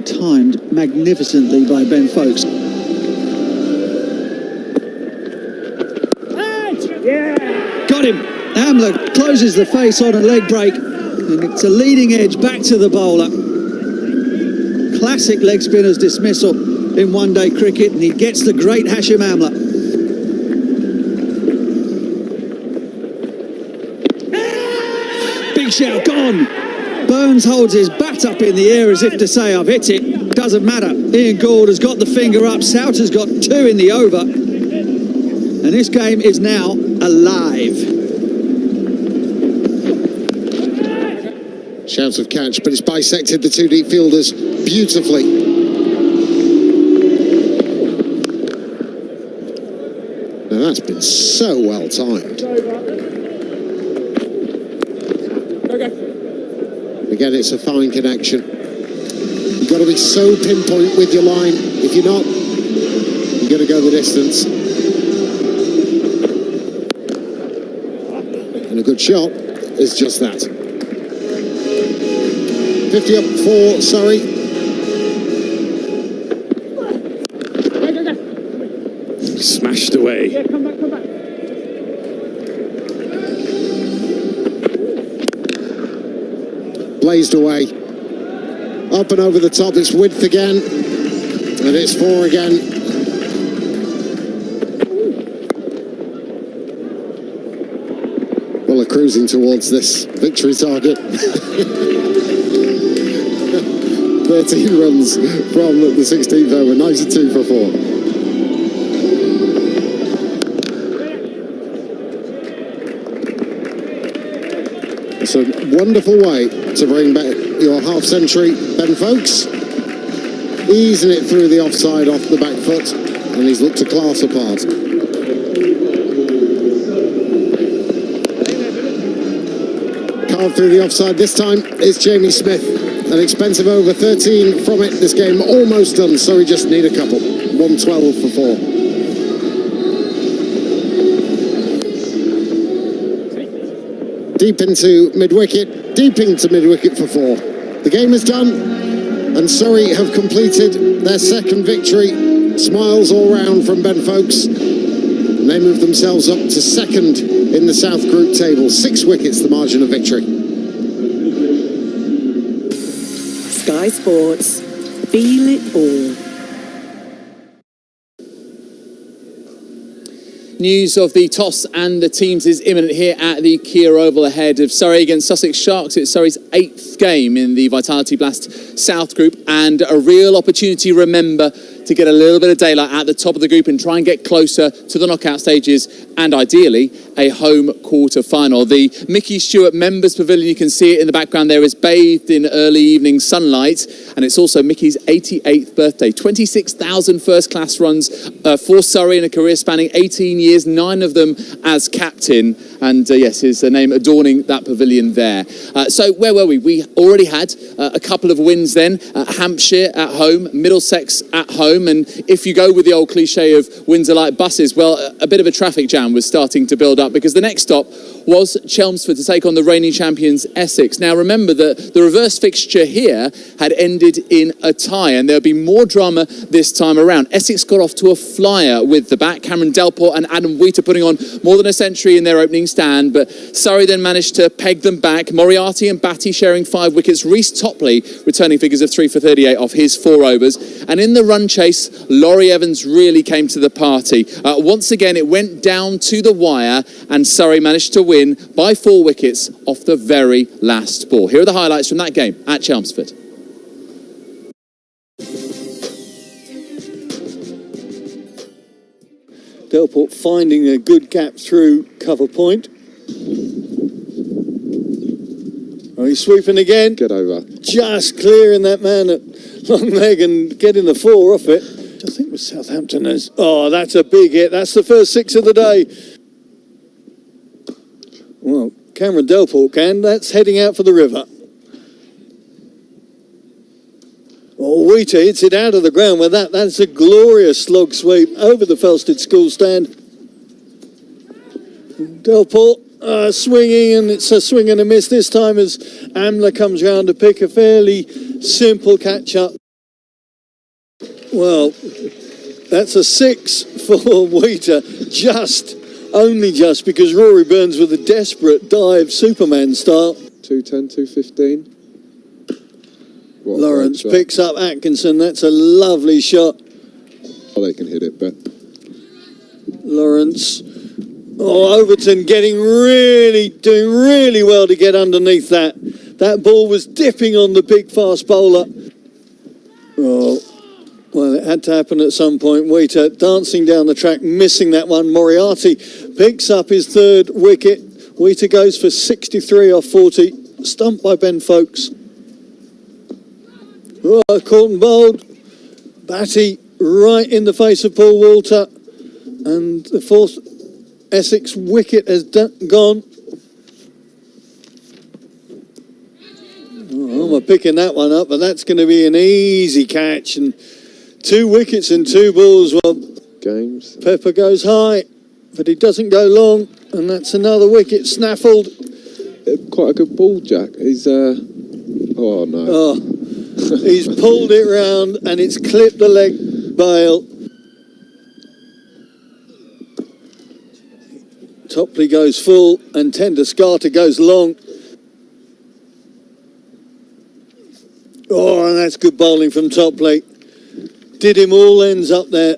and timed magnificently by Ben Folkes. Got him. Amler closes the face on a leg break, and it's a leading edge back to the bowler. Classic leg spinner's dismissal in one-day cricket, and he gets the great Hashim Amla. Big shout, gone. Burns holds his bat up in the air as if to say, I've hit it. Doesn't matter. Ian Gould has got the finger up. Souter's got 2 in the over. And this game is now alive. Shouts of catch, but it's bisected the 2 deep fielders beautifully. Now that's been so well timed. Again, it's a fine connection. You've got to be so pinpoint with your line. If you're not, you've got to go the distance. And a good shot is just that. 50 up for Surrey. Smashed away. Yeah, come back, come back. Blazed away. Up and over the top, it's width again. And it's 4 again. Well, they're cruising towards this victory target. 13 runs from the 16th over, 92 for 4. It's a wonderful way to bring back your half-century, Ben Folkes. Easing it through the offside off the back foot, and he's looked a class apart. Carved through the offside this time is Jamie Smith. An expensive over, 13 from it. This game almost done, so we just need a couple. 112 for 4. Deep into mid-wicket, for 4. The game is done, and Surrey have completed their second victory. Smiles all round from Ben Folkes. And they move themselves up to second in the South Group table. 6 wickets, the margin of victory. Sky Sports, feel it all. News of the toss and the teams is imminent here at the Kia Oval ahead of Surrey against Sussex Sharks. It's Surrey's 8th game in the Vitality Blast South Group, and a real opportunity, remember, to get a little bit of daylight at the top of the group and try and get closer to the knockout stages and ideally a home quarter final. The Mickey Stewart Members Pavilion, you can see it in the background there, is bathed in early evening sunlight, and it's also Mickey's 88th birthday. 26,000 first class runs for Surrey in a career spanning 18 years, 9 of them as captain, and yes, his name adorning that pavilion there. So where were we? We already had a couple of wins then. Hampshire at home, Middlesex at home, and if you go with the old cliche of Windsor like buses, well, a bit of a traffic jam was starting to build up because the next stop was Chelmsford to take on the reigning champions Essex. Now remember that the reverse fixture here had ended in a tie, and there'll be more drama this time around. Essex got off to a flyer with the bat. Cameron Delport and Adam Wheater putting on more than a century in their opening stand, but Surrey then managed to peg them back. Moriarty and Batty sharing 5 wickets. Reece Topley returning figures of 3 for 38 off his 4 overs. And in the run chase, Laurie Evans really came to the party. Once again, it went down to the wire, and Surrey managed to win by 4 wickets off the very last ball. Here are the highlights from that game at Chelmsford. Delport finding a good gap through cover point. Oh, he's sweeping again. Good over. Just clearing that man at long leg and getting the 4 off it. I think it was Southampton. Oh, that's a big hit. That's the first 6 of the day. Well, Cameron Delport that's heading out for the river. Oh, Wheater hits it out of the ground with that. That's a glorious slog sweep over the Felsted School stand. Delport swinging, and it's a swing and a miss this time as Amler comes round to pick a fairly simple catch up. Well, that's a 6 for Wheater, only just because Rory Burns with a desperate dive Superman start. 210, 215. What a Lawrence great shot. picks up Atkinson. That's a lovely shot. Oh, they can hit it, but Lawrence. Oh, Overton doing really well to get underneath that. That ball was dipping on the big fast bowler. Oh, well, it had to happen at some point. Wheater dancing down the track, missing that one. Moriarty picks up his third wicket. Wheater goes for 63 off 40. Stumped by Ben Folkes. Oh, caught and bowled. Batty right in the face of Paul Walter. And the fourth Essex wicket has gone. Oh, I'm picking that one up, but that's going to be an easy catch. And 2 wickets and 2 balls. Well, games. Pepper goes high, but he doesn't go long. And that's another wicket snaffled. Quite a good ball, Jack. He's, oh no. Oh, he's pulled it round and it's clipped the leg bail. Topley goes full and Tenduscarter goes long. Oh, and that's good bowling from Topley. Did him all ends up there.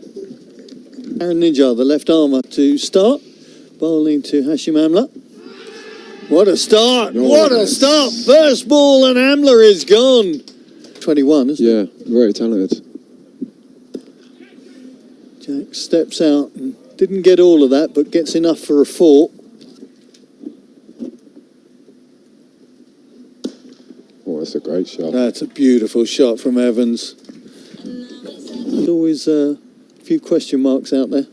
Aaron Ninja, the left armour, to start. Bowling to Hashim Amla. What a start! Oh, what a start! First ball and Amla is gone. 21, isn't it? Yeah, very talented. Jack steps out and didn't get all of that, but gets enough for a 4. Oh, that's a great shot. That's a beautiful shot from Evans. There's always a few question marks out there.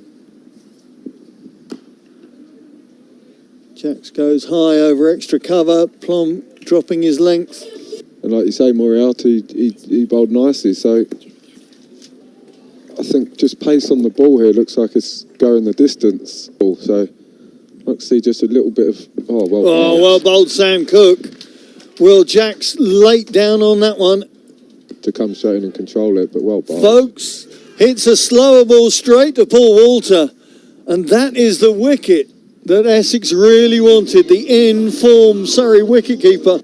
Jacks goes high over extra cover. Plum dropping his length. And like you say, Moriarty, he bowled nicely, so I think just pace on the ball here looks like it's going the distance. So I can see just a little bit of, well bowled Sam Cook. Will Jacks late down on that one. to come straight in and control it, but well bowled. Folkes hits a slower ball straight to Paul Walter, and that is the wicket that Essex really wanted, the in-form Surrey wicketkeeper.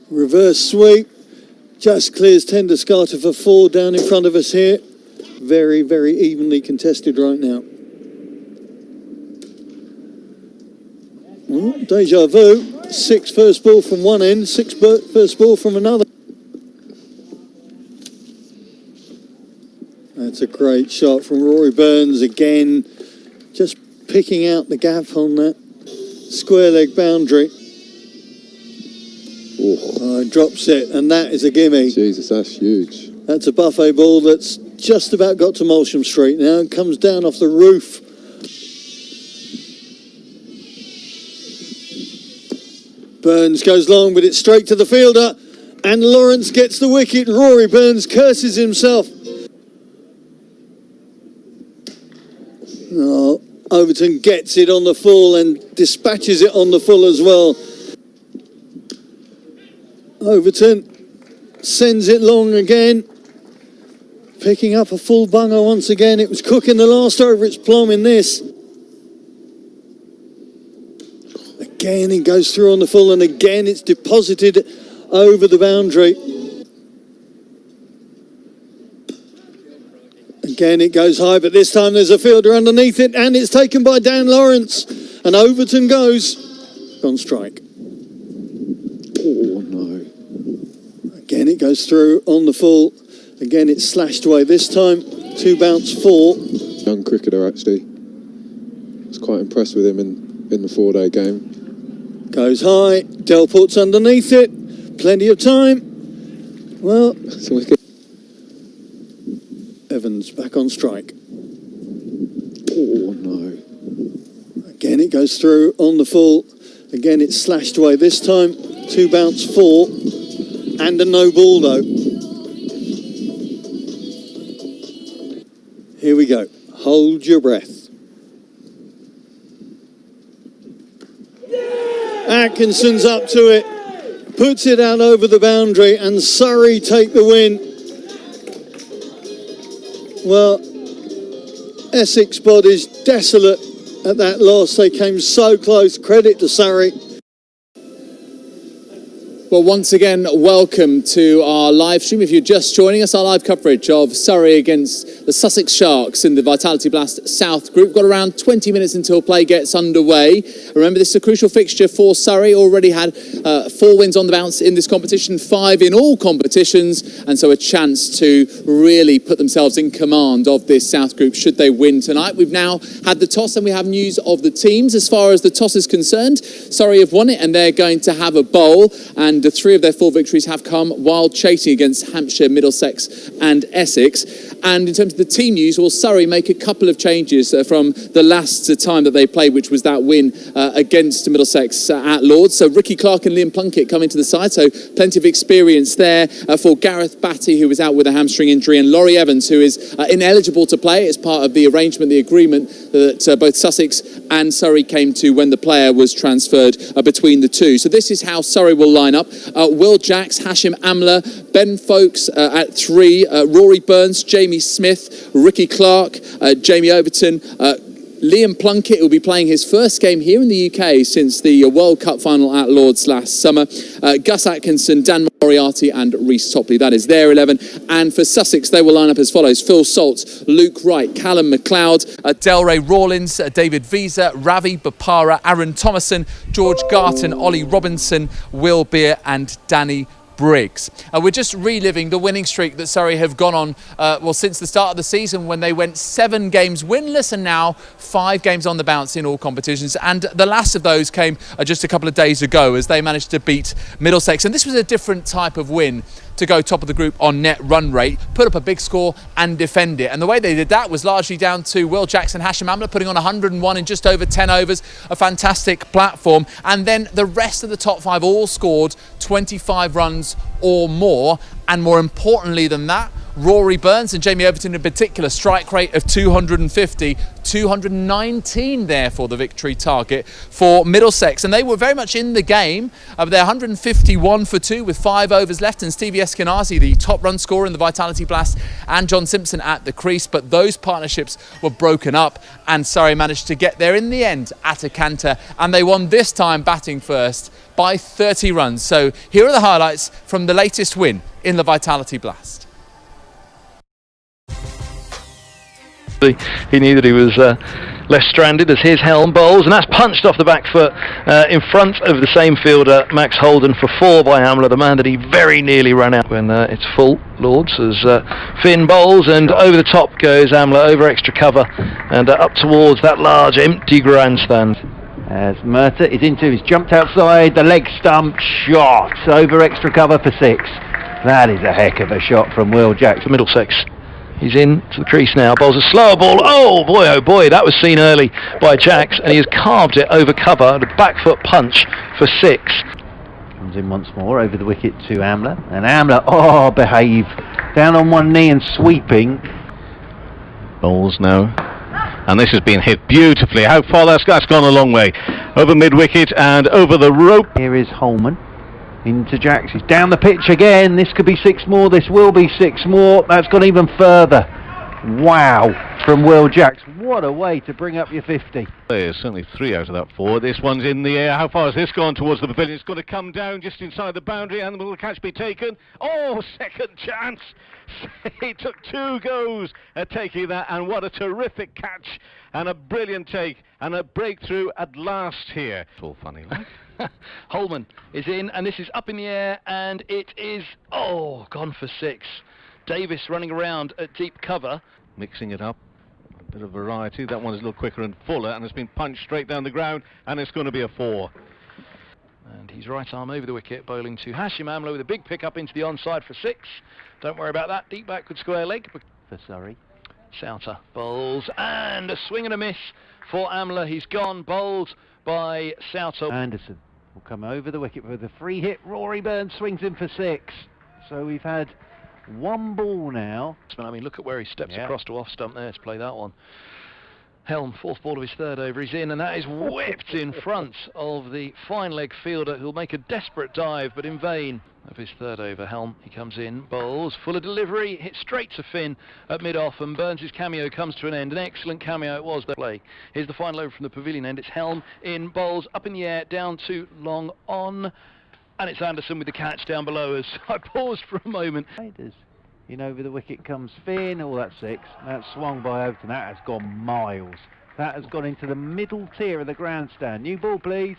Reverse sweep, just clears Tenduscarter for 4 down in front of us here. Very, very evenly contested right now. Well, deja vu, 6 first ball from one end, 6 first ball from another. That's a great shot from Rory Burns again, just picking out the gap on that square leg boundary. Oh, drops it, and that is a gimme. Jesus, that's huge. That's a buffet ball that's just about got to Molsham Street now and comes down off the roof. Burns goes long, but it's straight to the fielder, and Lawrence gets the wicket. Rory Burns curses himself. Oh, Overton gets it on the full and dispatches it on the full as well. Overton sends it long again, picking up a full bunger once again. It was Cook in the last over, it's Plum in this. Again it goes through on the full, and again it's deposited over the boundary. Again it goes high, but this time there's a fielder underneath it, and it's taken by Dan Lawrence, and Overton goes on strike. Oh no. Again it goes through on the full. Again it's slashed away. This time 2 bounce 4. Young cricketer, actually. I was quite impressed with him in the 4-day game. Goes high. Delport's underneath it. Plenty of time. Well, So we can... Evans back on strike. Oh no. Again it goes through on the full. Again it's slashed away. This time 2 bounce 4. And a no ball though. Here we go. Hold your breath. Atkinson's up to it. puts it out over the boundary, and Surrey take the win. Well, Essex body's desolate at that loss. They came so close. Credit to Surrey. Well, once again, welcome to our live stream. If you're just joining us, our live coverage of Surrey against the Sussex Sharks in the Vitality Blast South Group. Got around 20 minutes until play gets underway. Remember, this is a crucial fixture for Surrey. Already had 4 wins on the bounce in this competition, 5 in all competitions, and so a chance to really put themselves in command of this South Group should they win tonight. We've now had the toss and we have news of the teams. As far as the toss is concerned, Surrey have won it and they're going to have a bowl, and 3 of their 4 victories have come while chasing against Hampshire, Middlesex and Essex. And in terms of the team news, well, Surrey make a couple of changes from the last time that they played, which was that win against Middlesex at Lords. So Ricky Clark and Liam Plunkett come into the side, so plenty of experience there for Gareth Batty, who was out with a hamstring injury, and Laurie Evans, who is ineligible to play as part of the arrangement, the agreement that both Sussex and Surrey came to when the player was transferred between the two. So this is how Surrey will line up. Will Jacks, Hashim Amla, Ben Folkes at 3, Rory Burns, Jamie Smith, Ricky Clark, Jamie Overton, Liam Plunkett will be playing his first game here in the UK since the World Cup final at Lords last summer. Gus Atkinson, Dan Moriarty and Reece Topley. That is their 11. And for Sussex, they will line up as follows. Phil Salt, Luke Wright, Callum McLeod, Delray Rawlins, David Visa, Ravi Bapara, Aaron Thomason, George Garton, Ollie Robinson, Will Beer and Danny Briggs. We're just reliving the winning streak that Surrey have gone on, well, since the start of the season, when they went 7 games winless and now 5 games on the bounce in all competitions. And the last of those came just a couple of days ago as they managed to beat Middlesex. And this was a different type of win, to go top of the group on net run rate, put up a big score and defend it. And the way they did that was largely down to Will Jackson, Hashim Amla putting on 101 in just over 10 overs, a fantastic platform. And then the rest of the top 5 all scored 25 runs or more. And more importantly than that, Rory Burns and Jamie Overton in particular, strike rate of 250, 219 there for the victory target for Middlesex. And they were very much in the game. They're 151 for 2 with 5 overs left, and Stevie Eskenazi, the top run scorer in the Vitality Blast, and John Simpson at the crease. But those partnerships were broken up and Surrey managed to get there in the end at a canter, and they won this time batting first by 30 runs. So here are the highlights from the latest win in the Vitality Blast. He knew that he was left stranded as his helm bowls, and that's punched off the back foot in front of the same fielder, Max Holden, for 4 by Amla, the man that he very nearly ran out when it's full. Lords as Finn bowls, and over the top goes Amla, over extra cover and up towards that large empty grandstand. As Murtagh is into, he's jumped outside, the leg stump, shot over extra cover for 6. That is a heck of a shot from Will Jackson. For Middlesex. He's in to the crease now, bowls a slower ball. Oh boy, that was seen early by Jacks, and he has carved it over cover, the back foot punch for 6. Comes in once more over the wicket to Amla, and Amla, behave, down on one knee and sweeping. Bowls now, and this has been hit beautifully. How far that's gone a long way. Over mid-wicket and over the rope. Here is Holman. Into Jacks, he's down the pitch again. This could be 6 more, this will be 6 more. That's gone even further. Wow, from Will Jacks. What a way to bring up your 50. There's certainly 3 out of that 4. This one's in the air. How far has this gone towards the pavilion? It's going to come down just inside the boundary, and will the catch be taken? Oh, second chance. He took 2 goes at taking that, and what a terrific catch and a brilliant take and a breakthrough at last here. It's all funny, like. Holman is in, and this is up in the air, and it is, gone for 6. Davis running around at deep cover. Mixing it up, a bit of variety. That one is a little quicker and fuller, and it's been punched straight down the ground, and it's going to be a 4. And he's right arm over the wicket, bowling to Hashim Amla with a big pick up into the onside for 6. Don't worry about that, deep backward square leg. For Surrey. Souter bowls, and a swing and a miss for Amla. He's gone, bowled by Souter. Anderson will come over the wicket with a free hit. Rory Burns swings in for 6. So we've had 1 ball now. I mean, look at where he steps across to off stump there to play that one. Helm, fourth ball of his third over, he's in, and that is whipped in front of the fine leg fielder who'll make a desperate dive, but in vain. Of his third over, Helm, he comes in, bowls, full of delivery, hits straight to Finn at mid-off, and Burns' cameo comes to an end. An excellent cameo it was, the play. Here's the final over from the pavilion end. It's Helm in, bowls, up in the air, down to long on, and it's Anderson with the catch down below us. I paused for a moment. In over the wicket comes Finn. Oh, that's six. That's swung by Overton. That has gone miles. That has gone into the middle tier of the grandstand. New ball, please.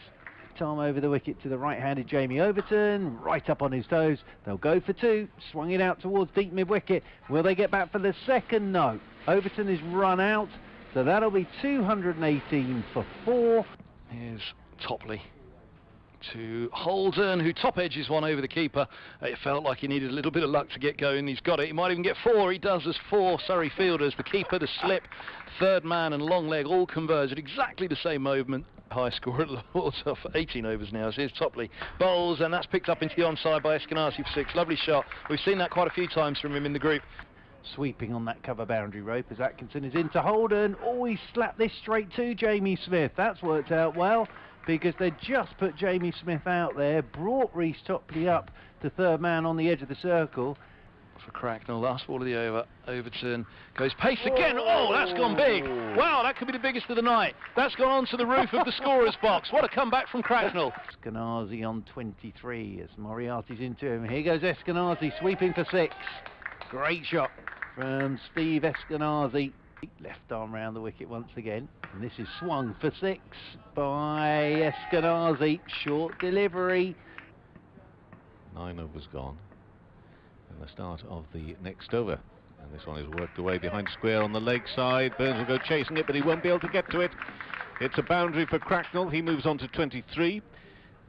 Tom over the wicket to the right-handed Jamie Overton, right up on his toes. They'll go for two. Swung it out towards deep mid-wicket. Will they get back for the second? No. Overton is run out, so that'll be 218 for 4. Here's Topley to Holden, who top edges one over the keeper. It felt like he needed a little bit of luck to get going. He's got it. He might even get 4. He does. There's 4 Surrey fielders. The keeper, the slip, third man and long leg all converge at exactly the same moment. High score at Lords for 18 overs now. So here's Topley. Bowls, and that's picked up into the onside by Eskenazi for 6. Lovely shot. We've seen that quite a few times from him in the group. Sweeping on that cover boundary rope as Atkinson is into Holden. Oh, he slapped this straight to Jamie Smith. That's worked out well, because they just put Jamie Smith out there, brought Reece Topley up to third man on the edge of the circle. For Cracknell, last ball of the over, Overton goes pace again. Oh, that's gone big. Wow, that could be the biggest of the night. That's gone onto the roof of the scorer's box. What a comeback from Cracknell. Eskenazi on 23 as Moriarty's into him. Here goes Eskenazi sweeping for 6. Great shot from Steve Eskenazi. Left arm round the wicket once again, and this is swung for 6 by Eskenazi. Short delivery. 9 overs gone, and the start of the next over. And this one is worked away behind square on the leg side. Burns will go chasing it, but he won't be able to get to it. It's a boundary for Cracknell. He moves on to 23,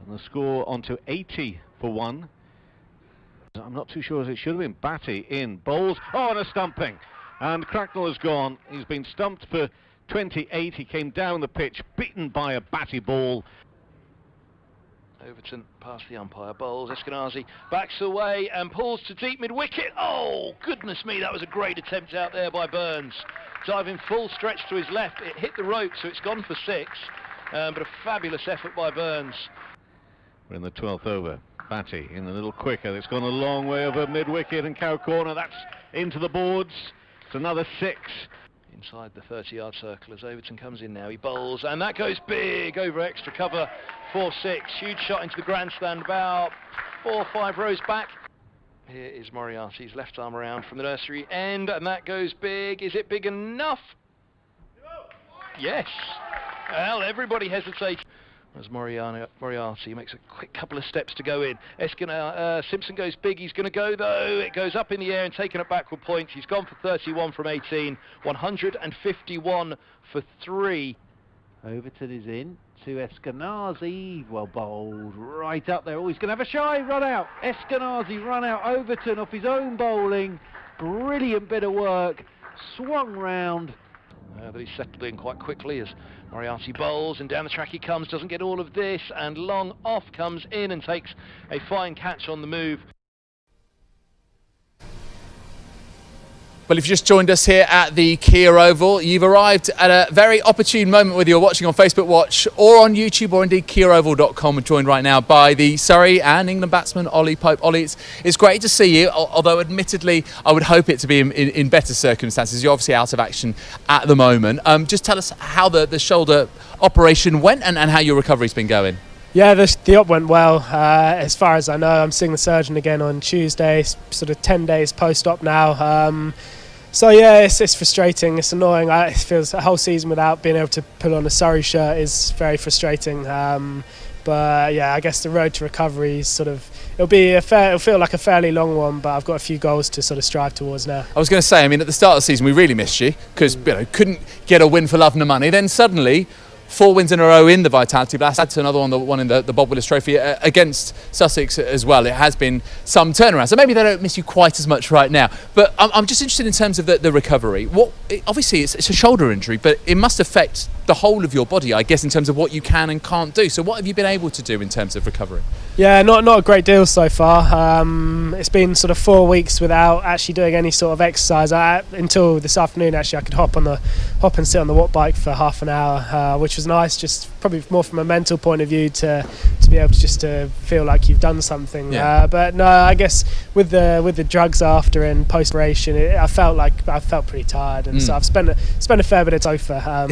and the score on to 80 for 1. I'm not too sure as it should have been. Batty in, bowls. Oh, and a stumping. And Cracknell has gone. He's been stumped for 28. He came down the pitch, beaten by a batty ball. Overton past the umpire, bowls, Eskenazi backs away and pulls to deep mid-wicket. Oh, goodness me, that was a great attempt out there by Burns. Diving full stretch to his left, it hit the rope, so it's gone for 6. But a fabulous effort by Burns. We're in the 12th over. Batty in a little quicker. It's gone a long way over mid-wicket and cow corner. That's into the boards. It's another 6. Inside the 30-yard circle as Overton comes in now. He bowls, and that goes big over extra cover for 6. Huge shot into the grandstand, about 4 or 5 rows back. Here is Moriarty's left arm around from the nursery end, and that goes big. Is it big enough? Yes. Well, everybody hesitates. As Moriarty makes a quick couple of steps to go in. Simpson goes big. He's going to go, though. It goes up in the air and taken at backward points. He's gone for 31 from 18. 151 for 3. Overton is in to Eskenazi. Well bowled right up there. Oh, he's going to have a shy run out. Eskenazi run out. Overton off his own bowling. Brilliant bit of work. Swung round. That he's settled in quite quickly as Moriarty bowls, and down the track he comes, doesn't get all of this, and long off comes in and takes a fine catch on the move. Well, if you just joined us here at the Kia Oval, you've arrived at a very opportune moment, whether you're watching on Facebook Watch or on YouTube or indeed KiaOval.com. We're joined right now by the Surrey and England batsman Ollie Pope. Ollie, it's great to see you, although admittedly I would hope it to be in better circumstances. You're obviously out of action at the moment. Just tell us how the shoulder operation went and how your recovery's been going. Yeah, the op went well. As far as I know, I'm seeing the surgeon again on Tuesday, sort of 10 days post-op now. So yeah, it's frustrating, it's annoying. It feels a whole season without being able to put on a Surrey shirt is very frustrating. But yeah, I guess the road to recovery is it'll feel like a fairly long one, but I've got a few goals to sort of strive towards now. I was going to say, I mean, at the start of the season we really missed you because couldn't get a win for love nor money. Then suddenly 4 wins in a row in the Vitality Blast. That's another one, the one in the Bob Willis Trophy against Sussex as well. It has been some turnaround. So maybe they don't miss you quite as much right now. But I'm just interested in terms of the recovery. Obviously, it's a shoulder injury, but it must affect the whole of your body, I guess, in terms of what you can and can't do. So what have you been able to do in terms of recovery? Yeah, not a great deal so far. It's been sort of 4 weeks without actually doing any sort of exercise. Until this afternoon, actually, I could hop and sit on the watt bike for half an hour, which was nice. Just probably more from a mental point of view to be able to just to feel like you've done something. Yeah. But no, I guess with the drugs after and post operation, I felt pretty tired, and so I've spent a fair bit of Tofa.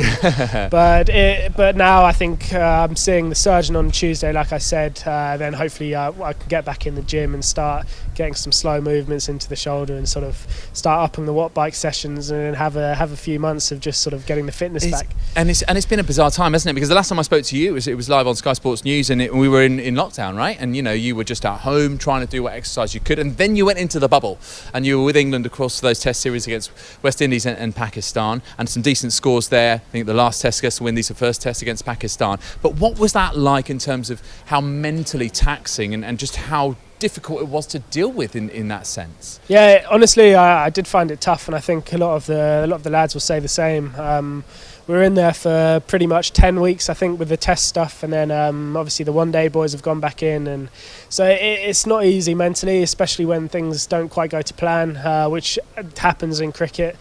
But now I think I'm seeing the surgeon on Tuesday, like I said. Then hopefully I can get back in the gym and start getting some slow movements into the shoulder and sort of start upping the watt bike sessions and have a few months of just sort of getting the fitness back. And it's been a bizarre time, hasn't it? Because the last time I spoke to you, it was live on Sky Sports News, and we were in lockdown, right? And you were just at home trying to do what exercise you could, and then you went into the bubble, and you were with England across those Test series against West Indies and Pakistan, and some decent scores there. I think the last Test against West Indies, the first Test against Pakistan. But what was that like in terms of how mentally taxing and just how difficult it was to deal with in that sense? Yeah, honestly, I did find it tough, and I think a lot of the lads will say the same. We were in there for pretty much 10 weeks, I think, with the test stuff, and then obviously the one-day boys have gone back in, and so it's not easy mentally, especially when things don't quite go to plan, which happens in cricket.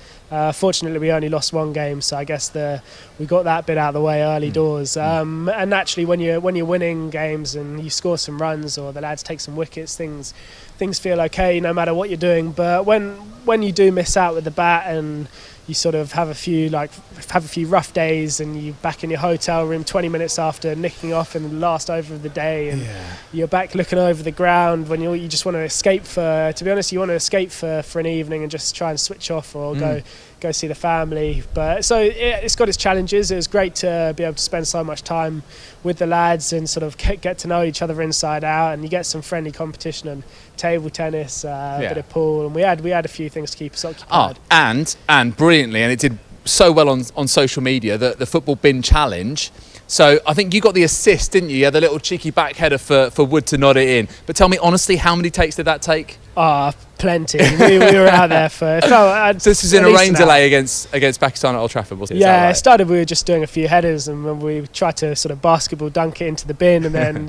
Fortunately, we only lost one game, so I guess we got that bit out of the way early doors. And naturally, when you're winning games and you score some runs or the lads take some wickets, things feel okay no matter what you're doing. But when you do miss out with the bat and you sort of have a few rough days, and you're back in your hotel room 20 minutes after nicking off in the last over of the day, and you're back looking over the ground when you just want to escape to be honest, you want to escape for an evening and just try and switch off or go see the family. But so it's got its challenges. It was great to be able to spend so much time with the lads and sort of get to know each other inside out, and you get some friendly competition and table tennis, a bit of pool, and we had a few things to keep us occupied. And brilliantly, and it did so well on social media, the football bin challenge. So I think you got the assist, didn't you? You had the little cheeky back header for Wood to nod it in. But tell me honestly, how many takes did that take? Plenty. We were out there for... So this was in a rain delay against Pakistan at Old Trafford, wasn't it? Yeah, it started, we were just doing a few headers, and when we tried to sort of basketball dunk it into the bin, and then,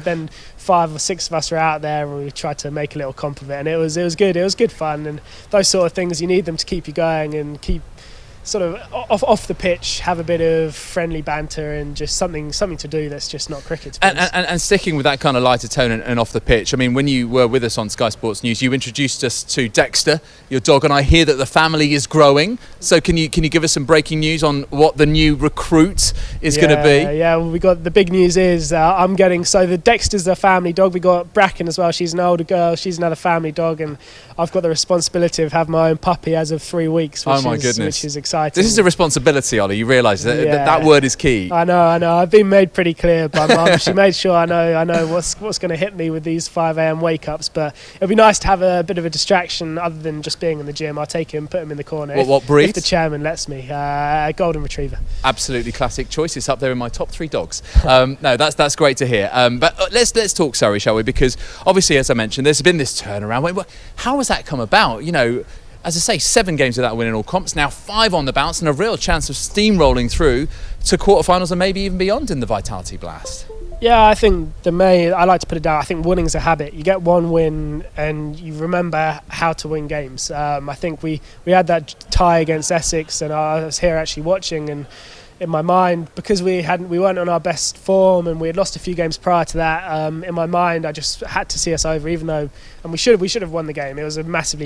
then 5 or 6 of us were out there, and we tried to make a little comp of it, and it was good. It was good fun, and those sort of things, you need them to keep you going and keep sort of off the pitch, have a bit of friendly banter and just something to do that's just not cricket. And sticking with that kind of lighter tone and off the pitch, I mean, when you were with us on Sky Sports News, you introduced us to Dexter, your dog, and I hear that the family is growing. So can you give us some breaking news on what the new recruit is going to be? Yeah, we got the big news is the Dexter's a family dog. We got Bracken as well. She's an older girl. She's another family dog, and I've got the responsibility of having my own puppy as of 3 weeks. Which is exciting. This is a responsibility, Ollie. You realise that word is key. I know. I've been made pretty clear by Mum. She made sure I know what's going to hit me with these 5 a.m. wake-ups. But it'd be nice to have a bit of a distraction other than just being in the gym. I'll take him, put him in the corner. What breed? If the chairman lets me. Golden Retriever. Absolutely classic choice. It's up there in my top 3 dogs. No, that's great to hear. But let's talk Surrey, shall we? Because obviously, as I mentioned, there's been this turnaround. How has that come about? As I say, 7 games without winning all comps, now 5 on the bounce, and a real chance of steamrolling through to quarterfinals and maybe even beyond in the Vitality Blast. Yeah, I think I like to put it down. I think winning's a habit. You get one win and you remember how to win games. I think we had that tie against Essex, and I was here actually watching, and in my mind, because we weren't on our best form and we had lost a few games prior to that, in my mind I just had to see us over, even though, and we should have won the game. It was a massive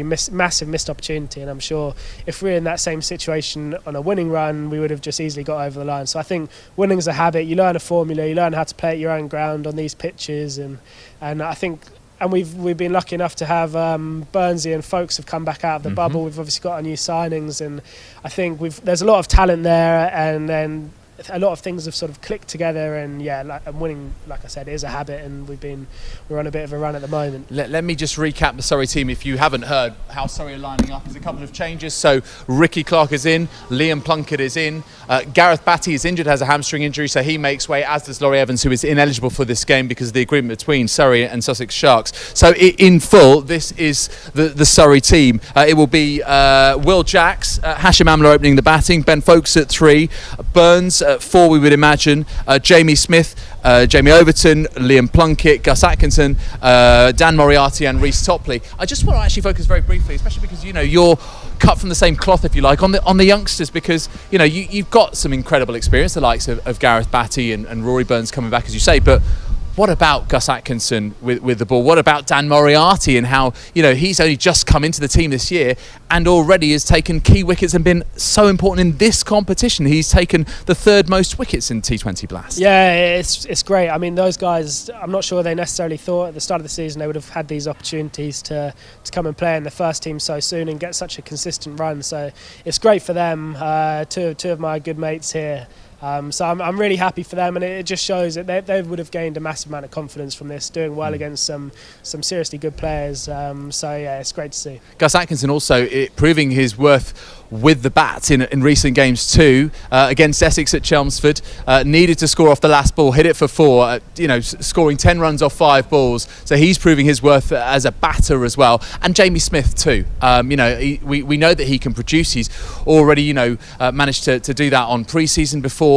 missed opportunity, and I'm sure if we were in that same situation on a winning run, we would have just easily got over the line. So I think winning's a habit. You learn a formula, you learn how to play at your own ground on these pitches, and I think. And we've been lucky enough to have Burnsy and folks have come back out of the bubble. We've obviously got our new signings, and I think there's a lot of talent there, and then a lot of things have sort of clicked together, and and winning, like I said, is a habit, and we're on a bit of a run at the moment. Let me just recap the Surrey team if you haven't heard how Surrey are lining up. There's a couple of changes. So Ricky Clark is in, Liam Plunkett is in, Gareth Batty is injured, has a hamstring injury, so he makes way, as does Laurie Evans, who is ineligible for this game because of the agreement between Surrey and Sussex Sharks. So in full, this is the Surrey team. It will be Will Jacks, Hashim Amla opening the batting, Ben Folkes at 3, Burns, four, we would imagine. Jamie Smith, Jamie Overton, Liam Plunkett, Gus Atkinson, Dan Moriarty and Reece Topley. I just want to actually focus very briefly, especially because, you know, you're cut from the same cloth, if you like, on the youngsters, because, you know, you've got some incredible experience, the likes of Gareth Batty and Rory Burns coming back, as you say, but what about Gus Atkinson with the ball? What about Dan Moriarty and how, you know, he's only just come into the team this year and already has taken key wickets and been so important in this competition. He's taken the third most wickets in T20 Blast. Yeah, it's great. I mean, those guys, I'm not sure they necessarily thought at the start of the season they would have had these opportunities to come and play in the first team so soon and get such a consistent run. So it's great for them. Two of my good mates here. So I'm really happy for them, and it just shows that they would have gained a massive amount of confidence from this, doing well against some seriously good players. So yeah, it's great to see. Gus Atkinson also proving his worth with the bat in recent games too. Against Essex at Chelmsford, needed to score off the last ball, hit it for 4. You know, scoring 10 runs off 5 balls. So he's proving his worth as a batter as well. And Jamie Smith too. You know, we know that he can produce. He's already, you know, managed to do that on pre-season before.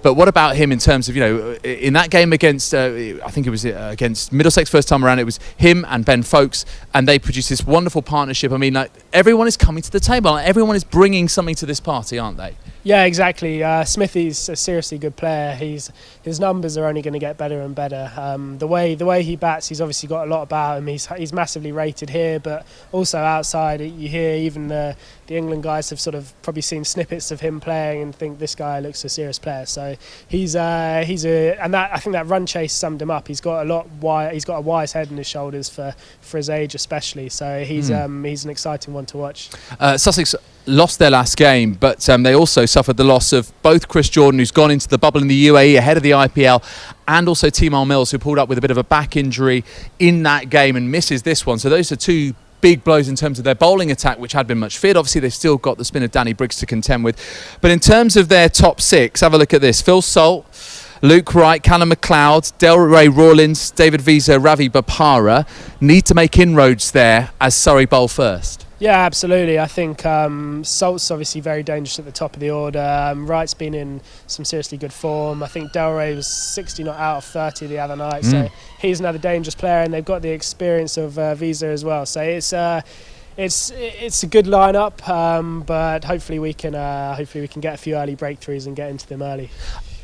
But what about him in terms of, you know, in that game against, I think it was against Middlesex first time around, it was him and Ben Folkes, and they produced this wonderful partnership. I mean, like, everyone is coming to the table, like, everyone is bringing something to this party, aren't they? Yeah, exactly. Smithy's a seriously good player. His numbers are only going to get better and better. The way he bats, he's obviously got a lot about him. He's massively rated here, but also outside, you hear even the England guys have sort of probably seen snippets of him playing and think this guy looks a serious player. So and that, I think that run chase summed him up. He's got a wise head in his shoulders for his age especially. So he's an exciting one to watch. Sussex lost their last game, but they also suffered the loss of both Chris Jordan, who's gone into the bubble in the UAE ahead of the IPL, and also Timar Mills, who pulled up with a bit of a back injury in that game and misses this one. So those are two big blows in terms of their bowling attack, which had been much feared. Obviously, they've still got the spin of Danny Briggs to contend with. But in terms of their top 6, have a look at this. Phil Salt, Luke Wright, Callum McLeod, Delray Rawlins, David Visa, Ravi Bopara need to make inroads there as Surrey bowl first. Yeah, absolutely. I think Salt's obviously very dangerous at the top of the order. Wright's been in some seriously good form. I think Delray was 60 not out of 30 the other night, so he's another dangerous player, and they've got the experience of Visa as well. So it's a good lineup, but hopefully we can get a few early breakthroughs and get into them early.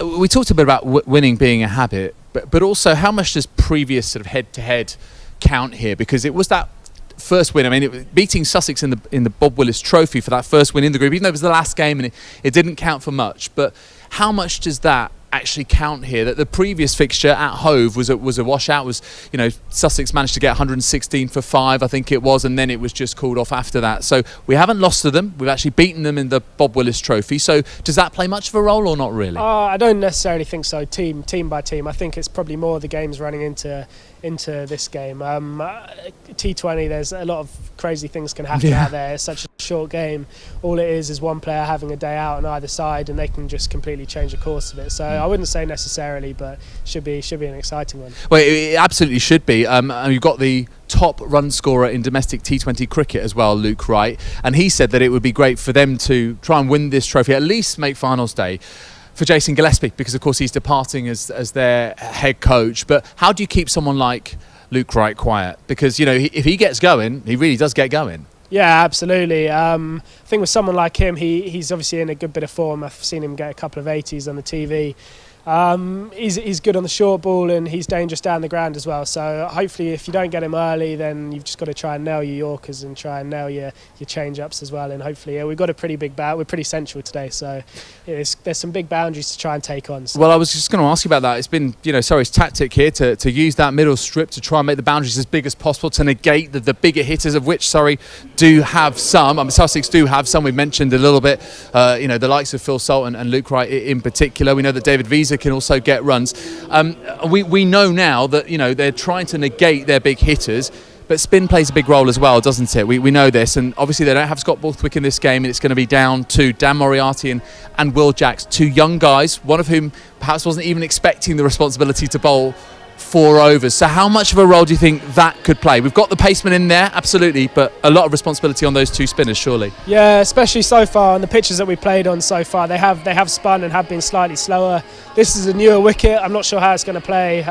We talked a bit about winning being a habit, but also how much does previous sort of head-to-head count here? Because it was that first win. I mean, beating Sussex in the Bob Willis Trophy for that first win in the group, even though it was the last game and it didn't count for much. But how much does that actually count here? That the previous fixture at Hove was a washout. Was, you know, Sussex managed to get 116 for 5, I think it was, and then it was just called off after that. So we haven't lost to them. We've actually beaten them in the Bob Willis Trophy. So does that play much of a role or not really? I don't necessarily think so. Team by team, I think it's probably more the games running into this game. T20, there's a lot of crazy things can happen out there. It's such a short game. All it is one player having a day out on either side, and they can just completely change the course of it. So I wouldn't say necessarily, but should be an exciting one. Well, it absolutely should be. You've got the top run scorer in domestic T20 cricket as well, Luke Wright, and he said that it would be great for them to try and win this trophy, at least make finals day for Jason Gillespie, because of course he's departing as their head coach. But how do you keep someone like Luke Wright quiet? Because, you know, if he gets going, he really does get going. Yeah, absolutely. I think with someone like him, he's obviously in a good bit of form. I've seen him get a couple of 80s on the TV. He's good on the short ball, and he's dangerous down the ground as well. So hopefully if you don't get him early, then you've just got to try and nail your Yorkers and try and nail your change-ups as well. And hopefully we've got a pretty big bat. We're pretty central today, so there's some big boundaries to try and take on. So. Well, I was just going to ask you about that. It's been, you know, Surrey's tactic here to use that middle strip to try and make the boundaries as big as possible, to negate the bigger hitters, of which Surrey do have some. I mean, Sussex do have some. We've mentioned a little bit, you know, the likes of Phil Salt and Luke Wright in particular. We know that David Visa can also get runs. We know now that, you know, they're trying to negate their big hitters, but spin plays a big role as well, doesn't it? We know this, and obviously they don't have Scott Borthwick in this game, and it's going to be down to Dan Moriarty and Will Jacks, two young guys, one of whom perhaps wasn't even expecting the responsibility to bowl 4 overs. So how much of a role do you think that could play? We've got the paceman in there, absolutely, but a lot of responsibility on those 2 spinners, surely. Yeah, especially so far on the pitches that we played on so far. They have spun and have been slightly slower. This is a newer wicket. I'm not sure how it's going to play.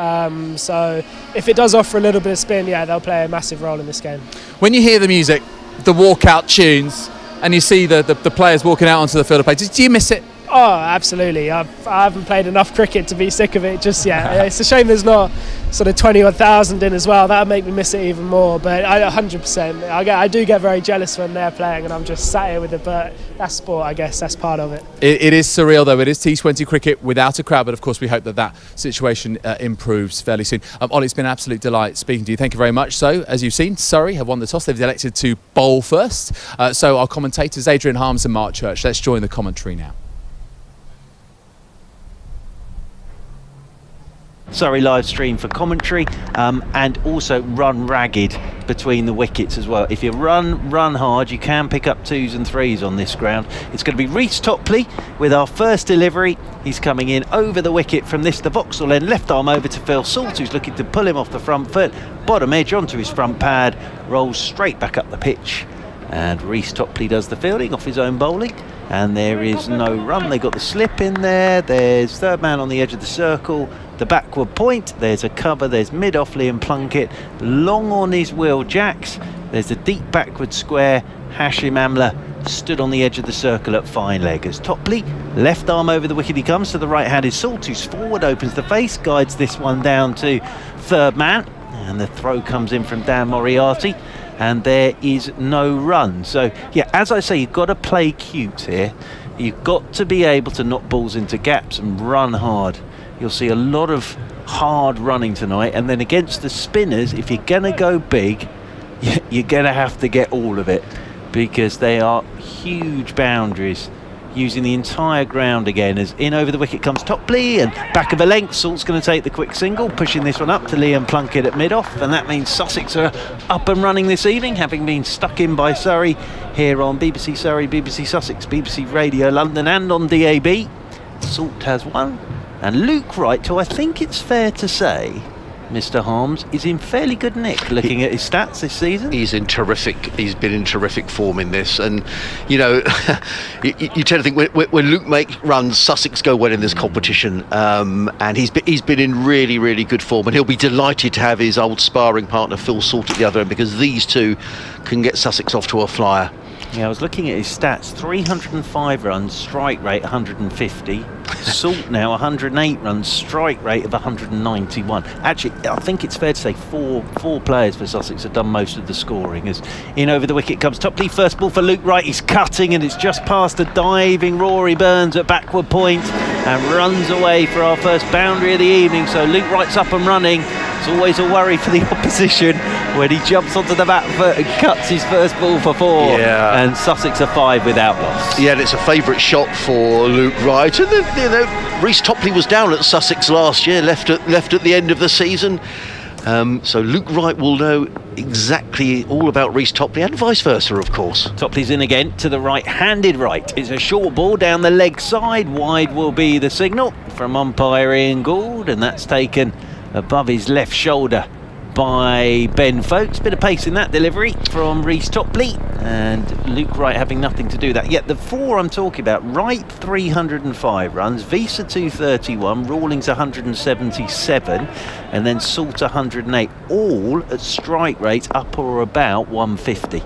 So if it does offer a little bit of spin, yeah, they'll play a massive role in this game. When you hear the music, the walkout tunes, and you see the players walking out onto the field of play, do you miss it? Oh, absolutely. I haven't played enough cricket to be sick of it just yet. It's a shame there's not sort of 20,000 in as well. That would make me miss it even more. But 100%. I do get very jealous when they're playing and I'm just sat here with it. But that's sport, I guess. That's part of it. It is surreal, though. It is T20 cricket without a crowd. But, of course, we hope that situation improves fairly soon. Ollie, it's been an absolute delight speaking to you. Thank you very much. So, as you've seen, Surrey have won the toss. They've elected to bowl first. So our commentators, Adrian Harms and Mark Church, let's join the commentary now. Surrey live stream for commentary, and also run ragged between the wickets as well. If you run hard, you can pick up 2s and 3s on this ground. It's going to be Reece Topley with our first delivery. He's coming in over the wicket from the Vauxhall end, left arm over to Phil Salt, who's looking to pull him off the front foot. Bottom edge onto his front pad, rolls straight back up the pitch. And Reece Topley does the fielding off his own bowling. And there is no run. They got the slip in there. There's third man on the edge of the circle. The backward point. There's a cover. There's mid-off Liam Plunkett. Long on is Will Jacks. There's a deep backward square. Hashim Amla stood on the edge of the circle at fine leg. As Topley, left arm over the wicket he comes. To the right hand is Salt, who's forward, opens the face, guides this one down to third man. And the throw comes in from Dan Moriarty. And there is no run. So, yeah, as I say, you've got to play cute here. You've got to be able to knock balls into gaps and run hard. You'll see a lot of hard running tonight. And then against the spinners, if you're going to go big, you're going to have to get all of it, because they are huge boundaries. Using the entire ground again, as in over the wicket comes Topley, and back of a length, Salt's going to take the quick single, pushing this one up to Liam Plunkett at mid-off, and that means Sussex are up and running this evening, having been stuck in by Surrey here on BBC Surrey, BBC Sussex, BBC Radio London and on DAB. Salt has won, and Luke Wright, who I think it's fair to say, Mr. Harms, is in fairly good nick looking at his stats this season. He's been in terrific form in this, and you know, you tend to think when Luke makes runs, Sussex go well in this competition, and he's been in really good form, and he'll be delighted to have his old sparring partner Phil Salt at the other end, because these two can get Sussex off to a flyer. Yeah, I was looking at his stats. 305 runs, strike rate 150. Salt now 108 runs, strike rate of 191. Actually, I think it's fair to say four players for Sussex have done most of the scoring. As in over the wicket comes Topley. First ball for Luke Wright. He's cutting, and it's just past a diving Rory Burns at backward point, and runs away for our first boundary of the evening. So Luke Wright's up and running. It's always a worry for the opposition when he jumps onto the back foot and cuts his first ball for 4. Yeah. And Sussex are 5 without loss. Yeah, and it's a favourite shot for Luke Wright. And then, you know, Reece Topley was down at Sussex last year, left at the end of the season. So Luke Wright will know exactly all about Reece Topley, and vice versa, of course. Topley's in again to the right-handed right. It's a short ball down the leg side. Wide will be the signal from umpire Ian Gould, and that's taken above his left shoulder by Ben Folkes. Bit of pace in that delivery from Reece Topley, and Luke Wright having nothing to do with that. Yet the 4 I'm talking about, Wright 305 runs, Visa 231, Rawlings 177, and then Salt 108, all at strike rate up or about 150.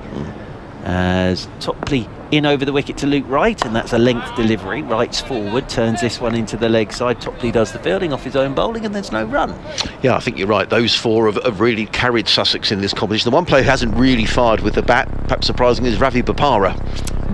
As Topley in over the wicket to Luke Wright, and that's a length delivery. Wright's forward, turns this one into the leg side. Topley does the fielding off his own bowling, and there's no run. Yeah, I think you're right. Those 4 have really carried Sussex in this competition. The one player who hasn't really fired with the bat, perhaps surprising, is Ravi Bopara.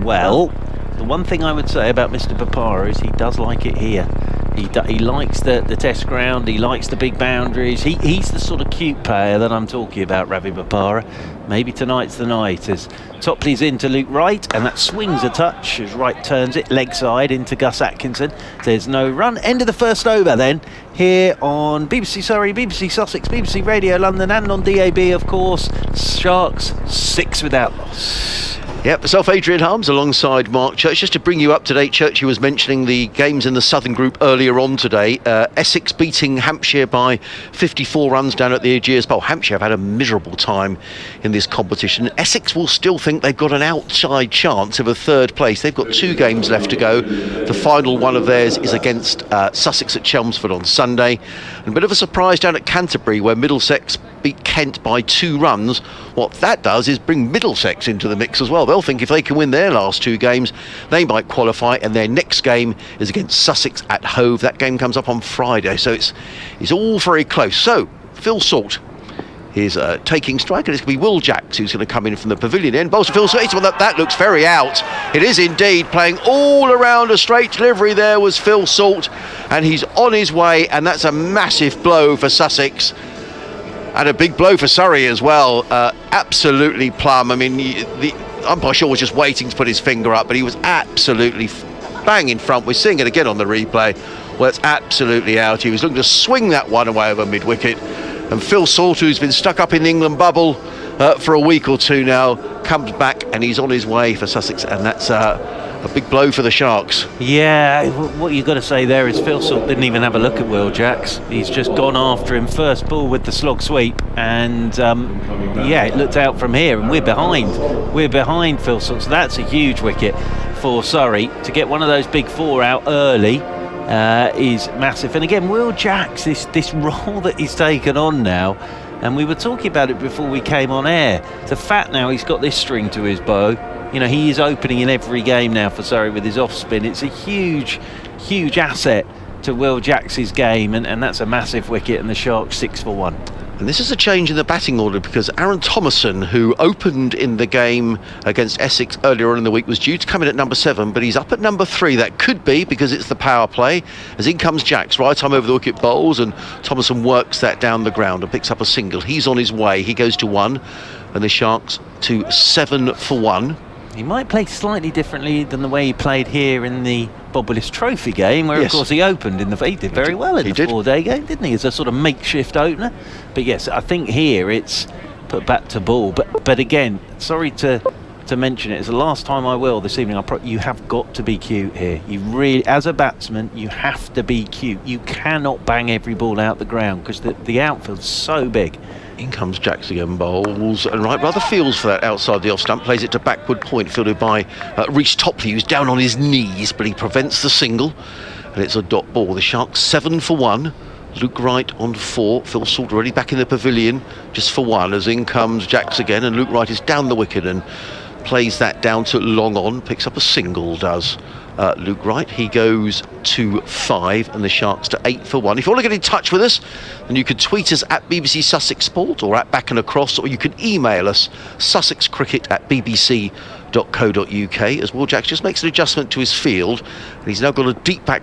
Well, the one thing I would say about Mr. Bopara is he does like it here. He likes the test ground, he likes the big boundaries. He's the sort of cute player that I'm talking about, Ravi Bopara. Maybe tonight's the night, as Topley's into Luke Wright, and that swings a touch as Wright turns it leg side into Gus Atkinson. There's no run. End of the first over then, here on BBC Surrey, BBC Sussex, BBC Radio London, and on DAB, of course. Sharks 6 without loss. Yep, myself, Adrian Harms, alongside Mark Church. Just to bring you up to date, Churchy was mentioning the games in the Southern Group earlier on today. Essex beating Hampshire by 54 runs down at the Aegeus Bowl. Hampshire have had a miserable time in this competition. Essex will still think they've got an outside chance of a third place. They've got 2 games left to go. The final one of theirs is against Sussex at Chelmsford on Sunday. And a bit of a surprise down at Canterbury, where Middlesex beat Kent by 2 runs. What that does is bring Middlesex into the mix as well. They'll think if they can win their last 2 games, they might qualify, and their next game is against Sussex at Hove. That game comes up on Friday, so it's all very close. So Phil Salt is taking strike, and it's going to be Will Jacks who's going to come in from the pavilion end. Bowls to Phil Salt. Well, that looks very out. It is indeed. Playing all around a straight delivery there was Phil Salt, and he's on his way, and that's a massive blow for Sussex. And a big blow for Surrey as well. Absolutely plumb. I mean, the umpire sure was just waiting to put his finger up, but he was absolutely bang in front. We're seeing it again on the replay. Well, it's absolutely out. He was looking to swing that one away over mid-wicket. And Phil Salt, who's been stuck up in the England bubble for a week or 2 now, comes back and he's on his way for Sussex. And that's a big blow for the Sharks. Yeah, what you've got to say there is Phil Salt didn't even have a look at Will Jacks. He's just gone after him first ball with the slog sweep, and yeah, it looked out from here, and we're behind Phil Salt, so that's a huge wicket for Surrey. To get one of those big 4 out early is massive. And again, Will Jacks, this role that he's taken on now, and we were talking about it before we came on air, the fact now he's got this string to his bow. You know, he is opening in every game now for Surrey with his off spin. It's a huge asset to Will Jacks' game, and that's a massive wicket, and the Sharks 6 for 1. And this is a change in the batting order, because Aaron Thomason, who opened in the game against Essex earlier on in the week, was due to come in at number 7, but he's up at number 3. That could be because it's the power play, as in comes Jacks, right arm over the wicket bowls, and Thomason works that down the ground and picks up a single. He's on his way. He goes to 1, and the Sharks to 7 for 1. He might play slightly differently than the way he played here in the Bob Willis Trophy game, where, yes, of course, he opened in he did very well in the 4-day game, didn't he, as a sort of makeshift opener. But yes, I think here it's put back to ball. But again, sorry to mention it, it's the last time I will this evening. You have got to be cute here. You really, as a batsman, you have to be cute. You cannot bang every ball out the ground, because the outfield's so big. In comes Jacks again, bowls, and right rather feels for that outside the off stump, plays it to backward point, fielded by Reece Topley, who's down on his knees, but he prevents the single, and it's a dot ball. The Sharks 7 for 1. Luke Wright on 4. Phil Salt already back in the pavilion just for 1, as in comes Jacks again, and Luke Wright is down the wicket and plays that down to long on, picks up a single, does Luke Wright. He goes to 5, and the Sharks to 8 for 1. If you want to get in touch with us, then you can tweet us at BBC Sussex Sport or at Back and Across, or you can email us sussexcricket@bbc.co.uk, as Will Jacks just makes an adjustment to his field, and he's now got a deep back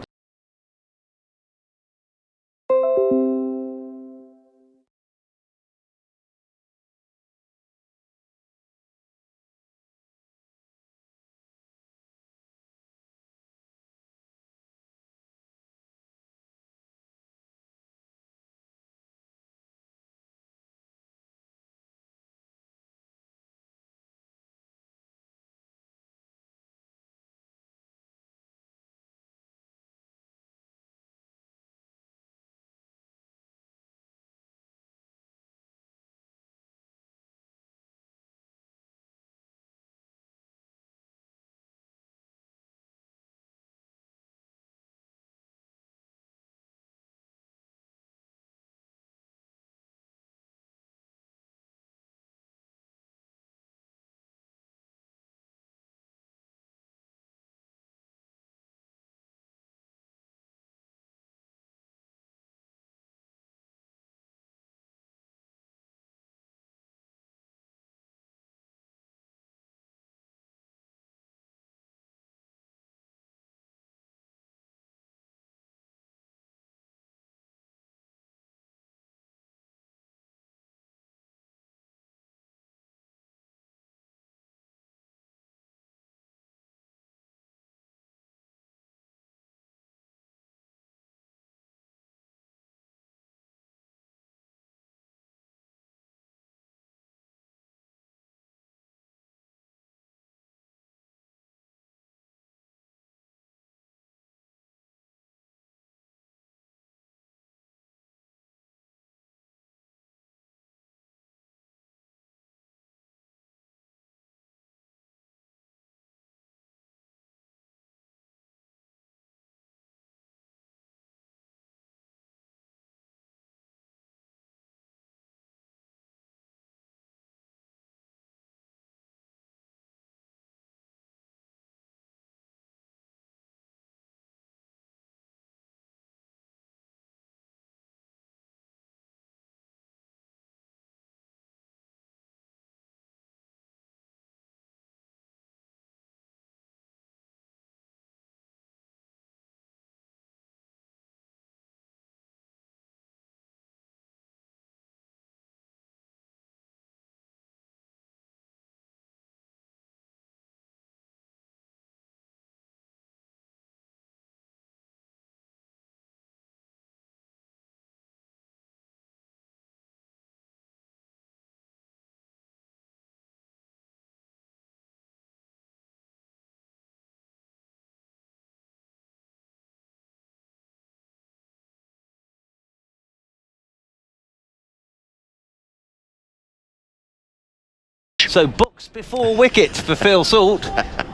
So books before wicket for Phil Salt.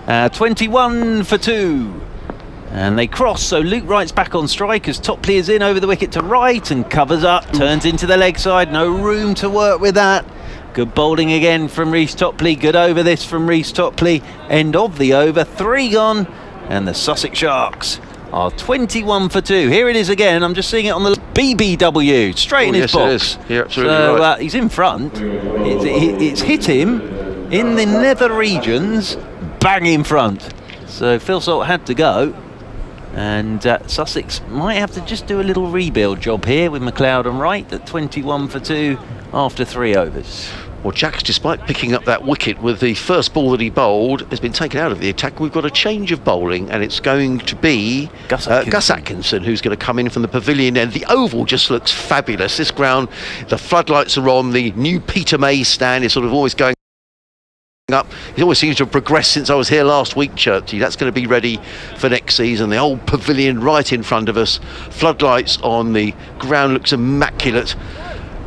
21 for 2. And they cross, so Luke Wright's back on strike as Topley is in over the wicket to right and covers up, turns into the leg side, no room to work with that. Good bowling again from Reece Topley, good over this from Reece Topley. End of the over, 3 gone, and the Sussex Sharks are 21 for 2. Here it is again, I'm just seeing it on the BBW, straight in his box. It is. You're absolutely so, right. He's in front, it's hit him in the nether regions, bang in front. So Phil Salt had to go. And Sussex might have to just do a little rebuild job here with McLeod and Wright at 21 for 2 after 3 overs. Well, Jacks, despite picking up that wicket with the first ball that he bowled, has been taken out of the attack. We've got a change of bowling, and it's going to be Gus Atkinson, who's going to come in from the pavilion end. The oval just looks fabulous. This ground, the floodlights are on. The new Peter May stand is sort of always going up. It always seems to have progressed since I was here last week, Churchy. That's going to be ready for next season. The old pavilion right in front of us, floodlights on, the ground looks immaculate,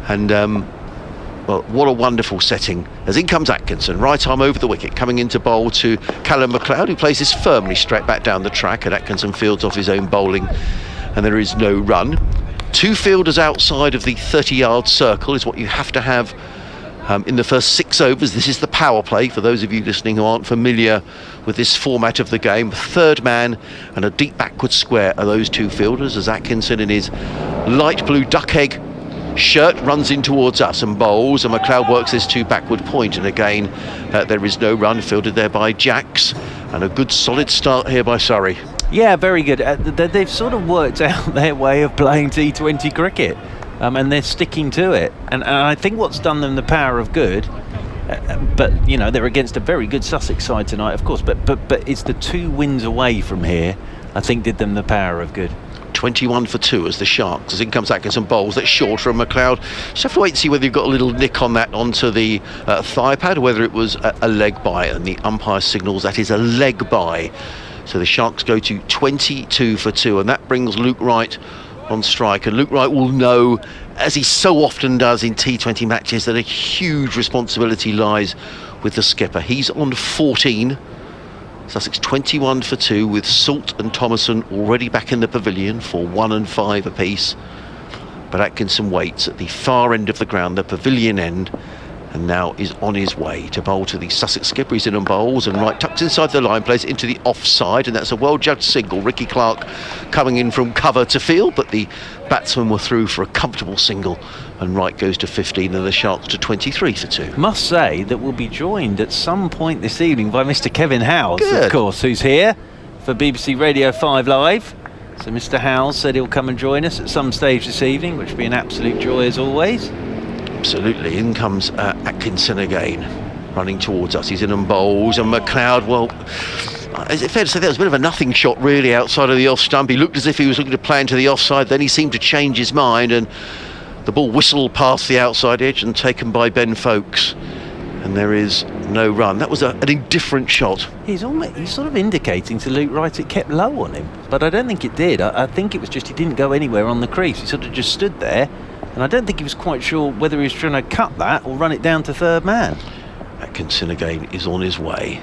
and well, what a wonderful setting. As in comes Atkinson, right arm over the wicket, coming into bowl to Callum McLeod, who places firmly straight back down the track, and Atkinson fields off his own bowling, and there is no run. 2 fielders outside of the 30-yard circle is what you have to have in the first 6 overs. This is the power play for those of you listening who aren't familiar with this format of the game. Third man and a deep backward square are those 2 fielders, as Atkinson in his light blue duck egg shirt runs in towards us and bowls, and McLeod works this 2 backward point, and again there is no run, fielded there by Jacks, and a good solid start here by Surrey. Yeah, very good. They've sort of worked out their way of playing T20 cricket. And they're sticking to it, and I think what's done them the power of good, but you know, they're against a very good Sussex side tonight, of course, but it's the 2 wins away from here I think did them the power of good. 21 for 2 as the Sharks, as in comes Atkinson, bowls that's short from McLeod. Just have to wait and see whether you've got a little nick on that onto the thigh pad, or whether it was a leg bye, and the umpire signals that is a leg bye. So the Sharks go to 22 for 2, and that brings Luke Wright on strike, and Luke Wright will know, as he so often does in T20 matches, that a huge responsibility lies with the skipper. He's on 14. Sussex 21 for 2, with Salt and Thomason already back in the pavilion for 1 and 5 apiece. But Atkinson waits at the far end of the ground, the pavilion end, and now is on his way to bowl to the Sussex skipper. He's in and bowls, and Wright tucks inside the line, plays it into the offside, and that's a well-judged single. Ricky Clark coming in from cover to field, but the batsmen were through for a comfortable single, and Wright goes to 15 and the Sharks to 23 for 2. Must say that we'll be joined at some point this evening by Mr. Kevin Howes, of course, who's here for BBC Radio 5 Live. So Mr. Howes said he'll come and join us at some stage this evening, which will be an absolute joy as always. Absolutely. In comes Atkinson again, running towards us. He's in and bowls, and McLeod, well, is it fair to say that was a bit of a nothing shot really outside of the off stump? He looked as if he was looking to play into the offside, then he seemed to change his mind, and the ball whistled past the outside edge and taken by Ben Folkes, and there is no run. That was an indifferent shot. He's sort of indicating to Luke Wright it kept low on him, but I don't think it did. I think it was just he didn't go anywhere on the crease. He sort of just stood there, and I don't think he was quite sure whether he was trying to cut that or run it down to third man. Atkinson again is on his way.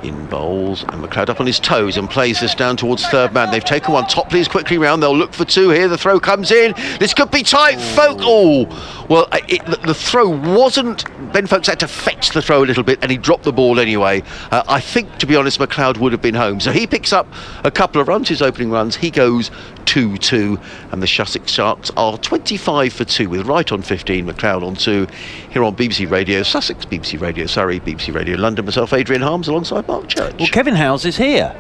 In bowls, and McLeod up on his toes and plays this down towards third man. They've taken 1. Topley is quickly round. They'll look for 2 here. The throw comes in. This could be tight. Well, the throw wasn't. Ben Folkes had to fetch the throw a little bit, and he dropped the ball anyway. I think, to be honest, McLeod would have been home. So he picks up a couple of runs, his opening runs. He goes 2-2, and the Sussex Sharks are 25 for 2, with Wright on 15, McLeod on 2. Here on BBC Radio Sussex, BBC Radio Surrey, BBC Radio London. Myself, Adrian Harms, alongside Mark Church. Well, Kevin Howes is here.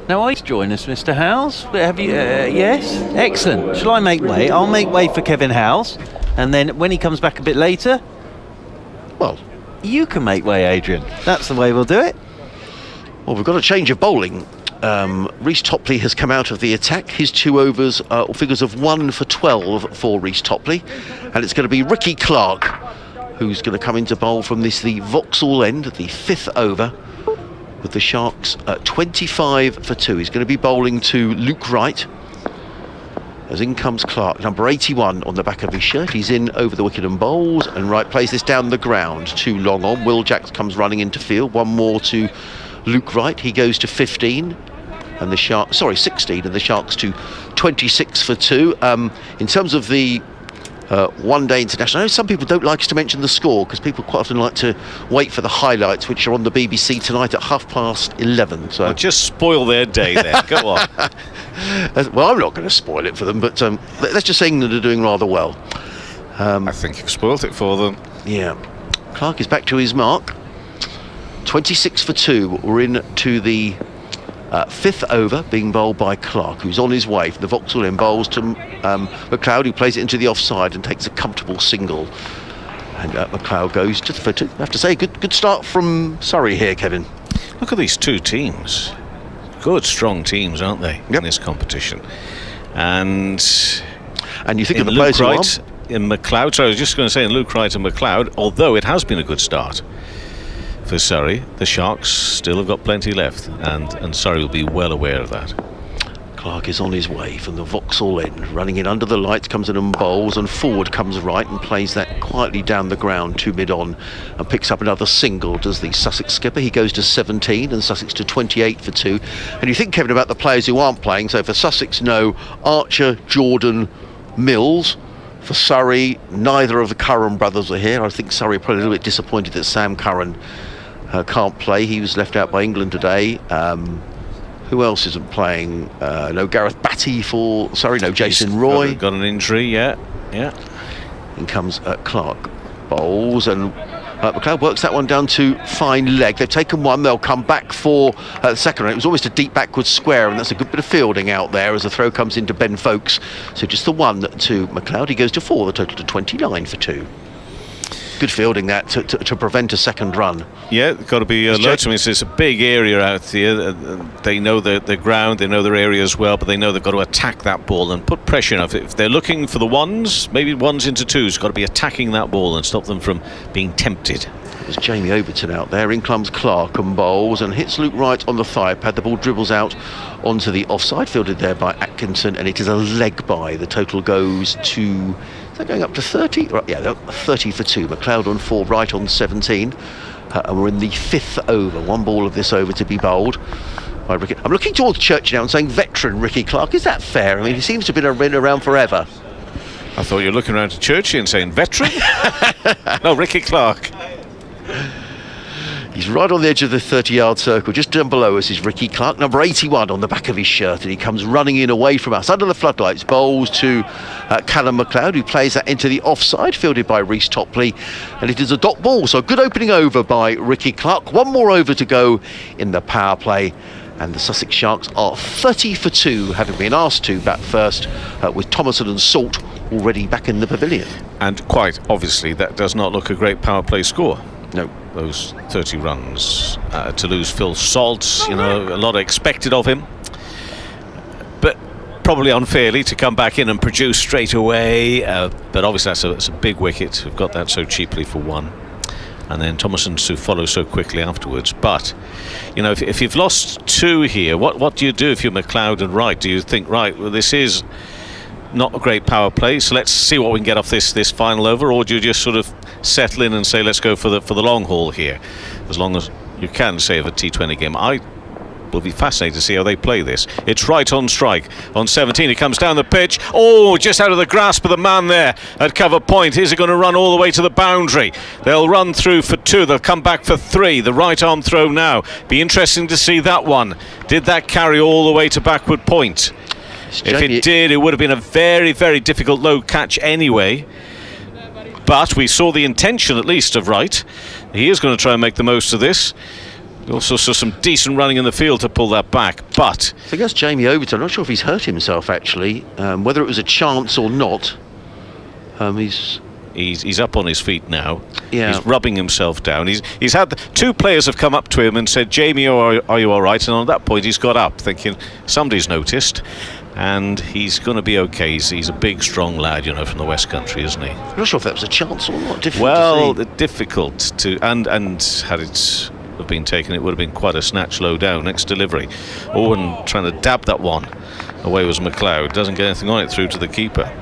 Now, I join us, Mr. Howes. Have you? Yes? Excellent. Shall I make way? I'll make way for Kevin Howes. And then when he comes back a bit later, well, you can make way, Adrian. That's the way we'll do it. Well, we've got a change of bowling. Reece Topley has come out of the attack. His 2 overs are figures of 1 for 12 for Reece Topley. And it's going to be Ricky Clark who's going to come into bowl from the Vauxhall end, the 5th over, with the Sharks at 25 for 2. He's going to be bowling to Luke Wright. as in comes Clark, number 81 on the back of his shirt. He's in over the wicket and bowls, and Wright plays this down the ground. Too long on. Will Jacks comes running into field. One more to Luke Wright. He goes to 15. And the Sharks, 16, and the Sharks to 26 for 2. In terms of the one-day international, I know some people don't like us to mention the score because people quite often like to wait for the highlights, which are on the BBC tonight at 11:30. So well, just spoil their day then. Go on. Well, I'm not going to spoil it for them, but let's just say England are doing rather well. I think you've spoiled it for them. Yeah. Clark is back to his mark. 26 for 2. We're in to the 5th over, being bowled by Clark, who's on his way from the Vauxhall Inn. Bowls to McLeod, who plays it into the offside and takes a comfortable single. And McLeod goes to for 2. I have to say, good start from Surrey here, Kevin. Look at these two teams. Good, strong teams, aren't they, in this competition? And you think of the Luke players Wright in McLeod. So I was just going to say in Luke Wright and McLeod, although it has been a good start for Surrey, the Sharks still have got plenty left, and Surrey will be well aware of that. Clark is on his way from the Vauxhall Inn, running in under the lights, comes in and bowls, and forward comes Wright and plays that quietly down the ground to mid-on and picks up another single, does the Sussex skipper. He goes to 17 and Sussex to 28 for 2. And you think, Kevin, about the players who aren't playing. So for Sussex, no Archer, Jordan, Mills. For Surrey, neither of the Curran brothers are here. I think Surrey are probably a little bit disappointed that Sam Curran can't play. He was left out by England today. Who else isn't playing? No Gareth Batty for Surrey. No Jason Roy. Got an injury, yeah. In comes Clark. Bowls, and McLeod works that one down to fine leg. They've taken one. They'll come back for the second one. It was almost a deep backwards square, and that's a good bit of fielding out there as the throw comes into Ben Folkes. So just the one to McLeod. He goes to 4, the total to 29 for 2. Good fielding that to prevent a second run. Yeah, got to be alert. I mean, it's a big area out there. They know the ground, they know their area as well, but they know they've got to attack that ball and put pressure on it. If they're looking for the ones, maybe ones into twos, got to be attacking that ball and stop them from being tempted. There's Jamie Overton out there. In comes Clark and bowls and hits Luke Wright on the thigh pad. The ball dribbles out onto the offside, fielded there by Atkinson, and it is a leg by. The total goes to... Is that going up to 30? Right, yeah, 30 for 2. McLeod on 4, Wright on 17. And we're in the 5th over. One ball of this over to be bowled by Ricky. I'm looking towards Church now and saying veteran Ricky Clark. Is that fair? I mean, he seems to have been around forever. I thought you were looking around to Churchy and saying veteran. No, Ricky Clark. He's right on the edge of the 30-yard circle. Just down below us is Ricky Clark, number 81 on the back of his shirt, and he comes running in away from us under the floodlights. Bowls to Callum McLeod, who plays that into the offside, fielded by Reece Topley, and it is a dot ball. So a good opening over by Ricky Clark. One more over to go in the power play, and the Sussex Sharks are 30 for 2, having been asked to bat first, with Thomason and Salt already back in the pavilion. And quite obviously, that does not look a great power play score. No. Those 30 runs to lose Phil Salt, you know, a lot expected of him, but probably unfairly to come back in and produce straight away. But obviously that's a big wicket. We've got that so cheaply for 1, and then Thomason to follow so quickly afterwards. But you know, if you've lost 2 here, what do you do if you're McLeod and Wright? Do you think, right, well, this is not a great power play, so let's see what we can get off this final over, or do you just sort of settle in and say let's go for the long haul here, as long as you can save a T20 game? I will be fascinated to see how they play this. It's Wright on strike on 17. He comes down the pitch, just out of the grasp of the man there at cover point. Is he going to run all the way to the boundary? They'll run through for 2, they'll come back for 3. The right arm throw now, be interesting to see that one. Did that carry all the way to backward point? If it did, it would have been a very, very difficult low catch anyway. But we saw the intention, at least, of Wright. He is going to try and make the most of this. We also saw some decent running in the field to pull that back. But I think that's Jamie Overton. I'm not sure if he's hurt himself, actually. Whether it was a chance or not. He's up on his feet now. Yeah. He's rubbing himself down. He's had 2 players have come up to him and said, Jamie, are you all right? And on that point, he's got up, thinking somebody's noticed. And he's going to be okay. He's a big, strong lad, you know, from the West Country, isn't he? I'm not sure if that was a chance or not. Difficult to and had it been taken, it would have been quite a snatch low down. Next delivery, Owen trying to dab that one Away was McLeod. Doesn't get anything on it through to the keeper.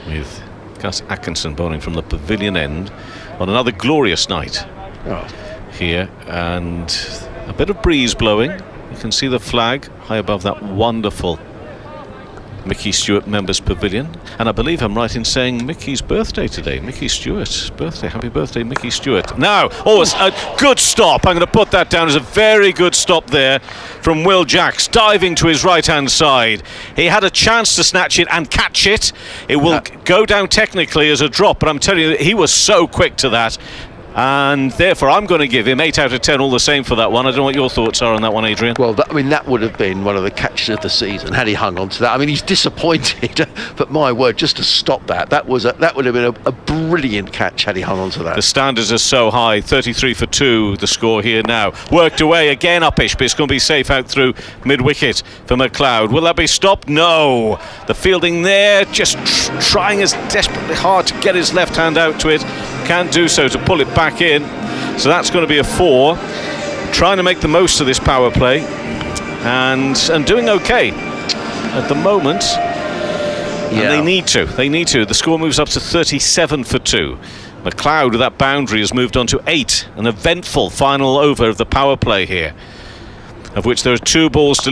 With Gus Atkinson bowling from the pavilion end on another glorious night here, and a bit of breeze blowing. You can see the flag high above that wonderful Mickey Stewart Members Pavilion, and I believe I'm right in saying Mickey's birthday today. Mickey Stewart's birthday. Happy birthday, Mickey Stewart. Now, it's a good stop. I'm going to put that down as a very good stop there from Will Jacks, diving to his right-hand side. He had a chance to snatch it and catch it. It will go down technically as a drop, but I'm telling you, he was so quick to that. And therefore I'm going to give him 8 out of 10 all the same for that one. I don't know what your thoughts are on that one, Adrian. Well, that would have been one of the catches of the season had he hung on to that. I mean, he's disappointed, but my word, just to stop that would have been a brilliant catch had he hung on to that. The standards are so high. 33 for 2 the score here now. Worked away again uppish, but it's going to be safe out through mid-wicket for McLeod. Will that be stopped? No. The fielding there, just trying as desperately hard to get his left hand out to it. Can't do so to pull it back in. So that's going to be a 4. Trying to make the most of this power play and doing okay at the moment. And they need to. The score moves up to 37 for 2. McLeod with that boundary has moved on to 8. An eventful final over of the power play here, of which there are 2 balls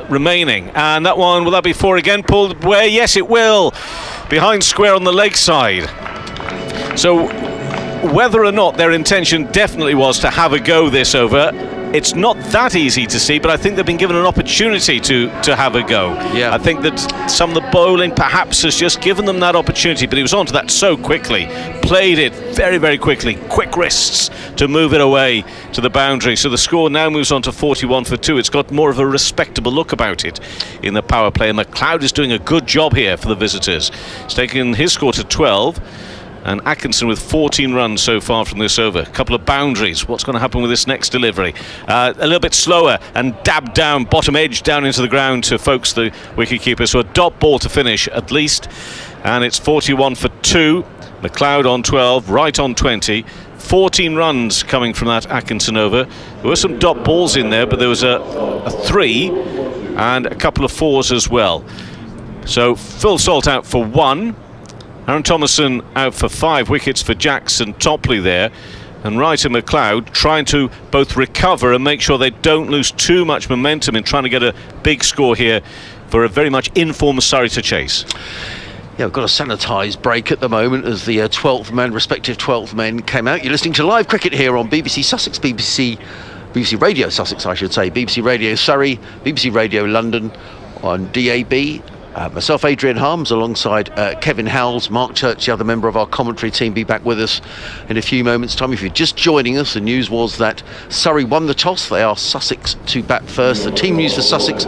remaining. And that one, will that be 4 again? Pulled away? Yes, it will. Behind square on the leg side. So whether or not their intention definitely was to have a go this over, it's not that easy to see, but I think they've been given an opportunity to have a go. I think that some of the bowling perhaps has just given them that opportunity, but he was onto that so quickly, played it very, very quickly, quick wrists to move it away to the boundary. So the score now moves on to 41 for 2. It's got more of a respectable look about it in the power play, and McLeod is doing a good job here for the visitors. He's taken his score to 12. And Atkinson with 14 runs so far from this over. A couple of boundaries. What's going to happen with this next delivery? A little bit slower and dabbed down, bottom edge down into the ground to Folkes, the wicketkeeper. So a dot ball to finish at least. And it's 41 for 2. McLeod on 12, right on 20. 14 runs coming from that Atkinson over. There were some dot balls in there, but there was a 3 and a couple of 4s as well. So Phil Salt out for 1. Aaron Thomason out for 5 wickets for Jackson Topley there, and Wright and McLeod trying to both recover and make sure they don't lose too much momentum in trying to get a big score here for a very much informed Surrey to chase. Yeah, we've got a sanitised break at the moment as the respective 12th men came out. You're listening to live cricket here on BBC Sussex, BBC Radio Sussex, I should say, BBC Radio Surrey, BBC Radio London on DAB. Myself, Adrian Harms, alongside Kevin Howells, Mark Church, the other member of our commentary team, be back with us in a few moments' time. If you're just joining us, the news was that Surrey won the toss. They are Sussex to bat first. The team news for Sussex,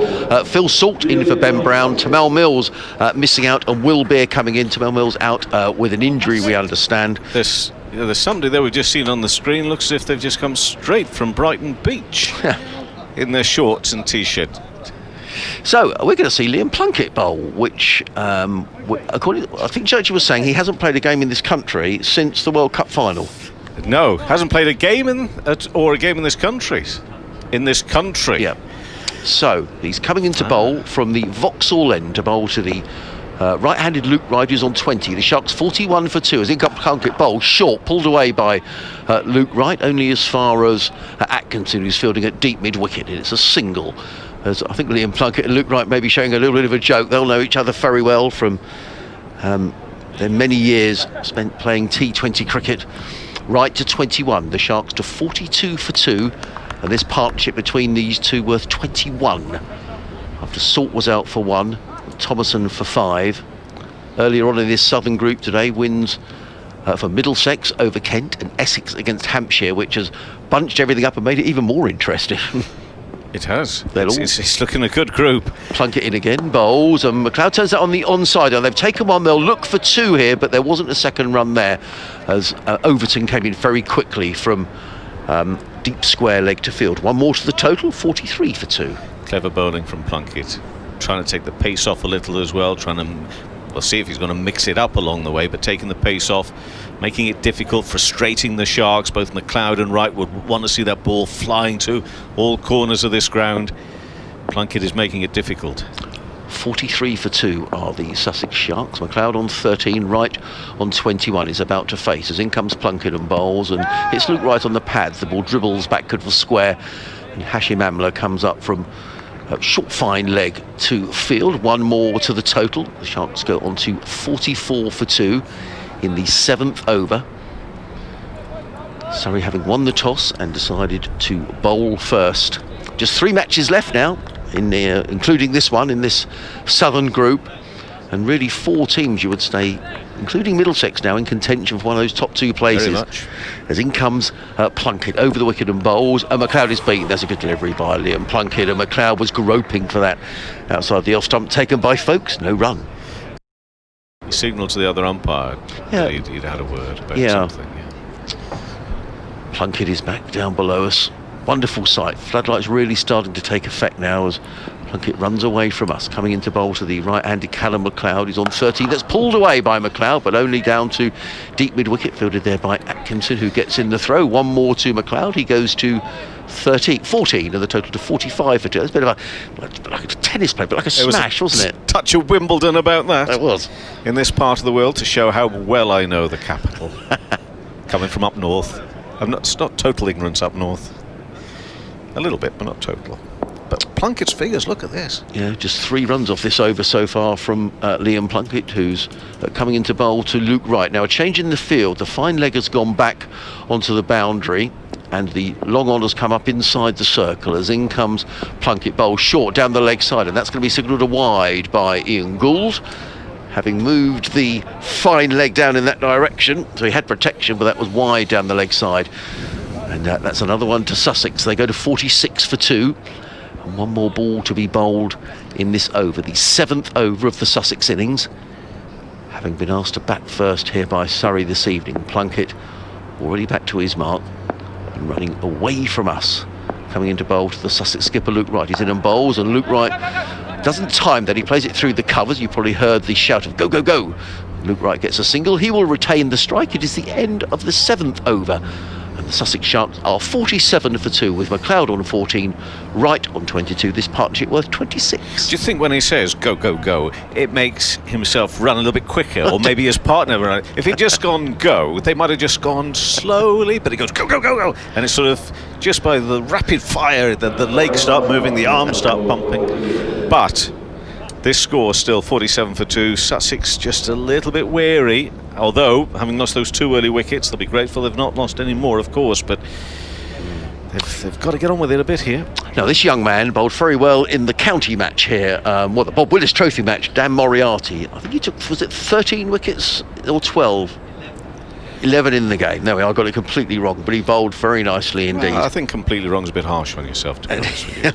Phil Salt in for Ben Brown, Tamal Mills missing out, and Will Beer coming in. Tamal Mills out with an injury, we understand. There's somebody there we've just seen on the screen. Looks as if they've just come straight from Brighton Beach in their shorts and T-shirt. So we're going to see Liam Plunkett bowl, which, according to, I think Churchy was saying, he hasn't played a game in this country since the World Cup final. No, hasn't played a game or a game in this country. Yeah. So he's coming into bowl from the Vauxhall end to bowl to the right-handed Luke Wright, who's on 20. The Sharks 41 for 2 as in Plunkett bowl, short, pulled away by Luke Wright, only as far as Atkinson, who's fielding at deep mid-wicket, and it's a single. As I think Liam Plunkett and Luke Wright may be showing a little bit of a joke. They'll know each other very well from their many years spent playing T20 cricket. Right to 21, the Sharks to 42 for 2, and this partnership between these two worth 21. After Salt was out for 1, Thomason for 5. Earlier on in this southern group today, wins for Middlesex over Kent and Essex against Hampshire, which has bunched everything up and made it even more interesting. It has. It's looking a good group. Plunkett in again, bowls, and McLeod turns that on the onside. And they've taken 1, they'll look for 2 here, but there wasn't a second run there as Overton came in very quickly from deep square leg to field. 1 more to the total, 43 for 2. Clever bowling from Plunkett. Trying to take the pace off a little as well, we'll see if he's going to mix it up along the way, but taking the pace off, making it difficult, frustrating the Sharks. Both McLeod and Wright would want to see that ball flying to all corners of this ground. Plunkett is making it difficult. 43 for 2 are the Sussex Sharks. McLeod on 13, Wright on 21 is about to face as in comes Plunkett and bowls, and hits Luke Wright on the pads. The ball dribbles back to the square, and Hashim Amla comes up from a short fine leg to field. One more to the total. The Sharks go on to 44 for 2 in the 7th over. Surrey having won the toss and decided to bowl first. Just 3 matches left now, including this one in this southern group, and really 4 teams, you would say, including Middlesex, now in contention for one of those top 2 places. Very much. As in comes Plunkett over the wicket and bowls, and McLeod is beaten. There's a good delivery by Liam Plunkett, and McLeod was groping for that outside the off stump, taken by Folkes. No run. He signalled to the other umpire that he'd had a word about something. Plunkett is back down below us. Wonderful sight. Floodlights really starting to take effect now as Plunkett runs away from us. Coming into bowl to the right-handed Callum McLeod. He's on 13. That's pulled away by McLeod, but only down to deep mid-wicket, fielded there by Atkinson, who gets in the throw. One more to McLeod. He goes to 14, and the total to 45 for 2. It's a bit of like a tennis play, but like a smash, wasn't it? Touch of Wimbledon about that. It was. In this part of the world, to show how well I know the capital. Coming from up north. It's not total ignorance up north. A little bit, but not total. But Plunkett's figures, look at this. Yeah, just 3 runs off this over so far from Liam Plunkett, who's coming into bowl to Luke Wright. Now a change in the field. The fine leg has gone back onto the boundary, and the long on has come up inside the circle as in comes Plunkett, bowl short down the leg side, and that's going to be signalled a wide by Ian Gould, having moved the fine leg down in that direction. So he had protection, but that was wide down the leg side. And that's another one to Sussex. They go to 46 for 2. And one more ball to be bowled in this over, the 7th over of the Sussex innings. Having been asked to bat first here by Surrey this evening, Plunkett already back to his mark and running away from us. Coming into bowl to the Sussex skipper Luke Wright. He's in and bowls, and Luke Wright doesn't time that. He plays it through the covers. You probably heard the shout of go, go, go. Luke Wright gets a single. He will retain the strike. It is the end of the 7th over. And the Sussex Sharks are 47 for 2 with McLeod on 14, Wright on 22. This partnership worth 26. Do you think when he says go, go, go, it makes himself run a little bit quicker, or maybe his partner run? If he'd just gone go, they might have just gone slowly, but he goes go, go, go, go, and it's sort of just by the rapid fire, the legs start moving, the arms start pumping. But this score still 47 for 2. Sussex just a little bit wary, although having lost those 2 early wickets, they'll be grateful they've not lost any more, of course, but they've got to get on with it a bit here. Now this young man bowled very well in the county match here, the Bob Willis Trophy match. Dan Moriarty, I think he took, was it 13 wickets or 12? 11 in the game. There we are, I got it completely wrong, but he bowled very nicely indeed. Well, I think completely wrong is a bit harsh on yourself, to be honest with you.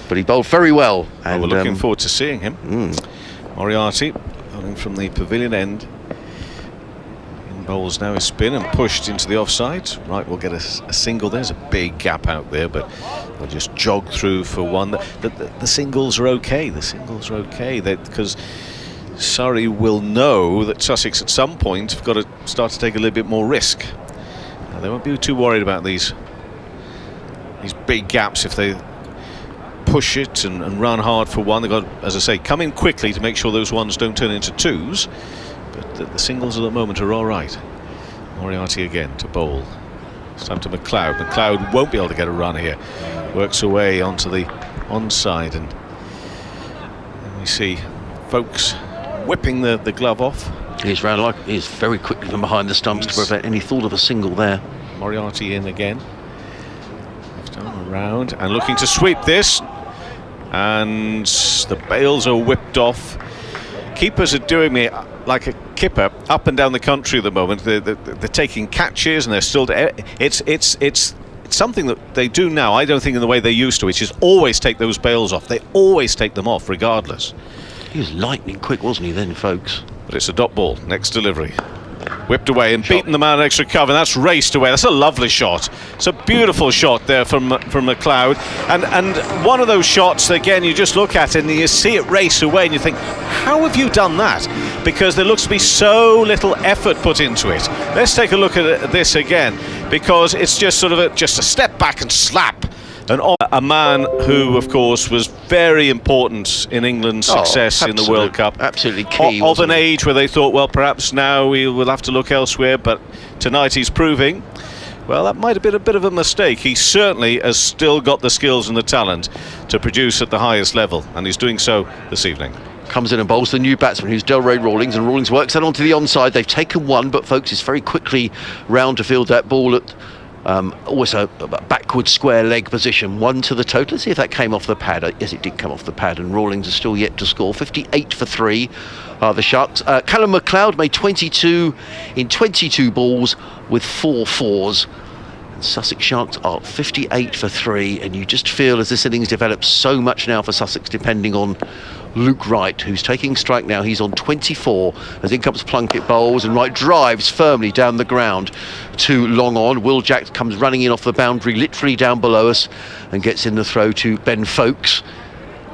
But he bowled very well. And we're looking forward to seeing him. Moriarty coming from the pavilion end. In bowls now his spin and pushed into the offside. Right, we'll get a single. There's a big gap out there, but they'll just jog through for one. The singles are okay. The singles are okay because Surrey will know that Sussex at some point have got to start to take a little bit more risk. Now, they won't be too worried about these big gaps if they push it and run hard for one. They've got, as I say, come in quickly to make sure those ones don't turn into 2s, but the singles at the moment are all right. Moriarty again to bowl. It's time to McLeod. McLeod won't be able to get a run here. Works away onto the onside, and then we see Folkes whipping the glove off. He's very quickly from behind the stumps to prevent any thought of a single there. Moriarty in again. Left arm around and looking to sweep this. And the bails are whipped off. Keepers are doing me like a kipper up and down the country at the moment. They're taking catches, and they're still. It's something that they do now. I don't think in the way they used to, which is always take those bails off. They always take them off, regardless. He was lightning quick, wasn't he? Then, folks. But it's a dot ball. Next delivery. Whipped away and beaten the man extra cover, and that's raced away. That's a lovely shot. It's a beautiful shot there from McLeod, and one of those shots again, you just look at it and you see it race away and you think, how have you done that? Because there looks to be so little effort put into it. Let's take a look at this again, because it's just sort of just a step back and slap, A man who, of course, was very important in England's success in the World Cup. Absolutely key. Of an age where they thought, well, perhaps now we will have to look elsewhere, but tonight he's proving, well, that might have been a bit of a mistake. He certainly has still got the skills and the talent to produce at the highest level, and he's doing so this evening. Comes in and bowls the new batsman, who's Delray Rawlings, and Rawlings works that onto the onside. They've taken one, but folks is very quickly round to field that ball at always a backward square leg position. 1 to the total. Let's see if that came off the pad. Yes, it did come off the pad, and Rawlings is still yet to score. 58 for 3 are the Sharks. Callum McLeod made 22 in 22 balls with 4 fours. And Sussex Sharks are 58 for 3, and you just feel as this innings develops so much now for Sussex, depending on Luke Wright, who's taking strike now. He's on 24 as in comes Plunkett bowls, and Wright drives firmly down the ground to long on. Will Jacks comes running in off the boundary, literally down below us, and gets in the throw to Ben Folkes.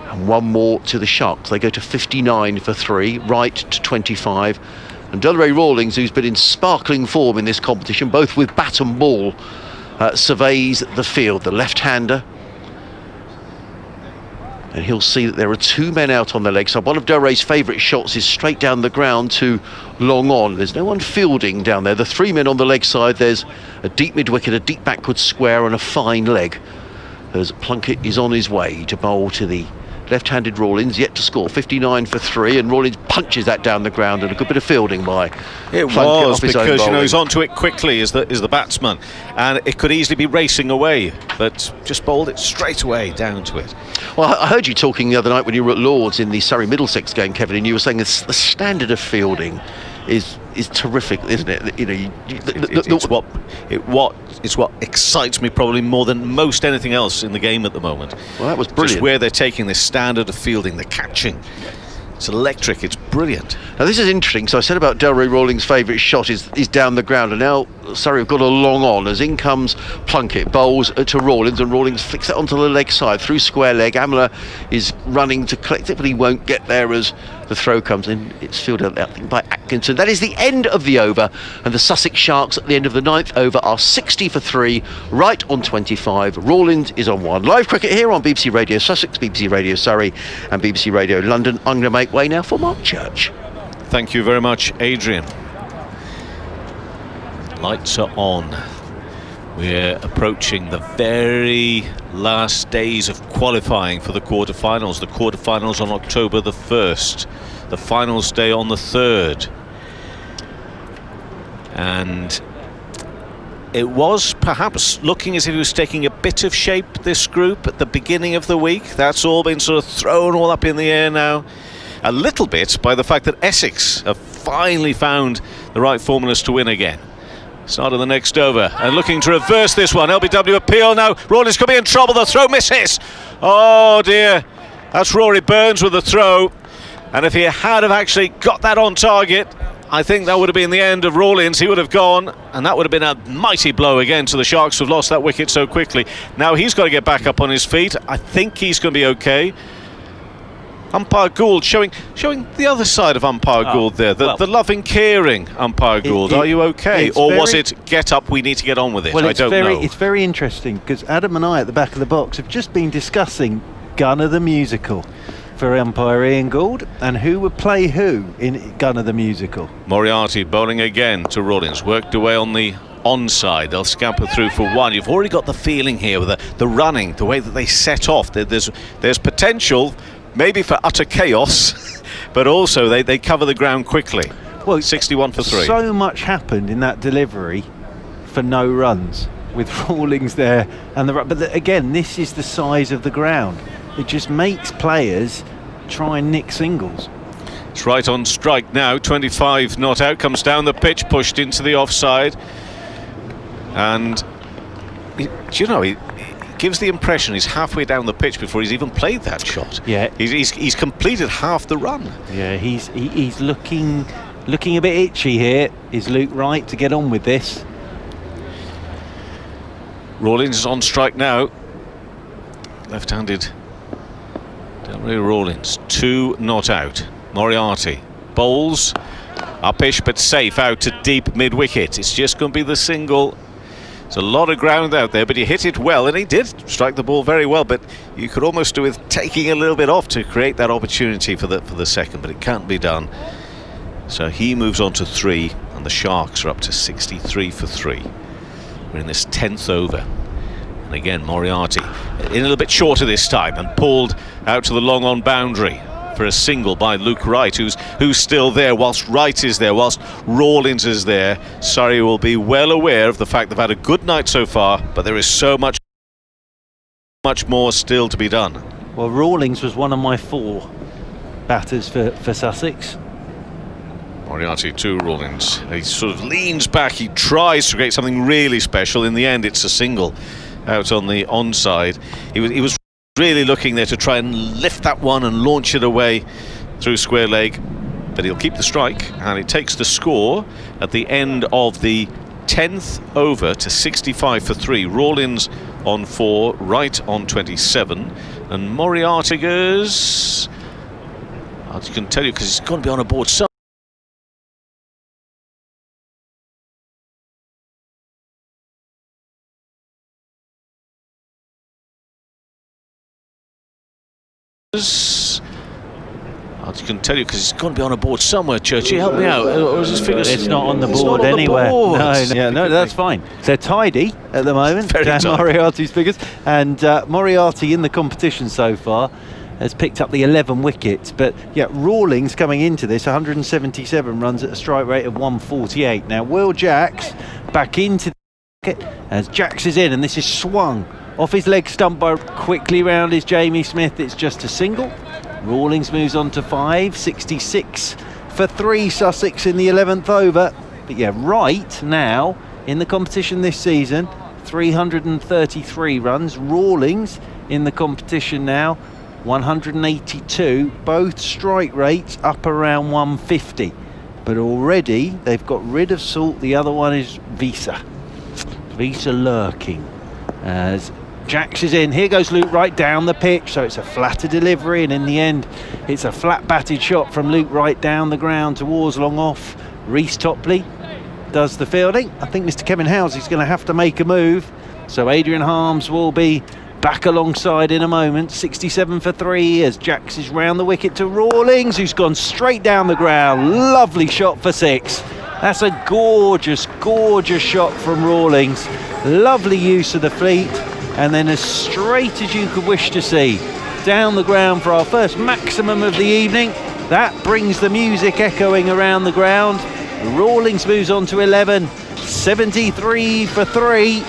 And one more to the Sharks. They go to 59 for 3, Wright to 25. And Delray Rawlings, who's been in sparkling form in this competition, both with bat and ball, surveys the field. The left-hander. And he'll see that there are 2 men out on the leg side. One of Delray's favourite shots is straight down the ground to long on. There's no one fielding down there. The 3 men on the leg side, there's a deep mid-wicket, a deep backward square and a fine leg. As Plunkett is on his way to bowl to the left-handed Rawlings, yet to score. 59 for 3, and Rawlings punches that down the ground, and a good bit of fielding by it Plunkett was off his own because bowling. he's onto it quickly as the batsman, and it could easily be racing away, but just bowled it straight away down to it. Well, I heard you talking the other night when you were at Lord's in the Surrey Middlesex game, Kevin, and you were saying the standard of fielding is terrific, isn't it? You know, it's what excites me probably more than most anything else in the game at the moment. Well, that was brilliant. Just where they're taking this standard of fielding, the catching. It's electric, it's brilliant. Now this is interesting. So I said about Delray Rawlings' favourite shot is down the ground, and now Surrey have got a long on as in comes Plunkett, bowls to Rawlings, and Rawlings flicks it onto the leg side through square leg. Amler is running to collect it, but he won't get there as the throw comes in. It's fielded out, I think, by Atkinson. That is the end of the over, and the Sussex Sharks at the end of the 9th over are 60 for 3, right on 25. Rawlings is on 1. Live cricket here on BBC Radio Sussex, BBC Radio Surrey and BBC Radio London. I'm going to make way now for Mark Church. Thank you very much, Adrian. Lights are on. We're approaching the very last days of qualifying for the quarterfinals. The quarterfinals on October the 1st. The finals day on the 3rd. And it was perhaps looking as if it was taking a bit of shape, this group, at the beginning of the week. That's all been sort of thrown all up in the air now. A little bit by the fact that Essex have finally found the right formulas to win again. Start of the next over, and looking to reverse this one. LBW appeal now. Rawlings could be in trouble. The throw misses. Oh dear. That's Rory Burns with the throw. And if he had have actually got that on target, I think that would have been the end of Rawlings. He would have gone, and that would have been a mighty blow again to the Sharks, who've lost that wicket so quickly. Now he's got to get back up on his feet. I think he's going to be okay. Umpire Gould showing the other side of Umpire Gould there, the loving, caring Umpire Gould. Are you okay? Or was it, get up, we need to get on with it? Well, I don't know. It's very interesting, because Adam and I at the back of the box have just been discussing Gunner the Musical for umpire Ian Gould, and who would play who in Gunner the Musical. Moriarty bowling again to Rawlings, worked away on the onside. They'll scamper through for 1. You've already got the feeling here with the running, the way that they set off. There's potential maybe for utter chaos, but also they cover the ground quickly. Well, 61 for 3. So much happened in that delivery for no runs with Rawlings there, and but again, this is the size of the ground. It just makes players try and nick singles. It's right on strike now. 25 not out, comes down the pitch, pushed into the offside, and you know, he gives the impression he's halfway down the pitch before he's even played that shot. Yeah, he's completed half the run. Yeah, he's looking a bit itchy here. Is Luke Wright to get on with this? Rawlings is on strike now. Left-handed Delray Rawlings. 2 not out. Moriarty bowls upish but safe out to deep mid-wicket. It's just going to be the single There's a lot of ground out there, but he hit it well, and he did strike the ball very well, but you could almost do with taking a little bit off to create that opportunity for the second, but it can't be done. So he moves on to 3, and the Sharks are up to 63 for 3. We're in this 10th over. And again, Moriarty in a little bit shorter this time, and pulled out to the long on boundary for a single by Luke Wright, who's still there, whilst Wright is there, whilst Rawlings is there. Surrey will be well aware of the fact they've had a good night so far, but there is so much more still to be done. Well, Rawlings was one of my 4 batters for Sussex. Moriarty to Rawlings. He sort of leans back, he tries to create something really special. In the end, it's a single out on the onside. He was really looking there to try and lift that one and launch it away through square leg, but he'll keep the strike, and it takes the score at the end of the 10th over to 65 for 3. Rawlings on 4, Wright on 27, and Moriarty goes, I can tell you because he's going to be on a board somewhere. I can tell you because it's going to be on a board somewhere. Churchy, help me out. Or is his figures? It's not on the board anywhere. No, that's fine. They're tidy at the moment. Dan Moriarty's figures, and Moriarty in the competition so far has picked up the 11 wickets. But yeah, Rawlings coming into this 177 runs at a strike rate of 148. Now Will Jacks back into the wicket as Jacks is in, and this is swung off his leg stump by quickly round is Jamie Smith. It's just a single. Rawlings moves on to 5, 66 for 3 Sussex in the 11th over. But yeah, Wright now in the competition this season, 333 runs. Rawlings in the competition now, 182. Both strike rates up around 150. But already they've got rid of Salt. The other one is Visa lurking as Jacks is in. Here goes Luke Wright down the pitch, so it's a flatter delivery, and in the end it's a flat batted shot from Luke Wright down the ground towards long off. Reece Topley does the fielding. I think Mr. Kevin Housley's going to have to make a move, so Adrian Harms will be back alongside in a moment. 67 for 3 as Jacks is round the wicket to Rawlings, who's gone straight down the ground. Lovely shot for 6. That's a gorgeous shot from Rawlings. Lovely use of the fleet, and then as straight as you could wish to see down the ground for our first maximum of the evening. That brings the music echoing around the ground. Rawlings moves on to 11, 73 for 3,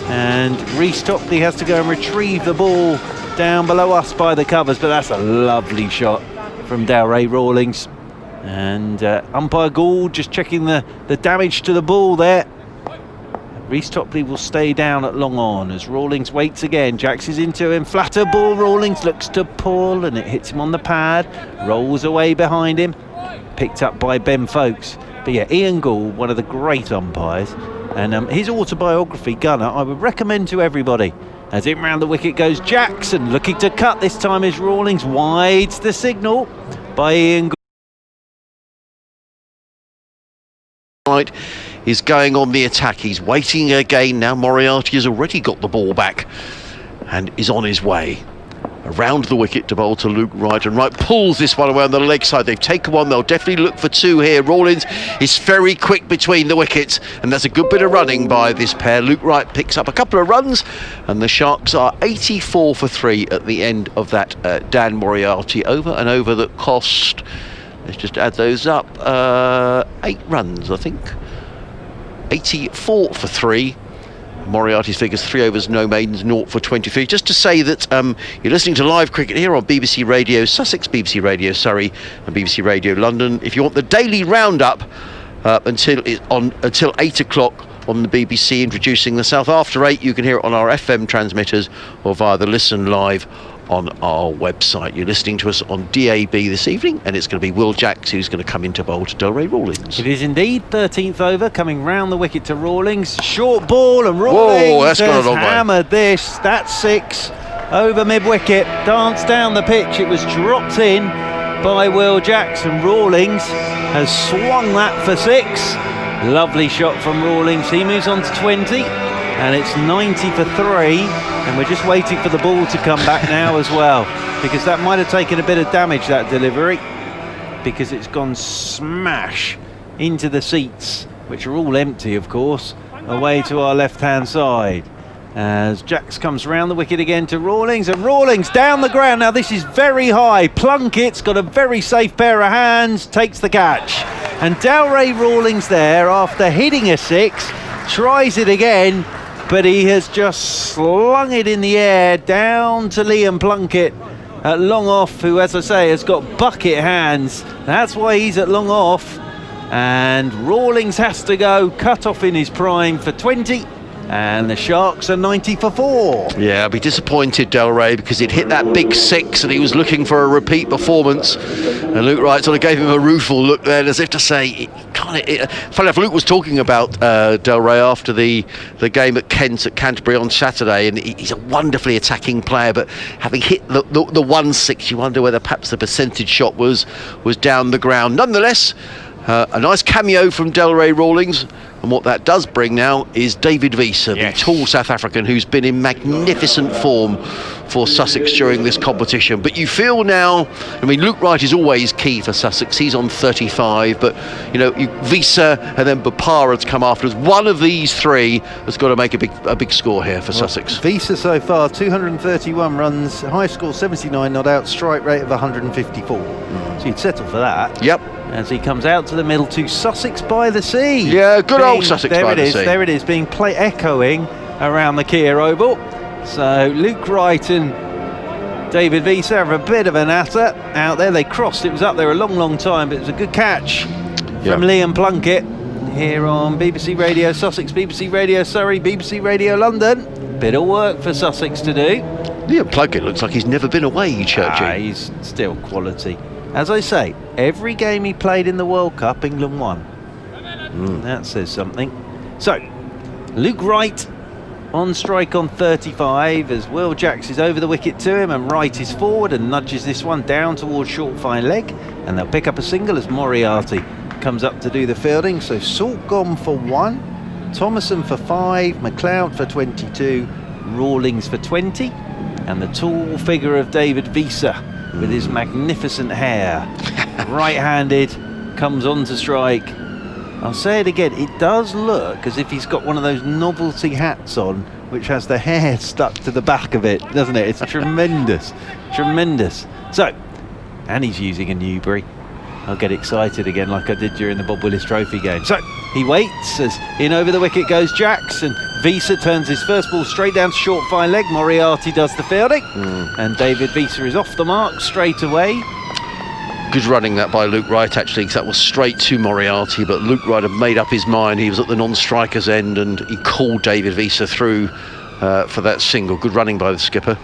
and Reece Topley has to go and retrieve the ball down below us by the covers, but that's a lovely shot from Dalray Rawlings. And umpire Gould just checking the damage to the ball there. Reece Topley will stay down at long on as Rawlings waits again. Jacks is into him, flatter ball. Rawlings looks to pull, and it hits him on the pad, rolls away behind him, picked up by Ben Folkes. But yeah, Ian Gould, one of the great umpires, and his autobiography, Gunner, I would recommend to everybody. As in round the wicket goes Jackson, looking to cut. This time is Rawlings. Wide's the signal by Ian Gould. Right, is going on the attack. He's waiting again now. Moriarty has already got the ball back and is on his way around the wicket to bowl to Luke Wright, and Wright pulls this one away on the leg side. They've taken one, they'll definitely look for 2 here. Rawlings is very quick between the wickets, and that's a good bit of running by this pair. Luke Wright picks up a couple of runs, and the Sharks are 84 for 3 at the end of that Dan Moriarty over, an over that cost, let's just add those up, 8 runs I think. 84 for 3. Moriarty's figures 3 overs, no maidens, 0 for 23. Just to say that you're listening to live cricket here on BBC Radio Sussex, BBC Radio Surrey and BBC Radio London. If you want the daily roundup until 8 o'clock on the BBC introducing the South, after 8 you can hear it on our FM transmitters or via the Listen Live on our website. You're listening to us on DAB this evening, and it's going to be Will Jacks who's going to come into bowl to Dalray Rawlings. It is indeed 13th over, coming round the wicket to Rawlings. Short ball, and Rawlings has hammered this. That's 6 over mid-wicket. Danced down the pitch. It was dropped in by Will Jacks, and Rawlings has swung that for 6. Lovely shot from Rawlings. He moves on to 20. and it's 90 for 3, and we're just waiting for the ball to come back now as well, because that might have taken a bit of damage, that delivery, because it's gone smash into the seats, which are all empty, of course, away to our left-hand side. As Jacks comes round the wicket again to Rawlings, and Rawlings down the ground. Now this is very high. Plunkett's got a very safe pair of hands, takes the catch. And Delray Rawlings there, after hitting a 6, tries it again, but he has just slung it in the air down to Liam Plunkett at long off, who, as I say, has got bucket hands. That's why he's at long off. And Rawlings has to go, cut off in his prime for 20. And the Sharks are 90 for 4. Yeah, I'll be disappointed, Delray, because he'd hit that big 6 and he was looking for a repeat performance. And Luke Wright sort of gave him a rueful look there, as if to say, funny enough, Luke was talking about Delray after the game at Kent at Canterbury on Saturday, and he's a wonderfully attacking player, but having hit the 1-6, you wonder whether perhaps the percentage shot was down the ground. Nonetheless, a nice cameo from Delray Rawlings. And what that does bring now is David Wiese, the tall South African who's been in magnificent form for Sussex during this competition. But you feel now, I mean, Luke Wright is always key for Sussex. He's on 35, but, you know, Wiese and then Bopara to come afterwards. One of these three has got to make a big score here for Sussex. Wiese so far, 231 runs, high score 79 not out, strike rate of 154. So you'd settle for that. Yep. As he comes out to the middle to Sussex by the Sea. Yeah, good old Sussex by the Sea. There it is, being echoing around the Kia Oval. So Luke Wright and David Wiese have a bit of a natter out there. They crossed, it was up there a long time, but it was a good catch from Liam Plunkett here on BBC Radio Sussex, BBC Radio Surrey, BBC Radio London. Bit of work for Sussex to do. Liam Plunkett looks like he's never been away, Churchy. He's still quality. As I say, every game he played in the World Cup, England won. That says something. So, Luke Wright on strike on 35 as Will Jacks is over the wicket to him, and Wright is forward and nudges this one down towards short fine leg, and they'll pick up a single as Moriarty comes up to do the fielding. So Salt gone for 1, Thomason for 5, McLeod for 22, Rawlings for 20, and the tall figure of David Wiese with his magnificent hair, right-handed, comes on to strike. I'll say it again, it does look as if he's got one of those novelty hats on which has the hair stuck to the back of it, doesn't it? It's tremendous, tremendous. So, and he's using a Newbury. I'll get excited again like I did during the Bob Willis Trophy game. So, he waits as in over the wicket goes Jacks, and Wiese turns his first ball straight down to short fine leg. Moriarty does the fielding, and David Wiese is off the mark straight away. Good running that by Luke Wright, actually, because that was straight to Moriarty, but Luke Wright had made up his mind. He was at the non-striker's end and he called David Wiese through for that single. Good running by the skipper.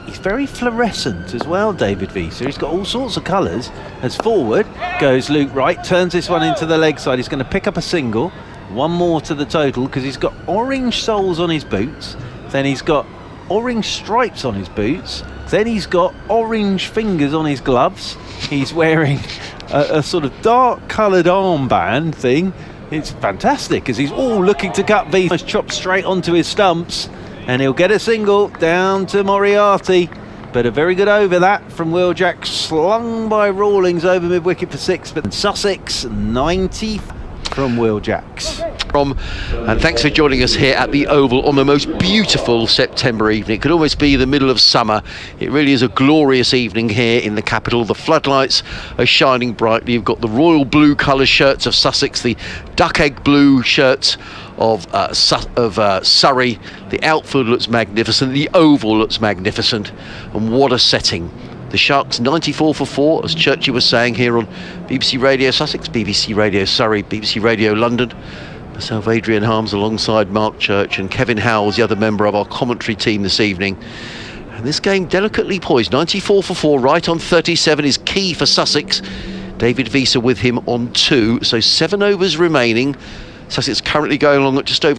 He's very fluorescent as well, David Wiese. He's got all sorts of colours. As forward goes Luke Wright, turns this one into the leg side. He's going to pick up a single, one more to the total, because he's got orange soles on his boots, then he's got orange stripes on his boots, then he's got orange fingers on his gloves. He's wearing a sort of dark coloured armband thing. It's fantastic, because he's all looking to cut Wiese, chopped straight onto his stumps, and he'll get a single down to Moriarty. But a very good over that from Will Jacks, slung by Rawlings over mid-wicket for 6. But Sussex 90 from Will Jacks. And thanks for joining us here at the Oval on the most beautiful September evening. It could almost be the middle of summer. It really is a glorious evening here in the capital. The floodlights are shining brightly. You've got the royal blue colour shirts of Sussex, the duck egg blue shirts of Surrey. The outfield looks magnificent. The Oval looks magnificent. And what a setting. The Sharks 94 for 4, as Churchy was saying, here on BBC Radio Sussex, BBC Radio Surrey, BBC Radio London. Myself, Adrian Harms, alongside Mark Church, and Kevin Howells, the other member of our commentary team this evening. And this game delicately poised. 94 for 4, right on 37 is key for Sussex. David Wiese with him on 2, so 7 overs remaining. Sussex currently going along at just over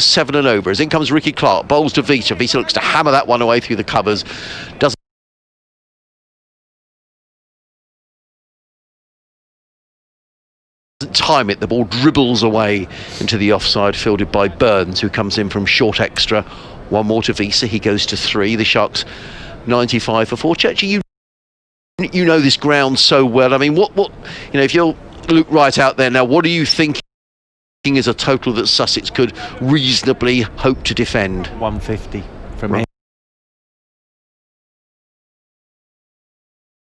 7 and over. As in comes Ricky Clark, bowls to Vita. Vita looks to hammer that one away through the covers. Doesn't time it. The ball dribbles away into the offside, fielded by Burns, who comes in from short extra. One more to Visa. He goes to 3. The Sharks 95 for 4. Churchy, you know this ground so well. I mean, what if you're Luke Wright out there now, what are you thinking is a total that Sussex could reasonably hope to defend? 150 from here.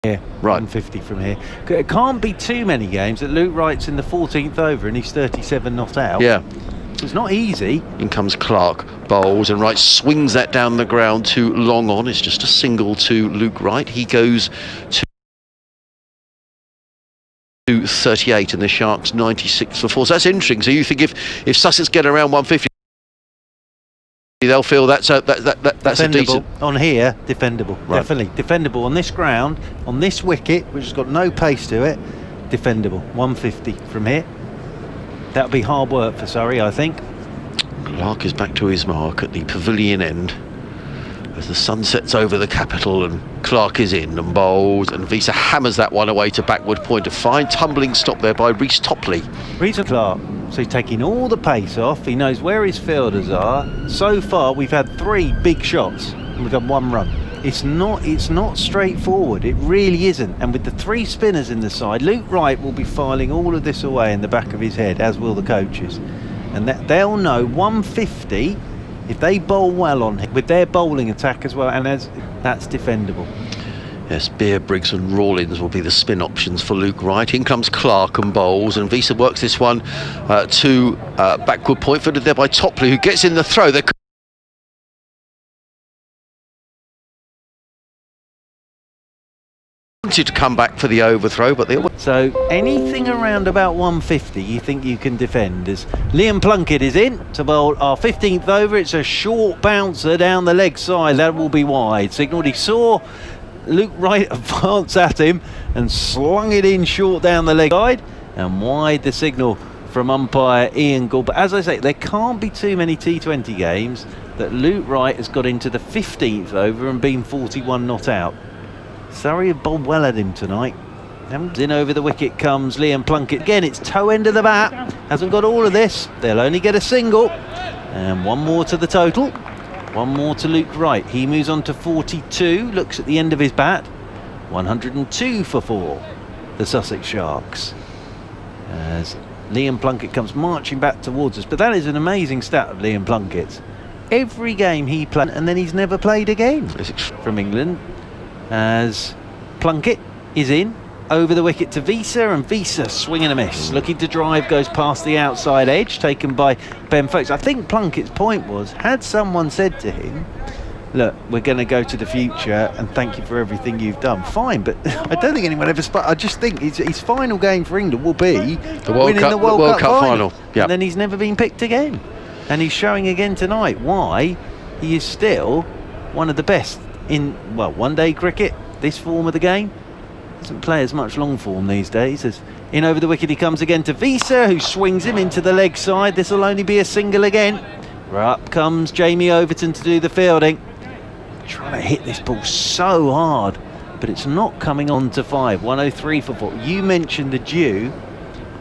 Yeah, right. 150 from here. It can't be too many games that Luke Wright's in the 14th over and he's 37 not out. Yeah. So it's not easy. In comes Clark, bowls, and Wright swings that down the ground to long on. It's just a single to Luke Wright. He goes to 38 and the Sharks 96 for 4. So that's interesting. So you think if Sussex get around 150, they'll feel that's a decent on here. Defendable, right. Definitely defendable on this ground, on this wicket, which has got no pace to it. Defendable. 150 from here. That'll be hard work for Surrey, I think. Clark is back to his mark at the pavilion end as the sun sets over the capital, and Clark is in and bowls, and Visa hammers that one away to backward point. A fine tumbling stop there by Reece Topley. Reece Clark, so he's taking all the pace off. He knows where his fielders are. So far we've had 3 big shots and we've had 1 run. It's not straightforward, it really isn't. And with the 3 spinners in the side, Luke Wright will be filing all of this away in the back of his head, as will the coaches. And they'll know 150 if they bowl well on him with their bowling attack as well, and that's defendable. Yes, Beer, Briggs and Rawlins will be the spin options for Luke Wright. In comes Clark and bowls, and Visa works this one to backward point, footed there by Topley, who gets in the throw. They're to come back for the overthrow, but so anything around about 150 you think you can defend. As Liam Plunkett is in to bowl our 15th over. It's a short bouncer down the leg side, that will be wide. Signalled he saw Luke Wright advance at him and slung it in short down the leg side, and wide the signal from umpire Ian Gould. But as I say, there can't be too many T20 games that Luke Wright has got into the 15th over and been 41 not out. Surrey have bowled well at him tonight. In over the wicket comes Liam Plunkett. Again, it's toe end of the bat. Hasn't got all of this. They'll only get a single. And 1 more to the total. 1 more to Luke Wright. He moves on to 42. Looks at the end of his bat. 102 for 4. The Sussex Sharks. As Liam Plunkett comes marching back towards us. But that is an amazing stat of Liam Plunkett's. Every game he played, and then he's never played again from England. As Plunkett is in over the wicket to Visa, and Visa swing and a miss, looking to drive, goes past the outside edge, taken by Ben Foakes. I think Plunkett's point was, had someone said to him, look, we're going to go to the future and thank you for everything you've done, fine, but I don't think anyone ever I just think his final game for England will be winning the World Cup final. Yep. And then he's never been picked again, and he's showing again tonight why he is still one of the best in, well, one-day cricket. This form of the game doesn't play as much long form these days. As in over the wicket he comes again to Visa, who swings him into the leg side. This will only be a single again. Up comes Jamie Overton to do the fielding, trying to hit this ball so hard, but it's not coming on to 5. 103 for 4. You mentioned the dew.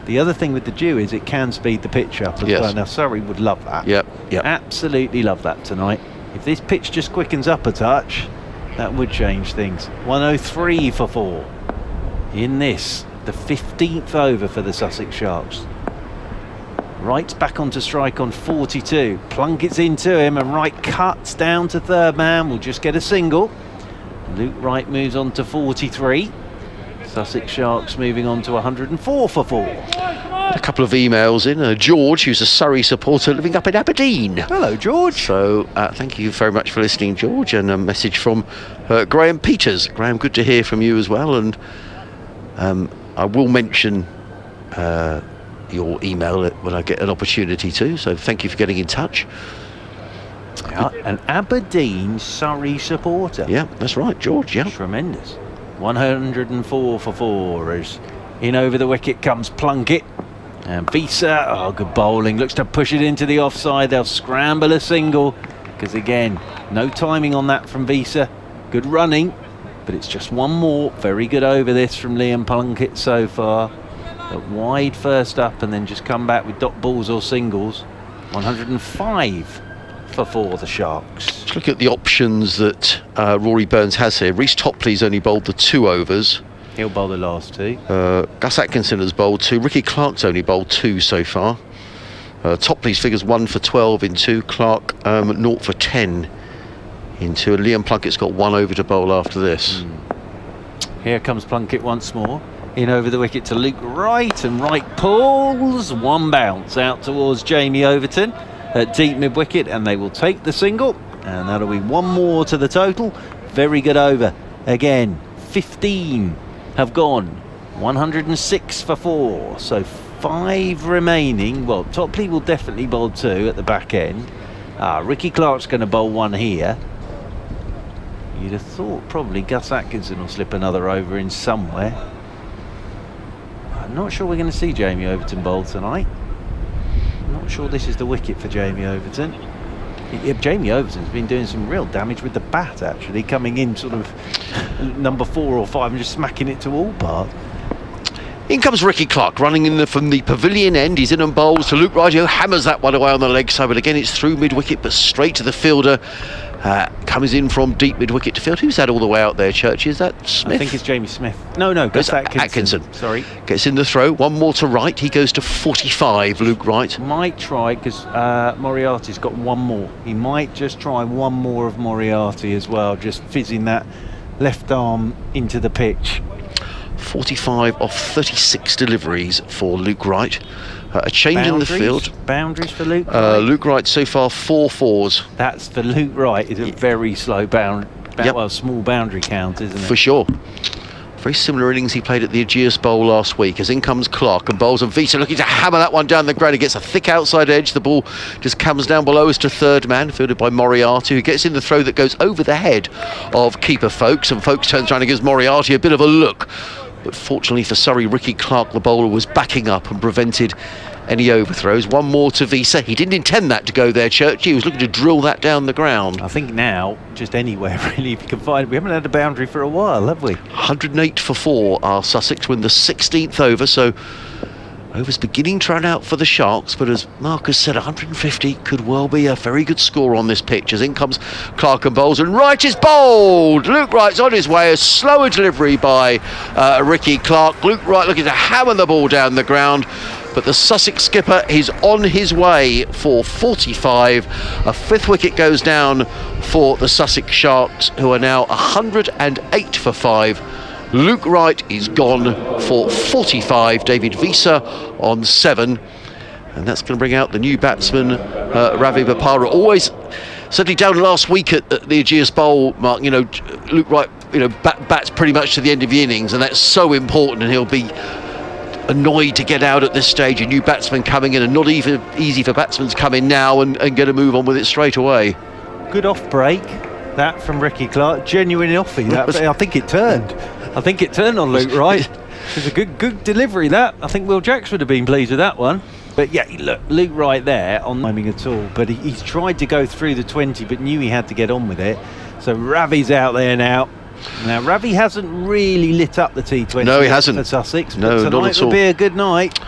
The other thing with the dew is it can speed the pitch up as well. Now Surrey would love that. Yep. Absolutely love that tonight. If this pitch just quickens up a touch, that would change things. 103 for 4. In this, the 15th over for the Sussex Sharks. Wright's back onto strike on 42. Plunkett's into him, and Wright cuts down to third man. Will just get a single. Luke Wright moves on to 43. Sussex Sharks moving on to 104 for 4. A couple of emails in. George, who's a Surrey supporter living up in Aberdeen. Hello, George. So thank you very much for listening, George. And a message from Graham Peters. Graham, good to hear from you as well. And I will mention your email when I get an opportunity to. So thank you for getting in touch. An Aberdeen Surrey supporter. Yeah, that's right, George. Yeah, tremendous. 104 for 4 as in over the wicket comes Plunkett. And Visa, oh, good bowling, looks to push it into the offside. They'll scramble a single, because again, no timing on that from Visa. Good running, but it's just one more. Very good over this from Liam Plunkett so far. But wide first up and then just come back with dot balls or singles. 105 for 4, the Sharks. Let's look at the options that Rory Burns has here. Reece Topley's only bowled the 2 overs. He'll bowl the last 2. Gus Atkinson has bowled 2. Ricky Clark's only bowled 2 so far. Topley's figures 1 for 12 in 2. Clark 0 for 10 in 2. And Liam Plunkett's got 1 over to bowl after this. Here comes Plunkett once more. In over the wicket to Luke Wright, and Wright pulls. 1 bounce out towards Jamie Overton at deep mid-wicket, and they will take the single. And that'll be 1 more to the total. Very good over. Again, 15 have gone. 106 for 4. So 5 remaining. Well, Topley will definitely bowl 2 at the back end. Ricky Clark's going to bowl 1 here. You'd have thought probably Gus Atkinson will slip another over in somewhere. I'm not sure we're going to see Jamie Overton bowl tonight. I'm not sure this is the wicket for Jamie Overton. Jamie Overton's been doing some real damage with the bat, actually, coming in sort of number 4 or 5 and just smacking it to all part. In comes Ricky Clark, running in from the pavilion end. He's in and bowls to Luke Wright, who hammers that one away on the leg side, but again it's through mid-wicket, but straight to the fielder. Comes in from deep mid-wicket to field. Who's that all the way out there, Church? Is that Smith? I think it's Jamie Smith. No, Gus Atkinson. Sorry. Gets in the throw. 1 more to Wright. He goes to 45, Luke Wright. Might try, because Moriarty's got 1 more. He might just try 1 more of Moriarty as well, just fizzing that left arm into the pitch. 45 off 36 deliveries for Luke Wright. A change in the field. Boundaries for Luke Wright? Luke Wright so far 4 4s. That's for Luke Wright. It's a very slow small boundary count, isn't it? For sure. Very similar innings he played at the Aegeus Bowl last week. As in comes Clark and bowls, and Visa looking to hammer that one down the ground. He gets a thick outside edge. The ball just comes down below us to third man, fielded by Moriarty, who gets in the throw that goes over the head of keeper Folkes, and Folkes turns around and gives Moriarty a bit of a look. But fortunately for Surrey, Ricky Clark, the bowler, was backing up and prevented any overthrows. 1 more to Visa. He didn't intend that to go there, Church. He was looking to drill that down the ground. I think now, just anywhere really, if you can find it. We haven't had a boundary for a while, have we? 108 for 4 are Sussex win the 16th over, so overs beginning to run out for the Sharks, but as Marcus said, 150 could well be a very good score on this pitch. As in comes Clark and bowls, and Wright is bowled. Luke Wright's on his way. A slower delivery by Ricky Clark. Luke Wright looking to hammer the ball down the ground, but the Sussex skipper is on his way for 45. A 5th wicket goes down for the Sussex Sharks, who are now 108 for 5. Luke Wright is gone for 45. David Visa on 7. And that's going to bring out the new batsman, Ravi Bopara. Always, certainly down last week at the Aegeus Bowl, Mark, Luke Wright, bats pretty much to the end of the innings, and that's so important, and he'll be annoyed to get out at this stage. A new batsman coming in, and not even easy for batsmen to come in now and get a move on with it straight away. Good off break, that from Ricky Clark. Genuine offie. I think it turned. I think it turned on Luke Wright. It was a good delivery, that. I think Will Jacks would have been pleased with that one. But yeah, look, Luke Wright there on timing at all, but he's tried to go through the 20, but knew he had to get on with it. So Ravi's out there now. Now Ravi hasn't really lit up the T20. No, he hasn't. For Sussex. No, but not at all. Tonight will be a good night.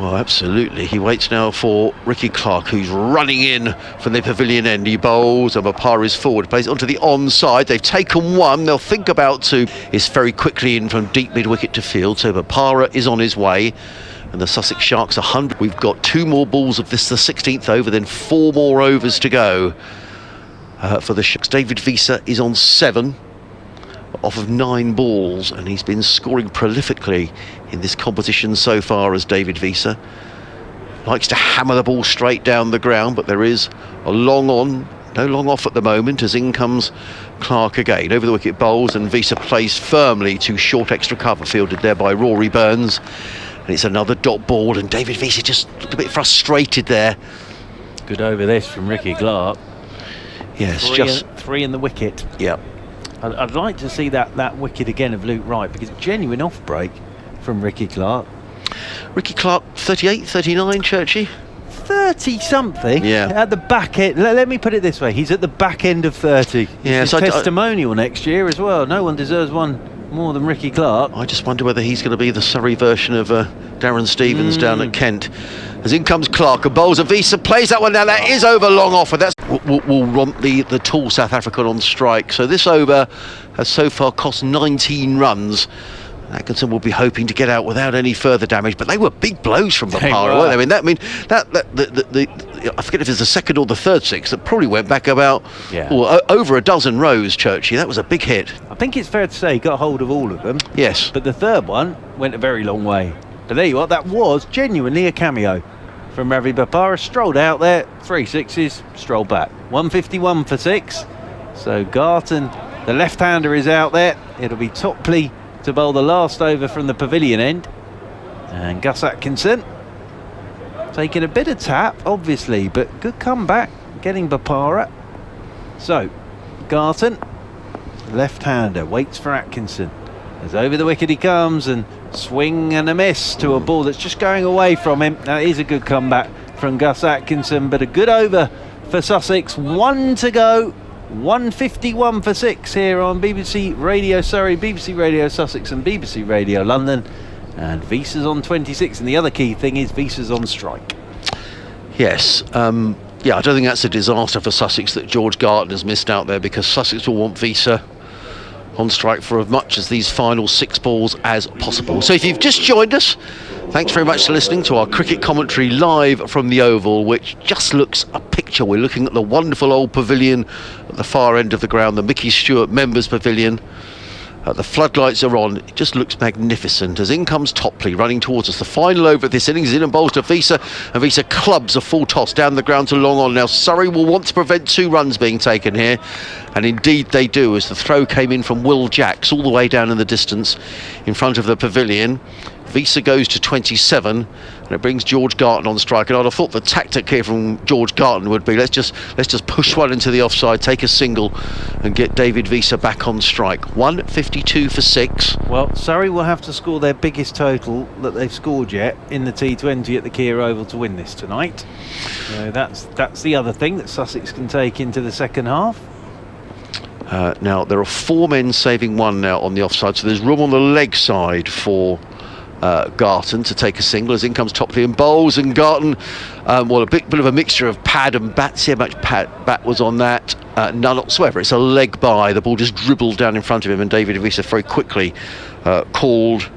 Well, absolutely. He waits now for Ricky Clark, who's running in from the pavilion end. He bowls, and Bopara is forward, plays it onto the onside. They've taken 1. They'll think about 2. It's very quickly in from deep mid-wicket to field, so Bopara is on his way. And the Sussex Sharks 100. We've got 2 more balls of this, the 16th over, then 4 more overs to go for the Sharks. David Visa is on 7. Off of 9 balls, and he's been scoring prolifically in this competition so far as David Visa. Likes to hammer the ball straight down the ground, but there is a long on, no long off at the moment, as in comes Clark again. Over the wicket bowls, and Visa plays firmly to short extra cover, fielded there by Rory Burns. And it's another dot ball, and David Visa just looked a bit frustrated there. Good over this from Ricky Clark. Yes, three in the wicket. Yeah. I'd like to see that wicket again of Luke Wright, because genuine off break from Ricky Clark. Ricky Clark, 38, 39, Churchy? 30 something. Yeah. At the back end. Let me put it this way. He's at the back end of 30. Yeah, so testimonial next year as well. No one deserves one more than Ricky Clark. I just wonder whether he's going to be the Surrey version of Darren Stevens down at Kent. As in comes Clark, and bowls a Visa, plays that one down. That is over long off, and that's will romp the tall South African on strike. So this over has so far cost 19 runs. Atkinson will be hoping to get out without any further damage, but they were big blows from Bapara, weren't they? I forget if it's the second or the third six that probably went back about over a dozen rows, Churchy. That was a big hit. I think it's fair to say he got hold of all of them. Yes. But the third one went a very long way. But there you are, that was genuinely a cameo from Ravi Bapara. Strolled out there, 3 sixes, strolled back. 151 for 6. So Garton, the left-hander, is out there. It'll be Topley to bowl the last over from the pavilion end. And Gus Atkinson taking a bit of tap, obviously, but good comeback, getting Bapara. So, Garton, left-hander, waits for Atkinson. As over the wicket he comes, and swing and a miss to a ball that's just going away from him. That is a good comeback from Gus Atkinson, but a good over for Sussex. 1 to go. 151 for 6 here on BBC Radio Surrey, BBC Radio Sussex and BBC Radio London. And Visa's on 26, and the other key thing is Visa's on strike. Yes, I don't think that's a disaster for Sussex that George Garton has missed out there, because Sussex will want Visa on strike for as much as these final 6 balls as possible. So if you've just joined us, thanks very much for listening to our cricket commentary live from the Oval, which just looks a picture. We're looking at the wonderful old pavilion at the far end of the ground, the Mickey Stewart Members Pavilion. The floodlights are on. It just looks magnificent as in comes Topley running towards us. The final over of this innings is in and bowls to Visa, and Visa clubs a full toss down the ground to long on. Now Surrey will want to prevent 2 runs being taken here, and indeed they do, as the throw came in from Will Jacks all the way down in the distance in front of the pavilion. Visa goes to 27, and it brings George Garton on strike. And I'd have thought the tactic here from George Garton would be, let's just push one into the offside, take a single, and get David Visa back on strike. 152 for 6. Well, Surrey will have to score their biggest total that they've scored yet in the T20 at the Kia Oval to win this tonight. So that's the other thing that Sussex can take into the second half. Now there are 4 men saving 1 now on the offside, so there's room on the leg side for Garton to take a single, as in comes Topley and bowls, and Garton, a bit of a mixture of pad and bat. See how much bat was on that? None whatsoever. It's a leg by. The ball just dribbled down in front of him, and David Visa very quickly called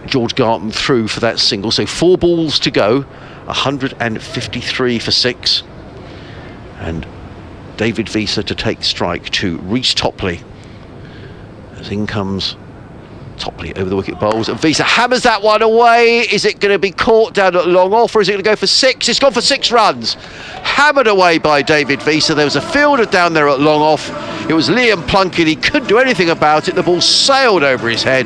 George Garton through for that single. So 4 balls to go, 153 for 6, and David Visa to take strike to Reece Topley. As in comes Topley over the wicket bowls, and Visa hammers that one away. Is it going to be caught down at long off, or is it going to go for 6? It's gone for 6 runs. Hammered away by David Visa. There was a fielder down there at long off. It was Liam Plunkett. He couldn't do anything about it. The ball sailed over his head,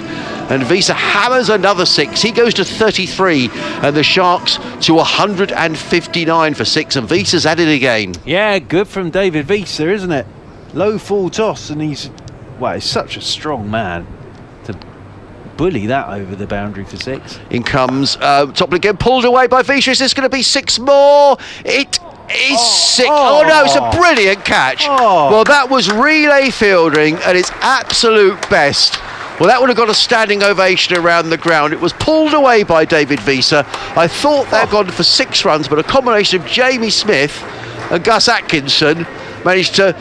and Visa hammers another 6. He goes to 33, and the Sharks to 159 for 6, and Visa's at it again. Yeah, good from David Visa, isn't it? Low full toss, and he's such a strong man to bully that over the boundary for 6. In comes Topley again, pulled away by Visa. Is this going to be 6 more? It is 6. Oh no, it's a brilliant catch. Well, that was relay fielding at its absolute best. Well, that would have got a standing ovation around the ground. It was pulled away by David Visa. I thought that had gone for 6 runs, but a combination of Jamie Smith and Gus Atkinson managed to...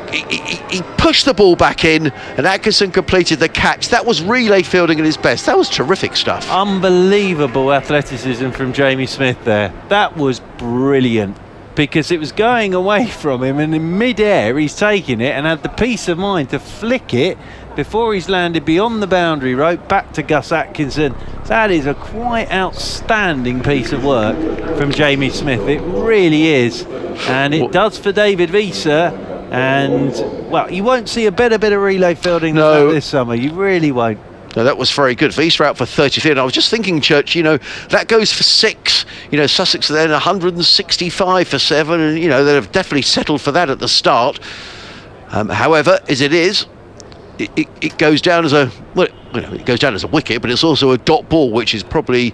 He pushed the ball back in, and Atkinson completed the catch. That was relay fielding at his best. That was terrific stuff. Unbelievable athleticism from Jamie Smith there. That was brilliant, because it was going away from him, and in mid-air he's taking it and had the peace of mind to flick it before he's landed beyond the boundary rope back to Gus Atkinson. That is a quite outstanding piece of work from Jamie Smith. It really is, and it does for David Visa. And well, you won't see a better bit of relay fielding than that this summer. You really won't. No, that was very good. Visa out for 33, and I was just thinking, Church, that goes for 6. Sussex are then 165 for 7, and they've definitely settled for that at the start. However, as it is, it goes down as a, well, it goes down as a wicket, but it's also a dot ball, which is probably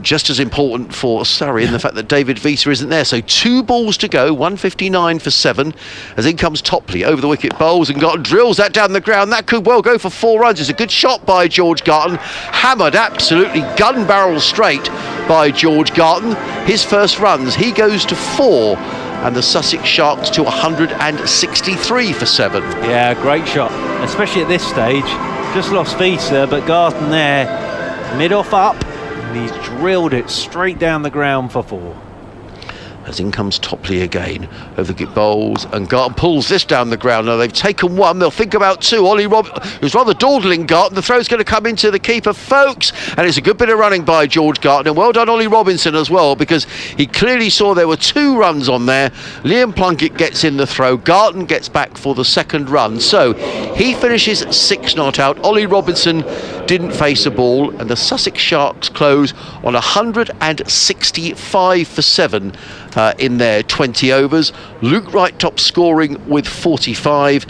just as important for Surrey in the fact that David Visa isn't there. So 2 balls to go, 159 for 7, as in comes Topley over the wicket, bowls and drills that down the ground. That could well go for 4 runs. It's a good shot by George Garton, hammered absolutely gun barrel straight by George Garton. His first runs, he goes to 4, and the Sussex Sharks to 163 for 7. Yeah, great shot, especially at this stage. Just lost Visa, but Garton there, mid-off up, and he's drilled it straight down the ground for 4. As in comes Topley again, over the bowls, and Garton pulls this down the ground. Now they've taken 1, they'll think about 2. Ollie who's rather dawdling Garton, the throw's going to come into the keeper, folks, and it's a good bit of running by George Garton, and well done Ollie Robinson as well, because he clearly saw there were 2 runs on there. Liam Plunkett gets in the throw, Garton gets back for the 2nd run, so he finishes 6 not out. Ollie Robinson didn't face a ball, and the Sussex Sharks close on 165 for 7 in their 20 overs. Luke Wright top scoring with 45.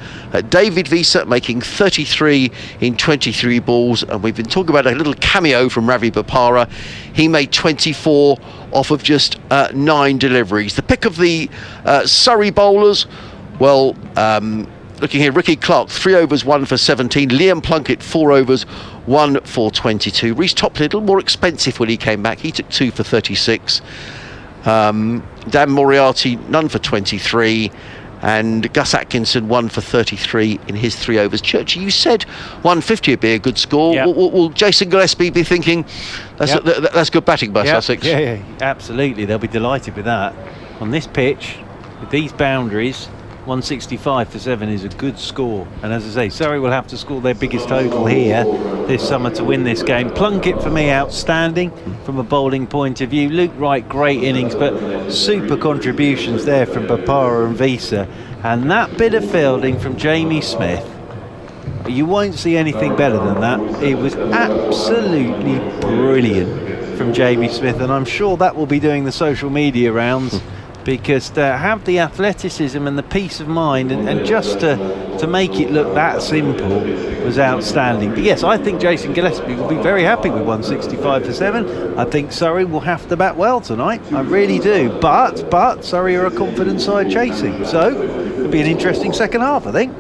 David Visa making 33 in 23 balls, and we've been talking about a little cameo from Ravi Bopara. He made 24 off of just 9 deliveries. The pick of the Surrey bowlers, well, looking here, Ricky Clark, 3 overs, 1 for 17. Liam Plunkett, 4 overs, 1 for 22. Reece Topley, a little more expensive when he came back. He took 2 for 36. Dan Moriarty, none for 23. And Gus Atkinson, 1 for 33 in his 3 overs. Churchy, you said 150 would be a good score. Yep. Will Jason Gillespie be thinking that's good batting by Sussex? Yeah, absolutely. They'll be delighted with that. On this pitch, with these boundaries, 165 for 7 is a good score, and as I say, Surrey will have to score their biggest total here this summer to win this game. Plunkett for me outstanding from a bowling point of view. Luke Wright, great innings, but super contributions there from Bopara and Visa, and that bit of fielding from Jamie Smith, you won't see anything better than that. It was absolutely brilliant from Jamie Smith, and I'm sure that will be doing the social media rounds. Because to have the athleticism and the peace of mind and just to make it look that simple was outstanding. But yes, I think Jason Gillespie will be very happy with 165 for 7. I think Surrey will have to bat well tonight. I really do. But Surrey are a confident side chasing. So it'll be an interesting second half, I think.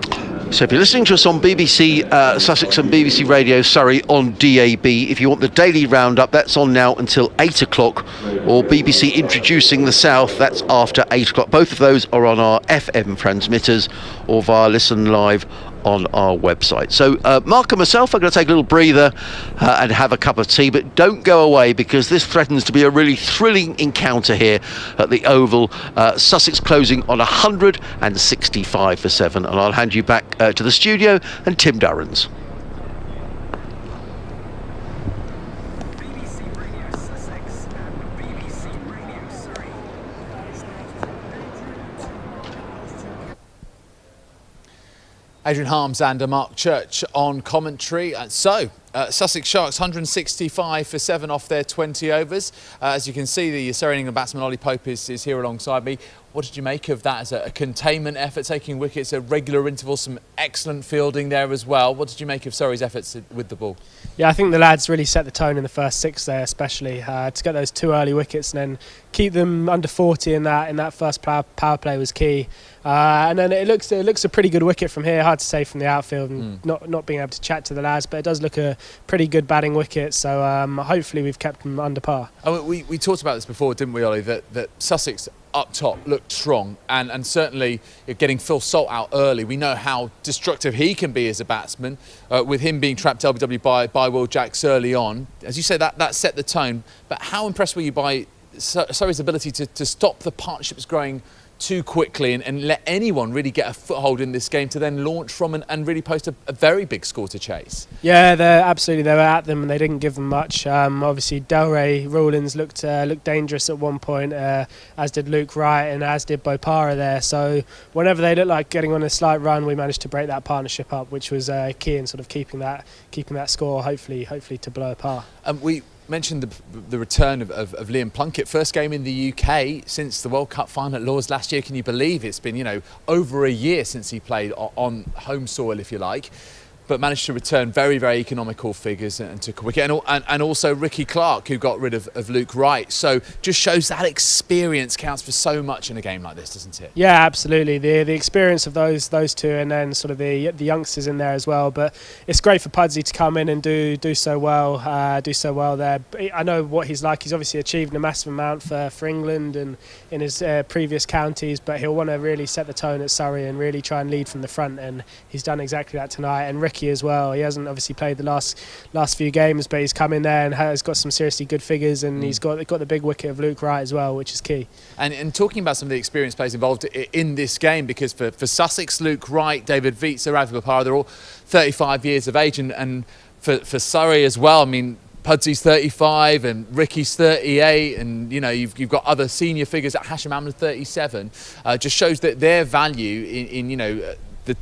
So if you're listening to us on BBC Sussex and BBC Radio Surrey on DAB, if you want the daily roundup, that's on now until 8 o'clock, or BBC Introducing the South, that's after 8 o'clock. Both of those are on our FM transmitters or via Listen Live on our website. So Mark and myself are going to take a little breather and have a cup of tea, but don't go away, because this threatens to be a really thrilling encounter here at the Oval. Sussex closing on 165 for 7, and I'll hand you back to the studio and Tim Durrans. Adrian Harms and Mark Church on commentary. Sussex Sharks 165 for 7 off their 20 overs. As you can see, the Surrey England batsman Ollie Pope is here alongside me. What did you make of that as a containment effort, taking wickets at regular intervals, some excellent fielding there as well? What did you make of Surrey's efforts with the ball? Yeah, I think the lads really set the tone in the first 6 there, especially to get those 2 early wickets and then keep them under 40 in that first power play was key. And then it looks a pretty good wicket from here. Hard to say from the outfield and not being able to chat to the lads, but it does look a pretty good batting wicket. So hopefully we've kept them under par. Oh, we talked about this before, didn't we, Ollie? That Sussex up top looked strong, and certainly getting Phil Salt out early. We know how destructive he can be as a batsman, with him being trapped LBW by Will Jacks early on. As you say, that set the tone. But how impressed were you by Surrey's ability to stop the partnerships growing too quickly and let anyone really get a foothold in this game to then launch from and really post a very big score to chase? Yeah, they were at them and they didn't give them much. Obviously Delray Rawlins looked dangerous at one point, as did Luke Wright and as did Bopara there. So whenever they looked like getting on a slight run, we managed to break that partnership up, which was key in sort of keeping that score hopefully to blow a par. mentioned the return of Liam Plunkett, first game in the UK since the World Cup final at Lords last year. Can you believe it's been, over a year since he played on home soil, if you like, but managed to return very, very economical figures and took a wicket. And also Ricky Clark, who got rid of Luke Wright. So just shows that experience counts for so much in a game like this, doesn't it? Yeah, absolutely. The experience of those two, and then sort of the youngsters in there as well. But it's great for Pudsey to come in and do so well there. I know what he's like. He's obviously achieved a massive amount for England and in his previous counties, but he'll want to really set the tone at Surrey and really try and lead from the front. And he's done exactly that tonight. And Ricky as well. He hasn't obviously played the last few games, but he's come in there and has got some seriously good figures, and he's got the big wicket of Luke Wright as well, which is key. And talking about some of the experienced players involved in this game, because for Sussex, Luke Wright, David Vietza, Ravi Bopara, they're all 35 years of age, and for Surrey as well, I mean, Pudsey's 35 and Ricky's 38, and you've got other senior figures at Hashim Amla 37. Just shows that their value in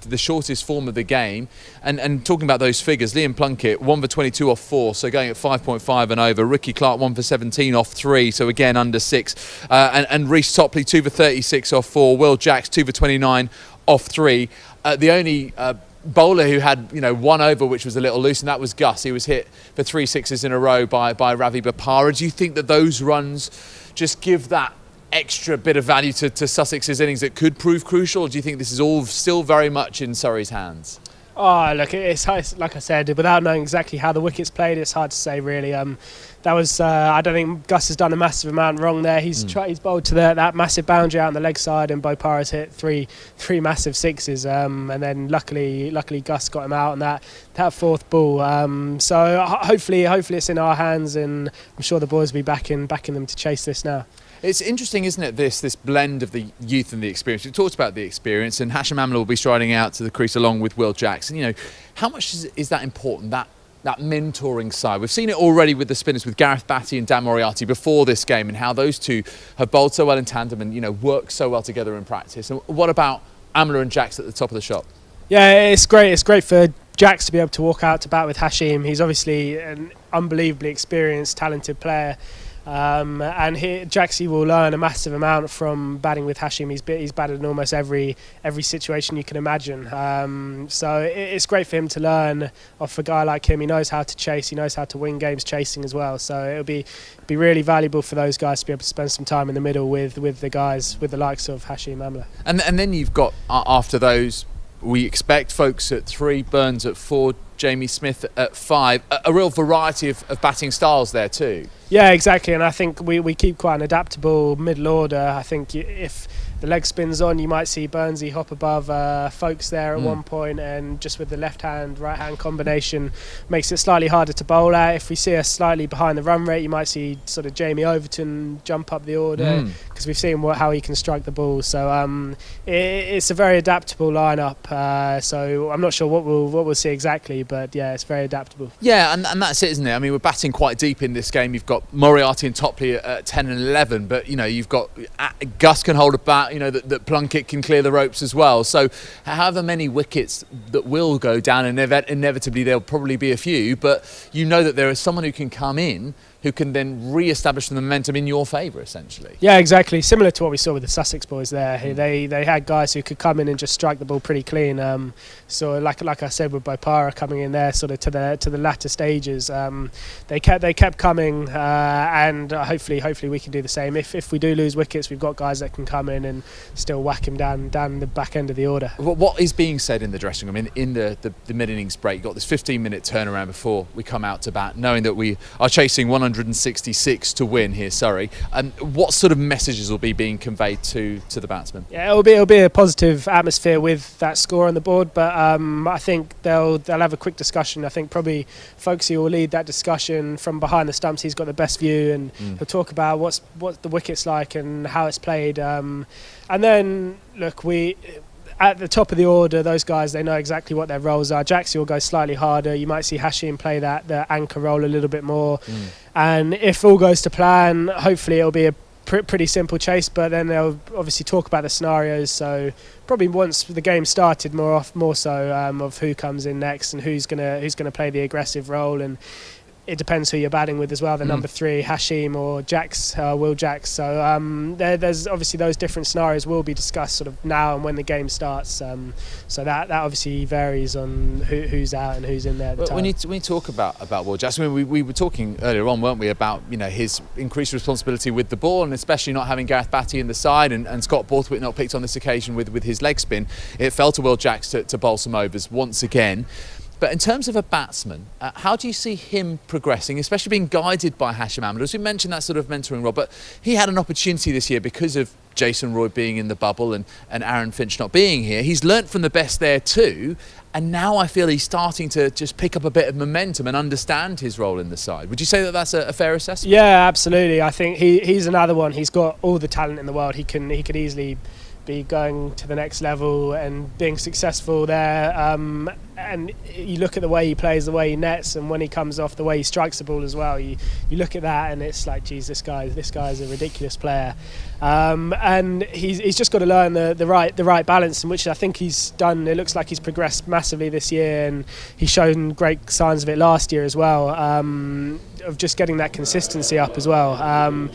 the shortest form of the game. And talking about those figures, Liam Plunkett 1 for 22 off 4, so going at 5.5 and over. Ricky Clark 1 for 17 off 3, so again under 6. And Reece Topley 2 for 36 off 4. Will Jacks 2 for 29 off 3. The only bowler who had one over which was a little loose, and that was Gus. He was hit for 3 sixes in a row by Ravi Bopara. Do you think that those runs just give that extra bit of value to Sussex's innings that could prove crucial, or do you think this is all still very much in Surrey's hands? Oh, look, it's like I said, without knowing exactly how the wickets played, it's hard to say really. That was I don't think Gus has done a massive amount wrong there. He's bowled to that massive boundary out on the leg side, and Bopara's hit three massive sixes, and then luckily Gus got him out on that fourth ball. So hopefully it's in our hands, and I'm sure the boys will be backing them to chase this now. It's interesting, isn't it, this blend of the youth and the experience. We talked about the experience, and Hashim Amla will be striding out to the crease along with Will Jacks. And, how much is that important, that mentoring side? We've seen it already with the spinners, with Gareth Batty and Dan Moriarty before this game, and how those two have bowled so well in tandem and, worked so well together in practice. And what about Amla and Jacks at the top of the shop? Yeah, it's great. It's great for Jacks to be able to walk out to bat with Hashim. He's obviously an unbelievably experienced, talented player. And Jaxie will learn a massive amount from batting with Hashim. He's batted in almost every situation you can imagine. So it's great for him to learn off a guy like him. He knows how to chase. He knows how to win games chasing as well. So it'll be really valuable for those guys to be able to spend some time in the middle with the guys, with the likes of Hashim Amla. And then you've got, after those, we expect folks at 3, Burns at 4, Jamie Smith at 5, a real variety of batting styles there too. Yeah, exactly, and I think we keep quite an adaptable middle order. I think if the leg spins on, you might see Burnsy hop above Folkes there at one point, and just with the left-hand, right-hand combination makes it slightly harder to bowl at. If we see us slightly behind the run rate, you might see sort of Jamie Overton jump up the order, because we've seen how he can strike the ball. So it's a very adaptable lineup. So I'm not sure what we'll see exactly, but yeah, it's very adaptable. Yeah, and that's it, isn't it? I mean, we're batting quite deep in this game. You've got Moriarty and Topley at 10 and 11, but you've got Gus can hold a bat. That Plunkett can clear the ropes as well. So however many wickets that will go down, and inevitably there'll probably be a few, but that there is someone who can come in who can then re-establish the momentum in your favour, essentially. Yeah, exactly. Similar to what we saw with the Sussex boys there. They had guys who could come in and just strike the ball pretty clean. So like I said, with Bopara coming in there sort of to the latter stages, they kept coming, and hopefully we can do the same. If we do lose wickets, we've got guys that can come in and still whack him down the back end of the order. What is being said in the dressing room in the mid-innings break? You've got this 15-minute turnaround before we come out to bat, knowing that we are chasing 166 to win here, Surrey. What sort of messages will be being conveyed to the batsmen? Yeah, it'll be a positive atmosphere with that score on the board, but I think they'll have a quick discussion. I think probably Folkesy will lead that discussion from behind the stumps. He's got the best view, and he'll talk about what the wicket's like and how it's played. And then look, at the top of the order, those guys, they know exactly what their roles are. Jaxie will go slightly harder. You might see Hashim play the anchor role a little bit more. And if all goes to plan, hopefully it'll be a pretty simple chase, but then they'll obviously talk about the scenarios. So probably once the game started, more so of who comes in next and who's gonna play the aggressive role. And it depends who you're batting with as well, the number 3, Hashim or Will Jacks. So there's obviously those different scenarios will be discussed sort of now and when the game starts. So that obviously varies on who's out and who's in there at the time. When you talk about Will Jacks, I mean, we were talking earlier on, weren't we, about his increased responsibility with the ball, and especially not having Gareth Batty in the side and Scott Borthwick not picked on this occasion with his leg spin. It fell to Will Jacks to bowl some overs once again. But in terms of a batsman, how do you see him progressing, especially being guided by Hashim Amla? As we mentioned, that sort of mentoring role, but he had an opportunity this year because of Jason Roy being in the bubble and Aaron Finch not being here. He's learnt from the best there too, and now I feel he's starting to just pick up a bit of momentum and understand his role in the side. Would you say that that's a fair assessment? Yeah, absolutely. I think he's another one. He's got all the talent in the world. He could easily be going to the next level and being successful there, and you look at the way he plays, the way he nets, and when he comes off, the way he strikes the ball as well. You look at that and it's like, geez, this guy is a ridiculous player, and he's just got to learn the right balance, in which I think he's done. It looks like he's progressed massively this year, and he's shown great signs of it last year as well, of just getting that consistency up as well.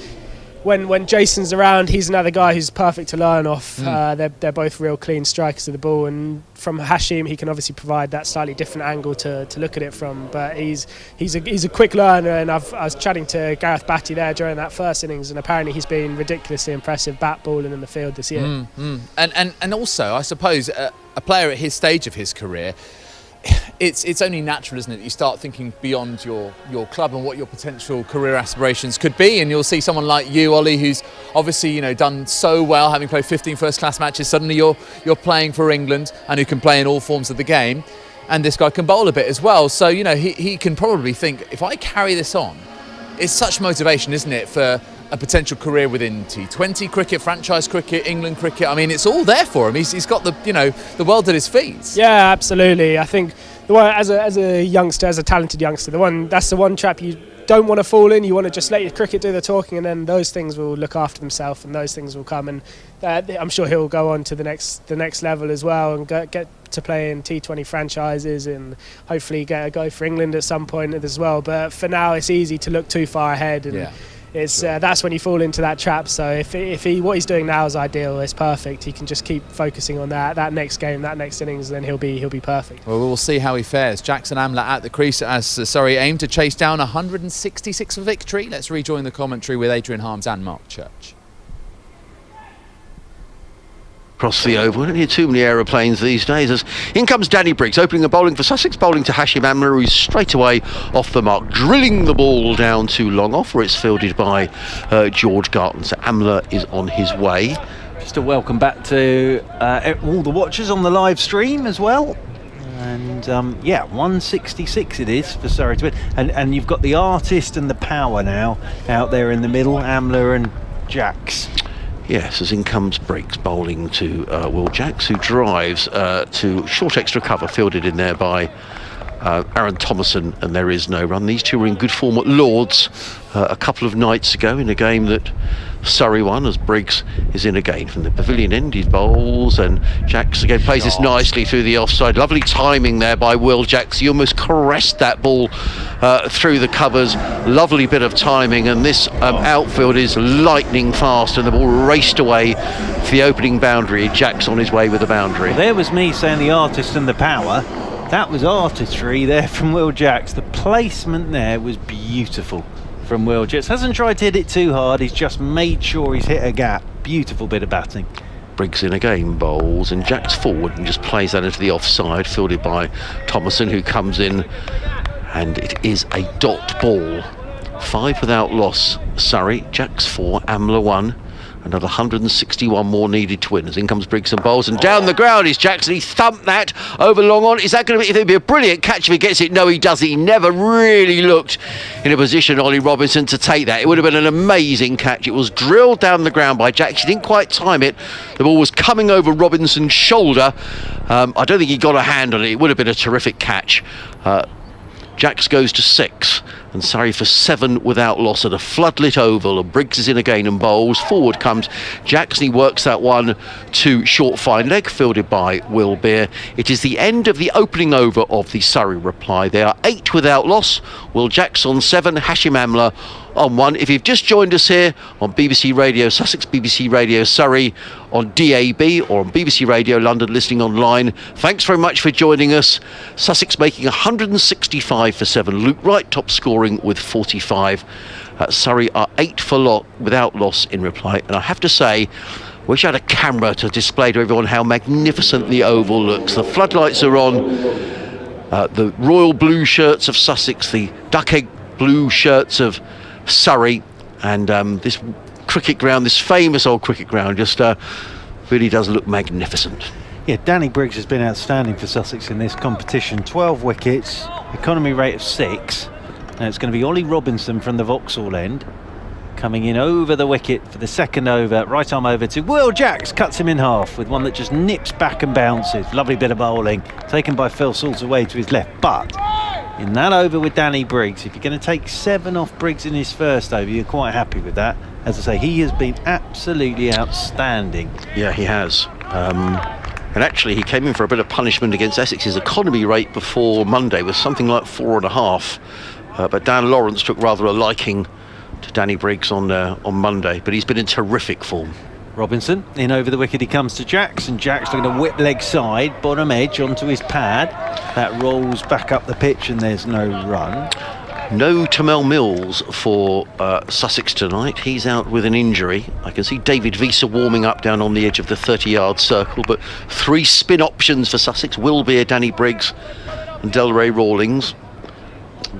When Jason's around, he's another guy who's perfect to learn off. They're both real clean strikers of the ball, and from Hashim, he can obviously provide that slightly different angle to look at it from. But he's a quick learner, and I was chatting to Gareth Batty there during that first innings, and apparently he's been ridiculously impressive bat balling in the field this year. And also, I suppose a player at his stage of his career, it's only natural, isn't it, that you start thinking beyond your club and what your potential career aspirations could be, and you'll see someone like you, Ollie, who's obviously done so well, having played 15 first-class matches. Suddenly you're playing for England, and who can play in all forms of the game, and this guy can bowl a bit as well. So he can probably think, if I carry this on, it's such motivation, isn't it, for a potential career within T20 cricket, franchise cricket, England cricket. I mean, it's all there for him. He's got the world at his feet. Yeah, absolutely. I think the one as a youngster, as a talented youngster, that's the one trap you don't want to fall in. You want to just let your cricket do the talking, and then those things will look after themselves, and those things will come. And I'm sure he'll go on to the next level as well, and get to play in T20 franchises, and hopefully get a go for England at some point as well. But for now, it's easy to look too far ahead, and it's that's when you fall into that trap. So if what he's doing now is ideal, it's perfect. He can just keep focusing on that next game, that next innings, and then he'll be perfect. Well, we'll see how he fares. Jackson Amla at the crease as Surrey aim to chase down 166 for victory. Let's rejoin the commentary with Adrian Harms and Mark Church. Across the oval, don't hear too many aeroplanes these days, as in comes Danny Briggs, opening and bowling for Sussex, bowling to Hashim Amla, who's straight away off the mark, drilling the ball down too long off, where it's fielded by George Garton. So Amla is on his way. Just a welcome back to all the watchers on the live stream as well. And 166 it is for Surrey to win. And you've got the artist and the power now out there in the middle, Amla and Jacks. Yes, as in comes Briggs, bowling to Will Jacks, who drives to short extra cover, fielded in there by Aaron Thomason, and there is no run. These two were in good form at Lord's a couple of nights ago in a game that Surrey won, as Briggs is in again from the pavilion end. He bowls, and Jacks again plays this nicely through the offside. Lovely timing there by Will Jacks. He almost caressed that ball through the covers. Lovely bit of timing, and this outfield is lightning fast, and the ball raced away for the opening boundary. Jacks on his way with the boundary. Well, there was me saying the artist and the power. That was artistry there from Will Jacks. The placement there was beautiful from Will Jacks. Hasn't tried to hit it too hard, he's just made sure he's hit a gap. Beautiful bit of batting. Briggs in again, bowls, and Jacks forward and just plays that into the offside, fielded by Thomason, who comes in, and it is a dot ball. 5 without loss, Surrey. Jacks 4, Amla 1. Another 161 more needed to win. As in comes Briggs and bowls, and down the ground is Jackson. He thumped that over long on. Is that going to be? It'd be a brilliant catch if he gets it. No, he doesn't. He never really looked in a position, Ollie Robinson, to take that. It would have been an amazing catch. It was drilled down the ground by Jackson. He didn't quite time it. The ball was coming over Robinson's shoulder. I don't think he got a hand on it. It would have been a terrific catch. Jacks goes to 6, and Surrey for 7 without loss at a floodlit oval. And Briggs is in again and bowls. Forward comes Jackson. He works that one to short fine leg, fielded by Will Beer. It is the end of the opening over of the Surrey reply. They are 8 without loss. Will Jacks on 7, Hashim Amla on 1. If you've just joined us here on BBC Radio Sussex, BBC Radio Surrey, on DAB or on BBC Radio London, listening online, thanks very much for joining us. Sussex making 165 for 7. Luke Wright top scoring with 45. Surrey are 8 for without loss in reply. And I have to say, wish I had a camera to display to everyone how magnificent the oval looks. The floodlights are on. The royal blue shirts of Sussex, the duck egg blue shirts of Surrey, and this cricket ground, this famous old cricket ground, just really does look magnificent. Yeah, Danny Briggs has been outstanding for Sussex in this competition. 12 wickets, economy rate of 6. Now it's going to be Ollie Robinson from the Vauxhall end coming in over the wicket for the second over. Right arm over to Will Jacks, cuts him in half with one that just nips back and bounces. Lovely bit of bowling taken by Phil Salt away to his left. But in that over with Danny Briggs, if you're going to take 7 off Briggs in his first over, you're quite happy with that. As I say, he has been absolutely outstanding. Yeah, he has. And actually, he came in for a bit of punishment against Essex. His economy rate before Monday was something like 4.5. But Dan Lawrence took rather a liking to Danny Briggs on Monday. But he's been in terrific form. Robinson in over the wicket, he comes to Jacks, and Jacks looking to whip leg side, bottom edge onto his pad. That rolls back up the pitch and there's no run. No Tamel Mills for Sussex tonight. He's out with an injury. I can see David Visa warming up down on the edge of the 30-yard circle, but 3 spin options for Sussex: Will Beer, Danny Briggs and Delray Rawlings.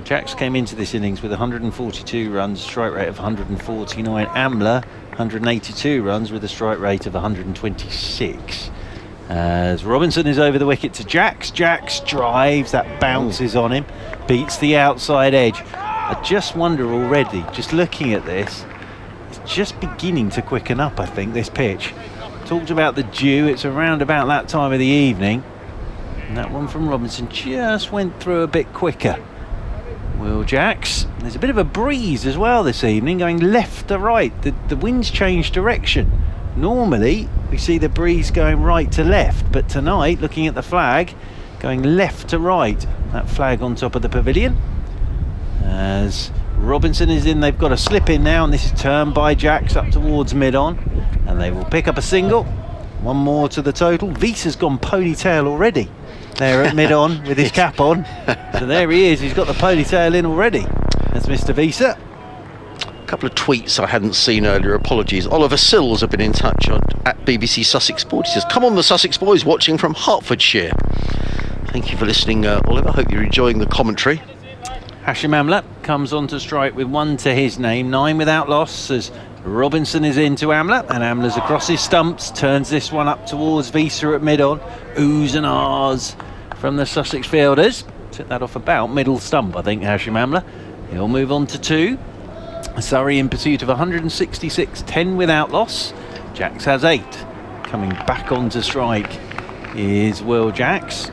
Jacks came into this innings with 142 runs, strike rate of 149. Amla 182 runs with a strike rate of 126. As Robinson is over the wicket to Jacks. Jacks drives, that bounces on him, beats the outside edge. I just wonder already, just looking at this, it's just beginning to quicken up, I think, this pitch. Talked about the dew, it's around about that time of the evening. And that one from Robinson just went through a bit quicker. Will Jacks, there's a bit of a breeze as well this evening, going left to right. The wind's changed direction. Normally we see the breeze going right to left, but tonight, looking at the flag, going left to right. That flag on top of the pavilion. As Robinson is in, they've got a slip in now, and this is turned by Jacks up towards mid-on, and they will pick up a single. One more to the total. Visa's gone ponytail already there at mid-on with his cap on. So there he is, he's got the ponytail in already. That's Mr. Visa. A couple of tweets I hadn't seen earlier, apologies. Oliver Sills have been in touch at BBC Sussex Sport. He says, come on the Sussex boys, watching from Hertfordshire. Thank you for listening, Oliver. Hope you're enjoying the commentary. Hashim Amla comes on to strike with 1 to his name, 9 without loss, as Robinson is into Amla, and Amla's across his stumps, turns this one up towards Visa at mid-on. Oohs and ahs from the Sussex fielders. Took that off about middle stump, I think, Hashim Amla. He'll move on to 2. Surrey in pursuit of 166, 10 without loss. Jacks has 8. Coming back on to strike is Will Jacks.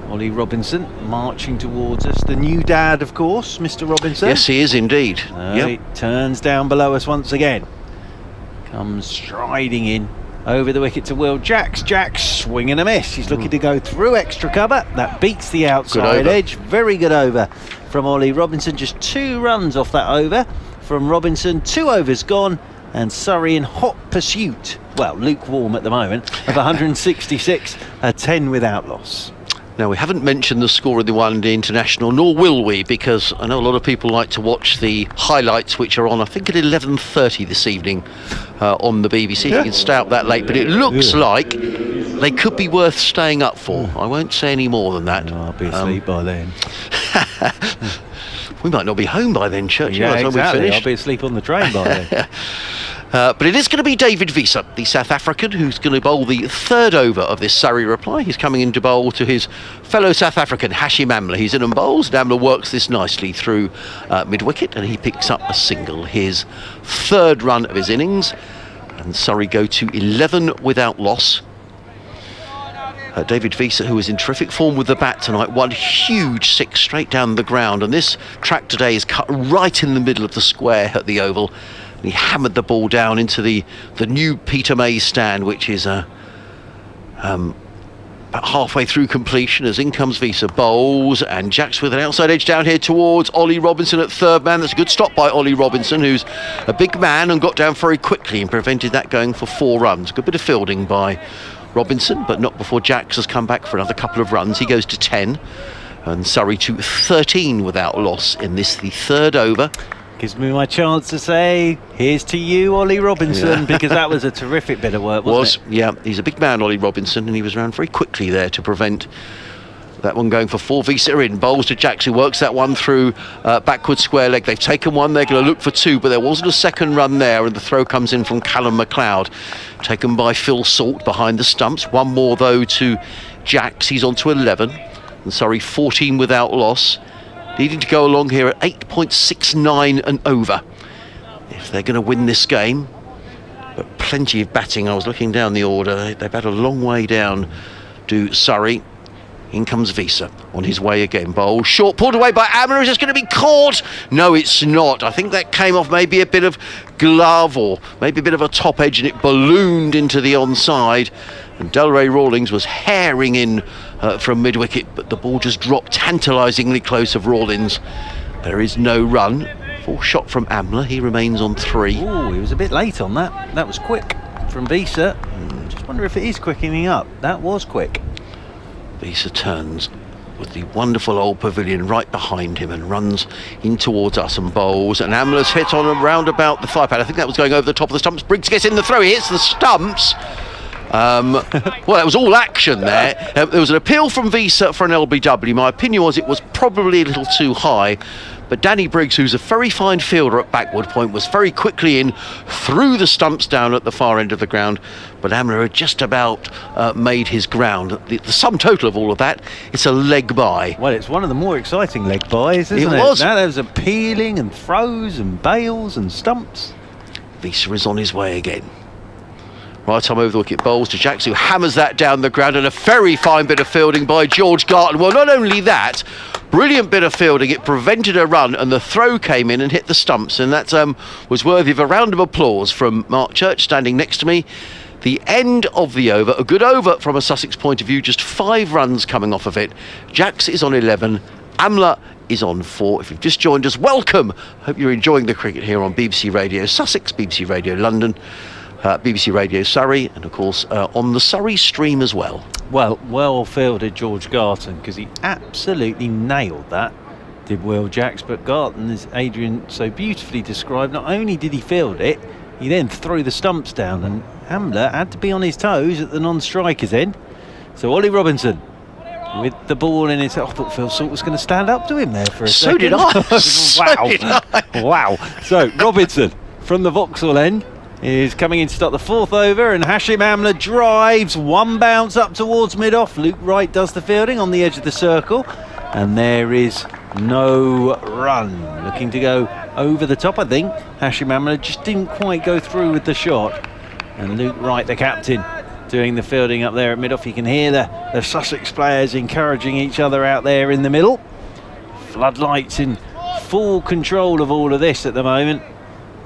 Ollie Robinson marching towards us. The new dad, of course, Mr. Robinson. Yes, he is indeed. He turns down below us once again. Comes striding in over the wicket to Will Jacks. Jacks swing and a miss. He's looking to go through extra cover. That beats the outside edge. Very good over from Ollie Robinson. Just 2 runs off that over from Robinson. 2 overs gone, and Surrey in hot pursuit. Well, lukewarm at the moment, of 166, 10 without loss. Now, we haven't mentioned the score of the One Day International, nor will we, because I know a lot of people like to watch the highlights, which are on, I think, at 11:30 this evening on the BBC. You can stay up that late, but it looks like they could be worth staying up for. I won't say any more than that. I'll be asleep by then. We might not be home by then, Church. Yeah, exactly. I'll be asleep on the train by then. But it is going to be David Visa, the South African, who's going to bowl the 3rd over of this Surrey reply. He's coming in to bowl to his fellow South African, Hashim Amla. He's in and bowls, and Amla works this nicely through mid-wicket, and he picks up a single. His 3rd run of his innings, and Surrey go to 11 without loss. David Visa, who is in terrific form with the bat tonight, one huge 6 straight down the ground, and this track today is cut right in the middle of the square at the Oval. And he hammered the ball down into the new Peter Mays stand, which is about halfway through completion, as in comes Visa, bowls, and Jacks with an outside edge down here towards Ollie Robinson at third man. That's a good stop by Ollie Robinson, who's a big man and got down very quickly and prevented that going for 4 runs. Good bit of fielding by Robinson, but not before Jacks has come back for another couple of runs. He goes to 10 and Surrey to 13 without loss in this, the 3rd over. Gives me my chance to say, here's to you, Ollie Robinson, because that was a terrific bit of work, wasn't it? Yeah, he's a big man, Ollie Robinson, and he was around very quickly there to prevent that one going for 4. Visa in, bowls to Jacks, who works that one through backward square leg. They've taken 1, they're going to look for 2, but there wasn't a second run there, and the throw comes in from Callum McLeod, taken by Phil Salt behind the stumps. 1 more though to Jacks, he's on to 11, and Surrey 14 without loss, needing to go along here at 8.69 and over if they're going to win this game. But plenty of batting. I was looking down the order, they've had a long way down to Surrey. In comes Visa on his way again. Bowl short, pulled away by Amler. Is this going to be caught? No, it's not. I think that came off maybe a bit of glove or maybe a bit of a top edge, and it ballooned into the onside. And Delray Rawlings was herring in from mid-wicket, but the ball just dropped tantalisingly close of Rawlings. There is no run. Full shot from Amler. He remains on 3. Oh, he was a bit late on that. That was quick from Visa. Just wonder if it is quickening up. That was quick. Visa turns with the wonderful old pavilion right behind him and runs in towards us and bowls, and Amler's hit on around about the 5 pad. I think that was going over the top of the stumps. Briggs gets in the throw, he hits the stumps. Well, it was all action there. There was an appeal from Visa for an LBW. My opinion was it was probably a little too high, but Danny Briggs, who's a very fine fielder at backward point, was very quickly in through the stumps down at the far end of the ground. But Amler had just about made his ground. The sum total of all of that, it's a leg by. Well, it's one of the more exciting leg buys, isn't it? It was. Now there's appealing and throws and bails and stumps. Visa is on his way again. Right time over the wicket, bowls to Jacks, who hammers that down the ground, and a very fine bit of fielding by George Garton. Well, not only that, brilliant bit of fielding, it prevented a run, and the throw came in and hit the stumps, and that was worthy of a round of applause from Mark Church, standing next to me. The end of the over, a good over from a Sussex point of view, just 5 runs coming off of it. Jacks is on 11, Amler is on 4. If you've just joined us, welcome. Hope you're enjoying the cricket here on BBC Radio Sussex, BBC Radio London, BBC Radio Surrey, and of course on the Surrey stream as well. Well fielded George Garton, because he absolutely nailed that, did Will Jacks. But Garton, as Adrian so beautifully described, not only did he field it, he then threw the stumps down, and Amler had to be on his toes at the non-striker's end. So Ollie Robinson with the ball in his... I thought Phil Salt was going to stand up to him there for a second. So did I. Wow. So did I. Wow. So Robinson from the Vauxhall end is coming in to start the 4th over, and Hashim Amler drives 1 bounce up towards mid-off. Luke Wright does the fielding on the edge of the circle, and there is no run. Looking to go over the top, I think. Hashim Amler just didn't quite go through with the shot, and Luke Wright, the captain, doing the fielding up there at mid-off. You can hear the Sussex players encouraging each other out there in the middle. Floodlights in full control of all of this at the moment,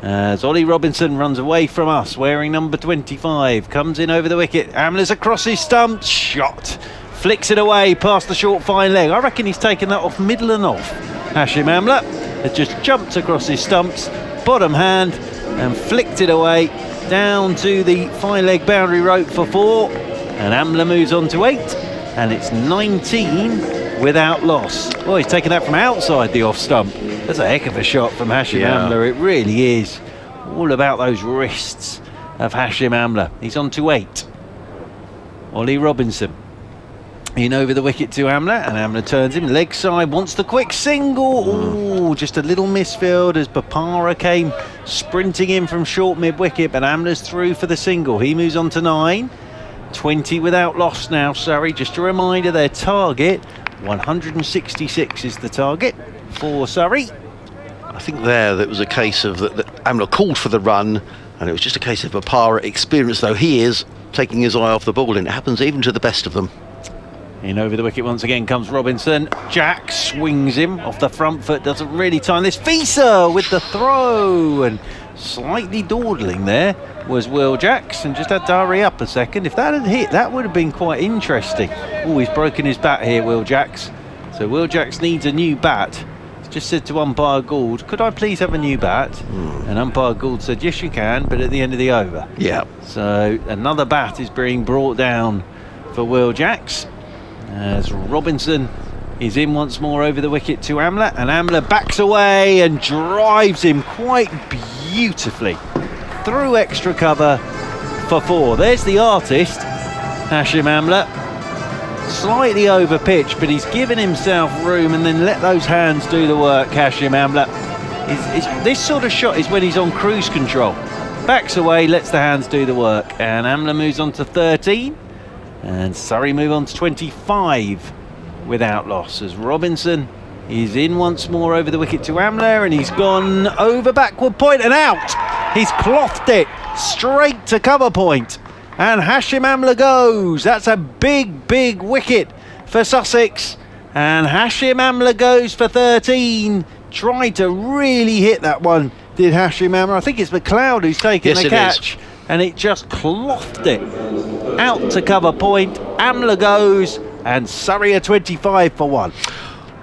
as Ollie Robinson runs away from us, wearing number 25, comes in over the wicket. Amler's across his stump, shot, flicks it away past the short fine leg. I reckon he's taken that off middle and off. Hashim Amler has just jumped across his stumps, bottom hand, and flicked it away down to the fine leg boundary rope for 4. And Amler moves on to 8, and it's 19 without loss. Well, he's taken that from outside the off stump. That's a heck of a shot from Hashim Amler. It really is all about those wrists of Hashim Amler. He's on to 8. Ollie Robinson in over the wicket to Amler, and Amler turns him leg side, wants the quick single. Ooh, just a little misfield as Bopara came sprinting in from short mid wicket, but Amler's through for the single. He moves on to 9. 20 without loss now, Surrey. Just a reminder, their target 166 is the target for Surrey. I think that was a case of that Amler called for the run, and it was just a case of Bopara, experienced though he is, taking his eye off the ball, and it happens even to the best of them. In over the wicket once again comes Robinson. Jack swings him off the front foot, doesn't really time this. Fieser with the throw, and slightly dawdling there was Will Jacks, and just had to hurry up a second. If that had hit, that would have been quite interesting. Oh, he's broken his bat here, Will Jacks. So Will Jacks needs a new bat. He's just said to umpire Gould, could I please have a new bat? And umpire Gould said, yes you can, but at the end of the over. Yeah. So another bat is being brought down for Will Jacks, as Robinson is in once more over the wicket to Amla, and Amla backs away and drives him quite beautifully through extra cover for 4. There's the artist, Hashim Amla. Slightly over pitch, but he's given himself room and then let those hands do the work. Hashim Amla. This sort of shot is when he's on cruise control. Backs away, lets the hands do the work, and Amla moves on to 13, and Surrey move on to 25 without loss, as Robinson is in once more over the wicket to Amla, and he's gone over backward point and out. He's clothed it straight to cover point, and Hashim Amla goes. That's a big wicket for Sussex, and Hashim Amla goes for 13. Tried to really hit that one, did Hashim Amla. I think it's McLeod who's taken the catch, and it just clothed it out to cover point. Amla goes, and Surrey are 25 for 1.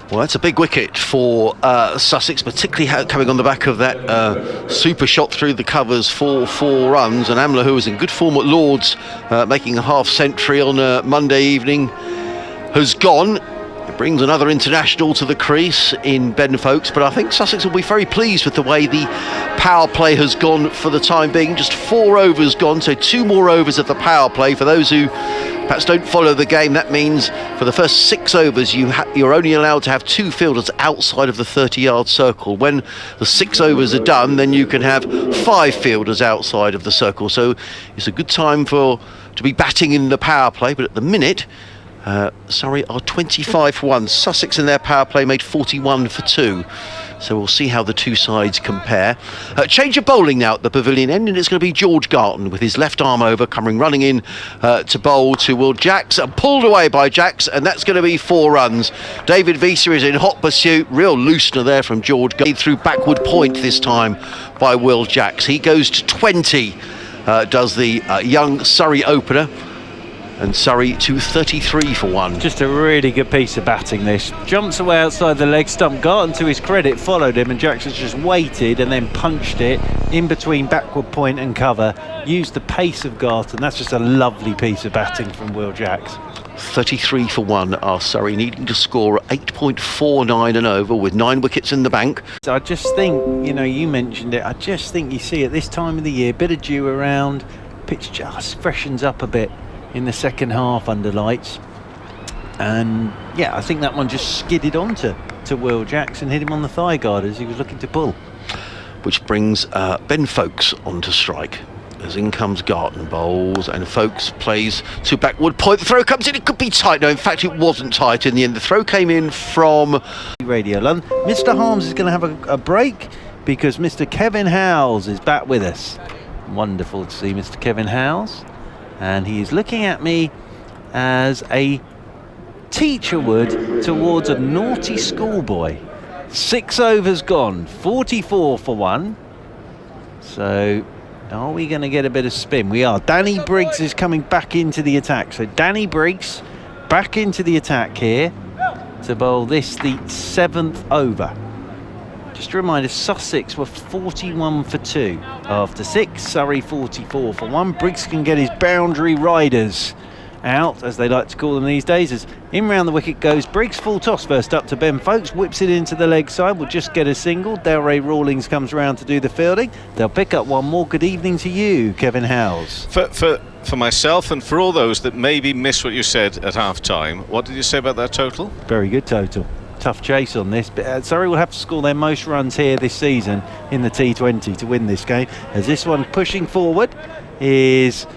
Well, that's a big wicket for Sussex, particularly coming on the back of that super shot through the covers for 4 runs. And Amla, who was in good form at Lord's, making a half century on Monday evening, has gone. It brings another international to the crease in Ben Folkes, but I think Sussex will be very pleased with the way the power play has gone for the time being. Just 4 overs gone, so 2 more overs of the power play. For those who perhaps don't follow the game, that means for the first 6 overs you're only allowed to have 2 fielders outside of the 30-yard circle. When the 6 overs are done, then you can have 5 fielders outside of the circle. So it's a good time to be batting in the power play, but at the minute Surrey are 25 for 1. Sussex in their power play made 41 for 2. So we'll see how the two sides compare. Change of bowling now at the pavilion end, and it's going to be George Garton with his left arm over, coming running in to bowl to Will Jacks, and pulled away by Jacks, and that's going to be 4 runs. David Visa is in hot pursuit. Real loosener there from George Garton. Through backward point this time by Will Jacks. He goes to 20, does the young Surrey opener. And Surrey to 33 for 1. Just a really good piece of batting this. Jumps away outside the leg stump. Garton, to his credit, followed him, and Jackson's just waited and then punched it in between backward point and cover. Used the pace of Garton. That's just a lovely piece of batting from Will Jacks. 33 for 1 are Surrey, needing to score 8.49 and over with 9 wickets in the bank. I just think, you mentioned it, I just think you see at this time of the year, bit of dew around, pitch just freshens up a bit in the second half under lights, and I think that one just skidded onto Will Jacks and hit him on the thigh guard as he was looking to pull. Which brings Ben Folkes onto strike, as in comes Garton, bowls, and Folkes plays to backward point. The throw comes in, it could be tight. No, in fact it wasn't tight in the end. The throw came in from Radio London. Mr. Harms is going to have a break because Mr. Kevin Howes is back with us. Wonderful to see Mr. Kevin Howes. And he is looking at me as a teacher would towards a naughty schoolboy. 6 overs gone, 44 for 1. So are we going to get a bit of spin? We are. Danny Briggs is coming back into the attack. So Danny Briggs back into the attack here to bowl this, the 7th over. Just a reminder, Sussex were 41 for 2 after 6, Surrey 44 for 1. Briggs can get his boundary riders out, as they like to call them these days, as in round the wicket goes Briggs. Full toss first up to Ben Folkes, whips it into the leg side, will just get a single. Delray Rawlings comes round to do the fielding. They'll pick up one more. Good evening to you, Kevin Howes. For myself and for all those that maybe missed what you said at half time, what did you say about that total? Very good total. Tough chase on this, but Surrey will have to score their most runs here this season in the T20 to win this game, as this one pushing forward is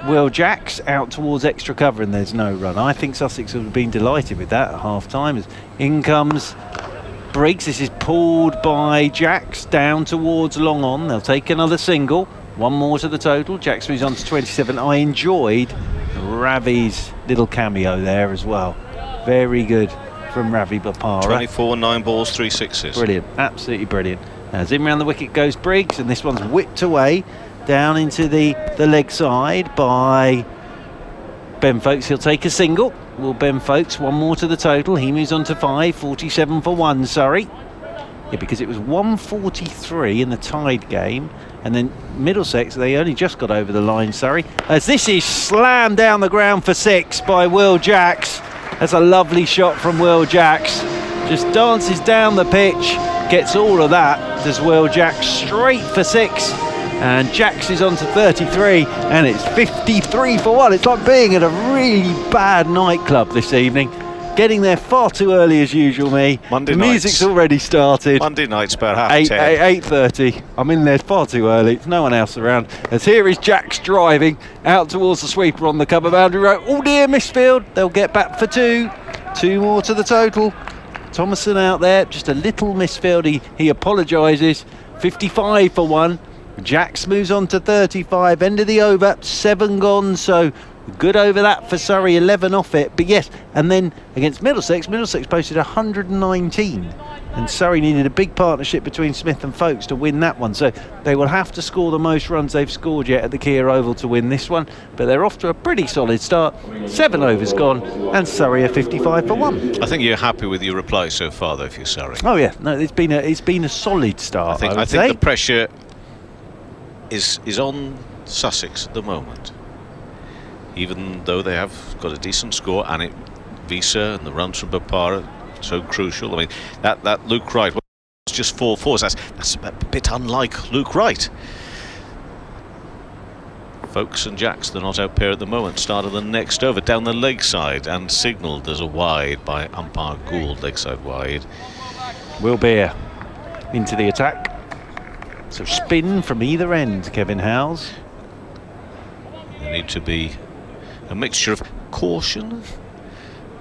Will Jacks out towards extra cover, and there's no run. I think Sussex would have been delighted with that at half time, as in comes Briggs. This is pulled by Jacks down towards long on. They'll take another single, one more to the total. Jacks moves on to 27. I enjoyed Ravi's little cameo there as well. Very good from Ravi Bopara. 24, 9 balls, 3 sixes. Brilliant, absolutely brilliant. As in round the wicket goes Briggs, and this one's whipped away down into the leg side by Ben Folkes. He'll take a single. Will Ben Folkes, one more to the total. He moves on to 5, 47 for 1, Surrey. Yeah, because it was 143 in the tied game, and then Middlesex, they only just got over the line, Surrey. As this is slammed down the ground for 6 by Will Jacks. That's a lovely shot from Will Jacks. Just dances down the pitch, gets all of that. Does Will Jacks straight for 6. And Jacks is on to 33, and it's 53 for 1. It's like being at a really bad nightclub this evening. Getting there far too early as usual, me. Monday the nights. music's already started. Monday night's about half 8:30. I'm in there far too early. There's no one else around. As here is Jacks driving out towards the sweeper on the cover boundary road. Oh dear, misfield. They'll get back for 2. 2 more to the total. Thomason out there, just a little misfield. He apologises. 55 for 1. Jacks moves on to 35. End of the over. 7 gone. So good over that for Surrey, 11 off it. But yes, and then against Middlesex posted 119. And Surrey needed a big partnership between Smith and Folkes to win that one. So they will have to score the most runs they've scored yet at the Kia Oval to win this one. But they're off to a pretty solid start. 7 overs gone, and Surrey are 55 for 1. I think you're happy with your reply so far, though, for Surrey. Oh yeah, no, it's been a solid start. I think the pressure is on Sussex at the moment. Even though they have got a decent score, and Visa and the runs from Bopara so crucial. I mean, that Luke Wright was just 4 fours. That's a bit unlike Luke Wright. Folkes and Jacks, the not out pair at the moment, start of the next over down the leg side and signalled as a wide by umpire Gould, leg side wide. Will Beer into the attack. So spin from either end, Kevin Howes. There need to be a mixture of caution,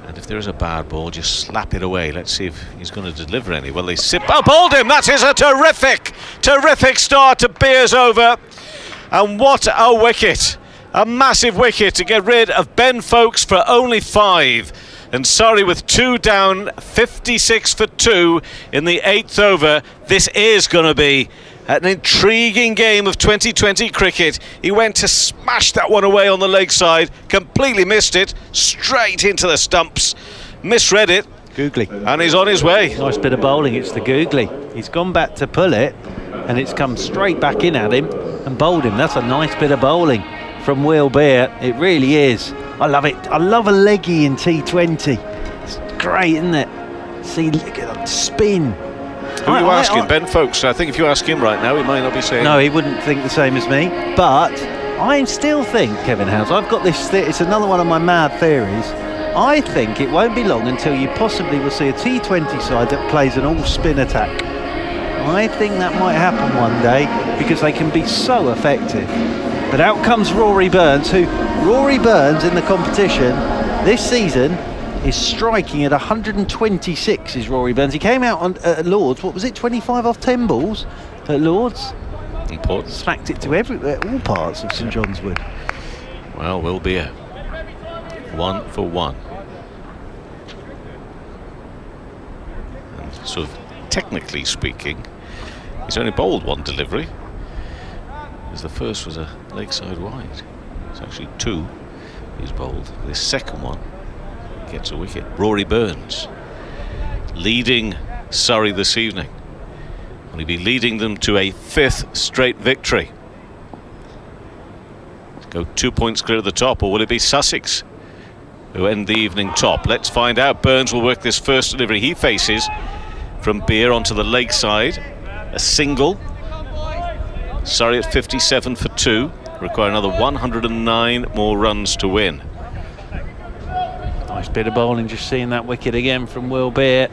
and if there is a bad ball, just slap it away. Let's see if he's going to deliver any. Well, they bowled him. That is a terrific start to Beer's over. And what a wicket. A massive wicket to get rid of Ben Folkes for only 5. And Surrey with 2 down, 56 for 2 in the 8th over. This is going to be an intriguing game of 2020 cricket. He went to smash that one away on the leg side, completely missed it, straight into the stumps, misread it. Googly. And he's on his way. Nice bit of bowling, it's the Googly. He's gone back to pull it, and it's come straight back in at him and bowled him. That's a nice bit of bowling from Will Beer. It really is. I love it. I love a leggy in T20. It's great, isn't it? See, look at that spin. Who are you asking? Ben Folkes. I think if you ask him right now, he might not be saying. No, he wouldn't think the same as me. But I still think, Kevin Howes, I've got this. It's another one of my mad theories. I think it won't be long until you possibly will see a T20 side that plays an all-spin attack. I think that might happen one day because they can be so effective. But out comes Rory Burns, Rory Burns in the competition this season is striking at 126, is Rory Burns. He came out at Lords, what was it, 25 off 10 balls at Lords? Important. Smacked it to all parts of St John's Wood. Well, Will Beer. 1 for 1. And sort of technically speaking, he's only bowled 1 delivery, as the first was a leg side wide. It's actually 2 he's bowled. This second one gets a wicket. Rory Burns leading Surrey this evening. Will he be leading them to a 5th straight victory? Go 2 points clear at the top, or will it be Sussex who end the evening top? Let's find out. Burns will work this first delivery. He faces from Beer onto the leg side. A single. Surrey at 57 for 2. Require another 109 more runs to win. Nice bit of bowling, just seeing that wicket again from Will Beer.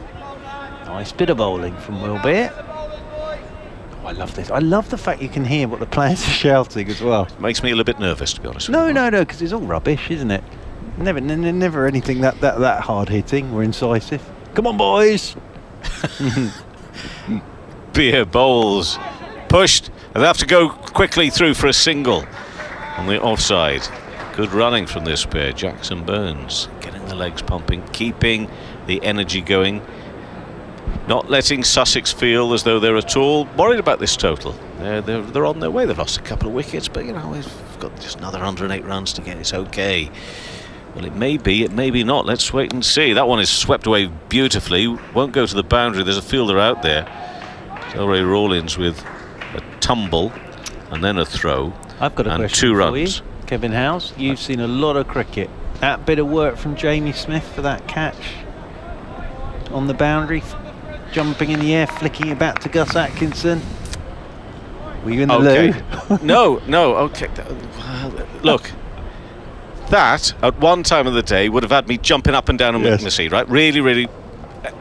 Nice bit of bowling from Will Beer. Oh, I love this. I love the fact you can hear what the players are shouting as well. Makes me a little bit nervous, to be honest. No, because it's all rubbish, isn't it? Never anything that hard hitting or incisive. Come on, boys. Beer bowls, pushed, and they have to go quickly through for a single on the offside. Good running from this pair, Jackson Burns, getting the legs pumping, keeping the energy going, not letting Sussex feel as though they're at all worried about this total. They're on their way. They've lost a couple of wickets, but we've got just another 108 runs to get. It's okay. Well, it may be not. Let's wait and see. That one is swept away beautifully. Won't go to the boundary. There's a fielder out there. Delray Rawlings with a tumble and then a throw. I've got a and question 2 for runs. you, Kevin Howes. You've seen a lot of cricket. That bit of work from Jamie Smith for that catch on the boundary, jumping in the air, flicking it back to Gus Atkinson. Were you in the loo? No, okay. Look, that at one time of the day would have had me jumping up and down and making the seat, right? Really, really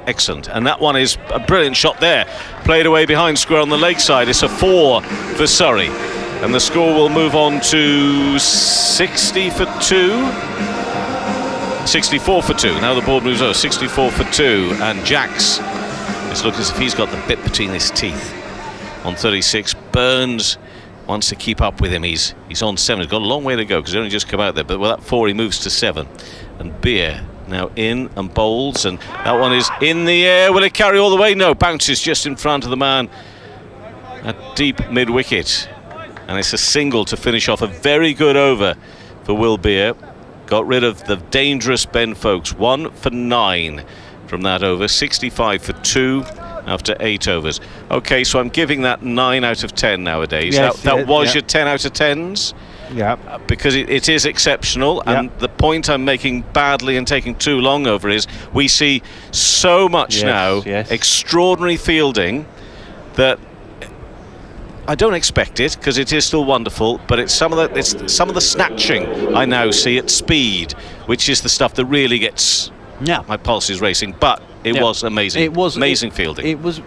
excellent. And that one is a brilliant shot there. Played away behind square on the leg side. It's a 4 for Surrey. And the score will move on to 60 for 2. 64 for 2. Now the board moves over. 64 for 2. And Jacks is looking as if he's got the bit between his teeth on 36. Burns wants to keep up with him. He's on 7. He's got a long way to go because he's only just come out there. But with that 4, he moves to 7. And Beer now in and bowls. And that one is in the air. Will it carry all the way? No. Bounces just in front of the man at deep mid-wicket. And it's a single to finish off a very good over for Will Beer. Got rid of the dangerous Ben Folkes. 1 for 9 from that over. 65 for 2 after 8 overs. Okay, so I'm giving that 9 out of 10 nowadays. Yes, that was your 10 out of 10s? Yeah. Because it is exceptional. And the point I'm making badly and taking too long over is we see so much now extraordinary fielding that I don't expect it because it is still wonderful, but it's some of the snatching I now see at speed, which is the stuff that really gets my pulse is racing. But it was amazing. It was amazing fielding. It was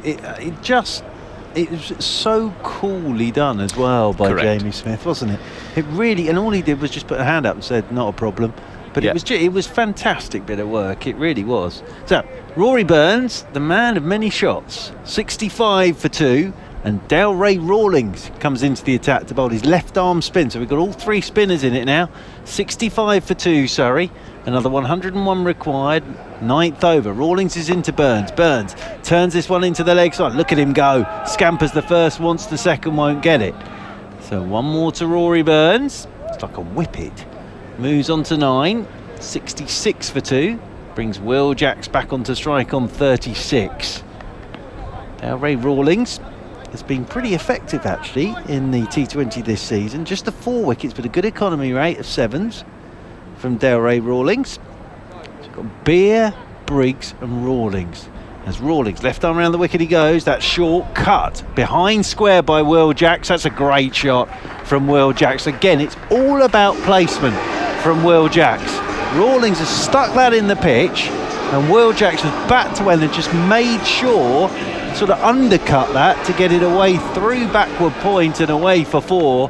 so coolly done as well by Jamie Smith, wasn't it? It really, and all he did was just put a hand up and said, "Not a problem." But it was fantastic bit of work. It really was. So Rory Burns, the man of many shots, 65 for 2. And Delray Rawlings comes into the attack to bowl his left arm spin. So we've got all 3 spinners in it now. 65 for 2, Surrey. Another 101 required. 9th over. Rawlings is into Burns. Burns turns this one into the leg side. Look at him go. Scampers the first, wants the second, won't get it. So 1 more to Rory Burns. It's like a whippet. Moves on to 9. 66 for 2. Brings Will Jacks back onto strike on 36. Delray Rawlings has been pretty effective actually in the T20 this season. Just the 4 wickets, but a good economy rate of 7s from Delray Rawlings. So we've got Beer, Briggs and Rawlings. As Rawlings, left arm around the wicket he goes. That short cut behind square by Will Jacks. That's a great shot from Will Jacks. Again, it's all about placement from Will Jacks. Rawlings has stuck that in the pitch and Will Jacks was back to end and just made sure, sort of undercut that to get it away through backward point and away for 4.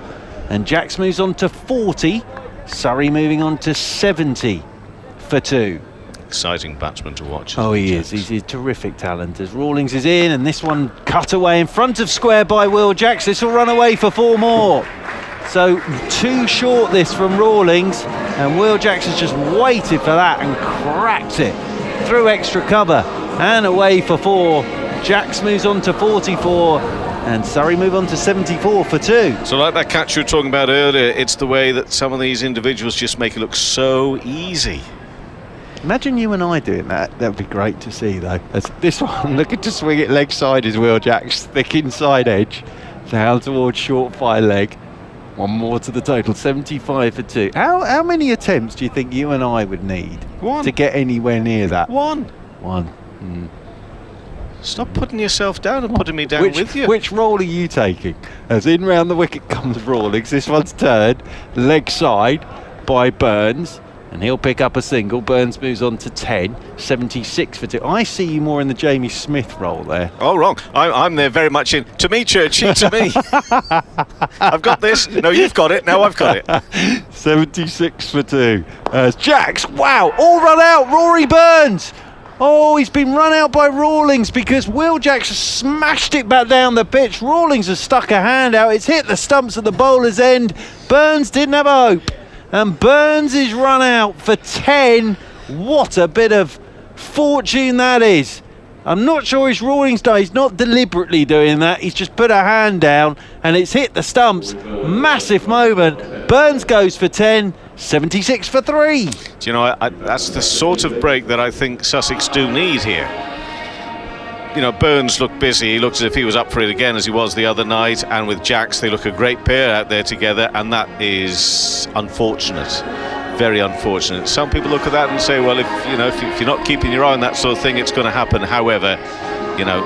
And Jacks moves on to 40. Surrey moving on to 70 for 2. Exciting batsman to watch. Oh, he is. He's a terrific talent. As Rawlings is in, and this one cut away in front of square by Will Jacks. This will run away for 4 more. So 2 short this from Rawlings, and Will Jacks has just waited for that and cracked it through extra cover and away for 4. Jacks moves on to 44 and Surrey move on to 74 for 2. So like that catch you were talking about earlier, it's the way that some of these individuals just make it look so easy. Imagine you and I doing that. That would be great to see though. As this one, looking to swing it leg side is Will Jacks, thick inside edge down towards short fire leg. 1 more to the total, 75 for 2. How many attempts do you think you and I would need 1 to get anywhere near that? 1. Stop putting yourself down and putting me down with you. Which role are you taking? As in round the wicket comes Rawlings. This one's turned leg side by Burns, and he'll pick up a single. Burns moves on to 10, 76 for 2. I see you more in the Jamie Smith role there. Oh, wrong. I'm there very much in. To me, Churchy, to me. I've got this. No, you've got it. Now I've got it. 76 for 2. As Jacks, wow, all run out. Rory Burns. Oh, he's been run out by Rawlings because Will Jacks has smashed it back down the pitch. Rawlings has stuck a hand out. It's hit the stumps at the bowler's end. Burns didn't have a hope. And Burns is run out for 10. What a bit of fortune that is. I'm not sure his ruling's done. He's not deliberately doing that. He's just put a hand down and it's hit the stumps. Massive moment. Burns goes for 10. 76 for 3. Do you know, that's the sort of break that I think Sussex do need here. You know, Burns looked busy. He looked as if he was up for it again, as he was the other night. And with Jacks, they look a great pair out there together, and that is unfortunate. Very unfortunate. Some people look at that and say, well, if you're not keeping your eye on that sort of thing, it's going to happen. However, you know,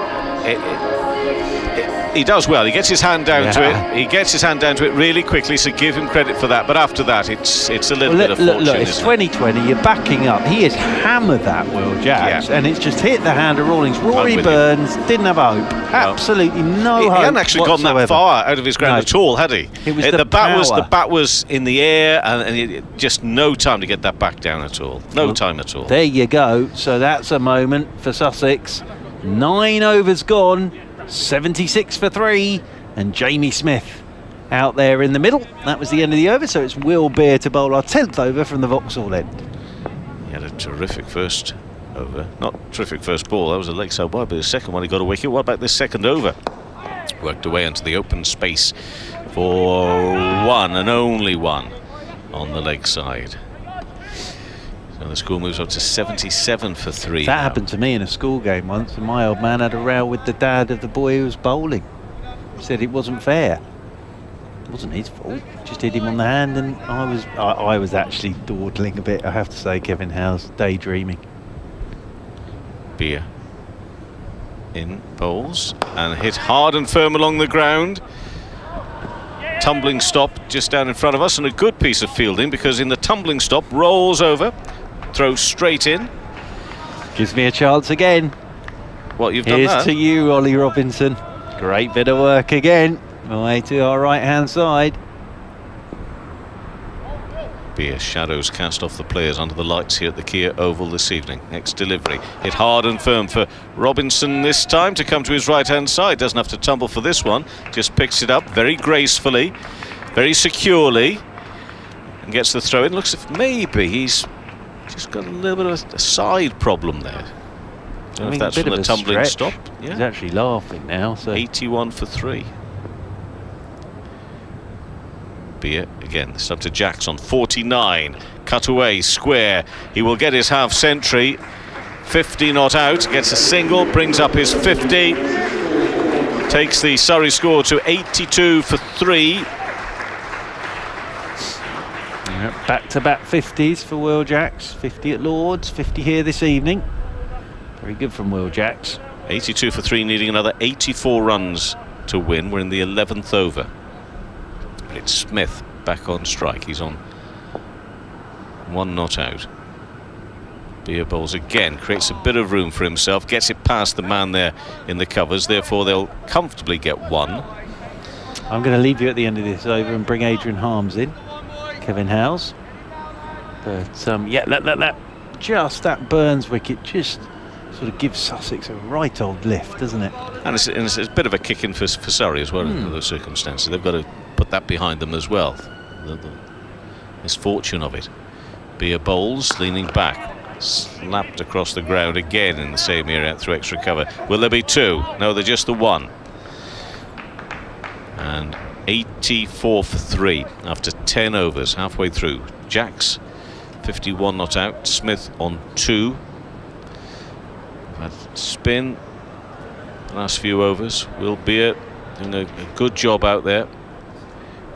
he does well. He gets his hand down to it. He gets his hand down to it really quickly, so give him credit for that. But after that, it's a little bit of fortune. Look, it's 2020. You're backing up. He has hammered that Will Jacks, and it's just hit the hand of Rawlings. Rory Burns didn't have hope. Absolutely no hope. He hadn't actually gone that far out of his ground at all, had he? It was the bat was in the air, and just no time to get that back down at all. No time at all. There you go. So that's a moment for Sussex. 9 overs gone. 76 for 3, and Jamie Smith out there in the middle. That was the end of the over, so it's Will Beer to bowl our 10th over from the Vauxhall end. He had a terrific first over. Not terrific first ball, that was a leg side wide, but the second one he got a wicket. What about this second over? Worked away into the open space for one and only one on the leg side. So the score moves up to 77 for 3. That happened to me in a school game once, and my old man had a row with the dad of the boy who was bowling. He said it wasn't fair. It wasn't his fault. Just hit him on the hand, and I was actually dawdling a bit, I have to say, Kevin Howe's daydreaming. Beer in bowls and hit hard and firm along the ground. Tumbling stop just down in front of us, and a good piece of fielding, because in the tumbling stop rolls over, throws straight in. Gives me a chance again. What, you've done Here's that? to you, Ollie Robinson. Great bit of work again. Away to our right hand side. Beer shadows cast off the players under the lights here at the Kia Oval this evening. Next delivery, hit hard and firm for Robinson this time to come to his right hand side. Doesn't have to tumble for this one, just picks it up very gracefully, very securely, and gets the throw in. Looks as if maybe he's just got a little bit of a side problem there. Don't know if that's from the tumbling stop. Yeah. He's actually laughing now. So 81 for 3. Beer again, this up to Jacks on 49. Cut away, square. He will get his half century. 50 not out, gets a single, brings up his 50. Takes the Surrey score to 82 for 3. Back-to-back 50s for Will Jacks. 50 at Lord's, 50 here this evening. Very good from Will Jacks. 82 for 3, needing another 84 runs to win. We're in the 11th over. It's Smith back on strike. He's on 1 not out. Beer bowls again, creates a bit of room for himself, gets it past the man there in the covers, therefore they'll comfortably get 1. I'm going to leave you at the end of this over and bring Adrian Harms in. Kevin Howe's. But yeah, just that Burns wicket just sort of gives Sussex a right old lift, doesn't it? And it's a bit of a kick in for Surrey as well in those circumstances. They've got to put that behind them as well. The misfortune of it. Beer bowls, leaning back, slapped across the ground again in the same area out through extra cover. Will there be 2? No, they're just the 1. And 84 for 3 after 10 overs, halfway through. Jacks 51 not out. Smith on 2. Had spin the last few overs. Will Beer doing a good job out there.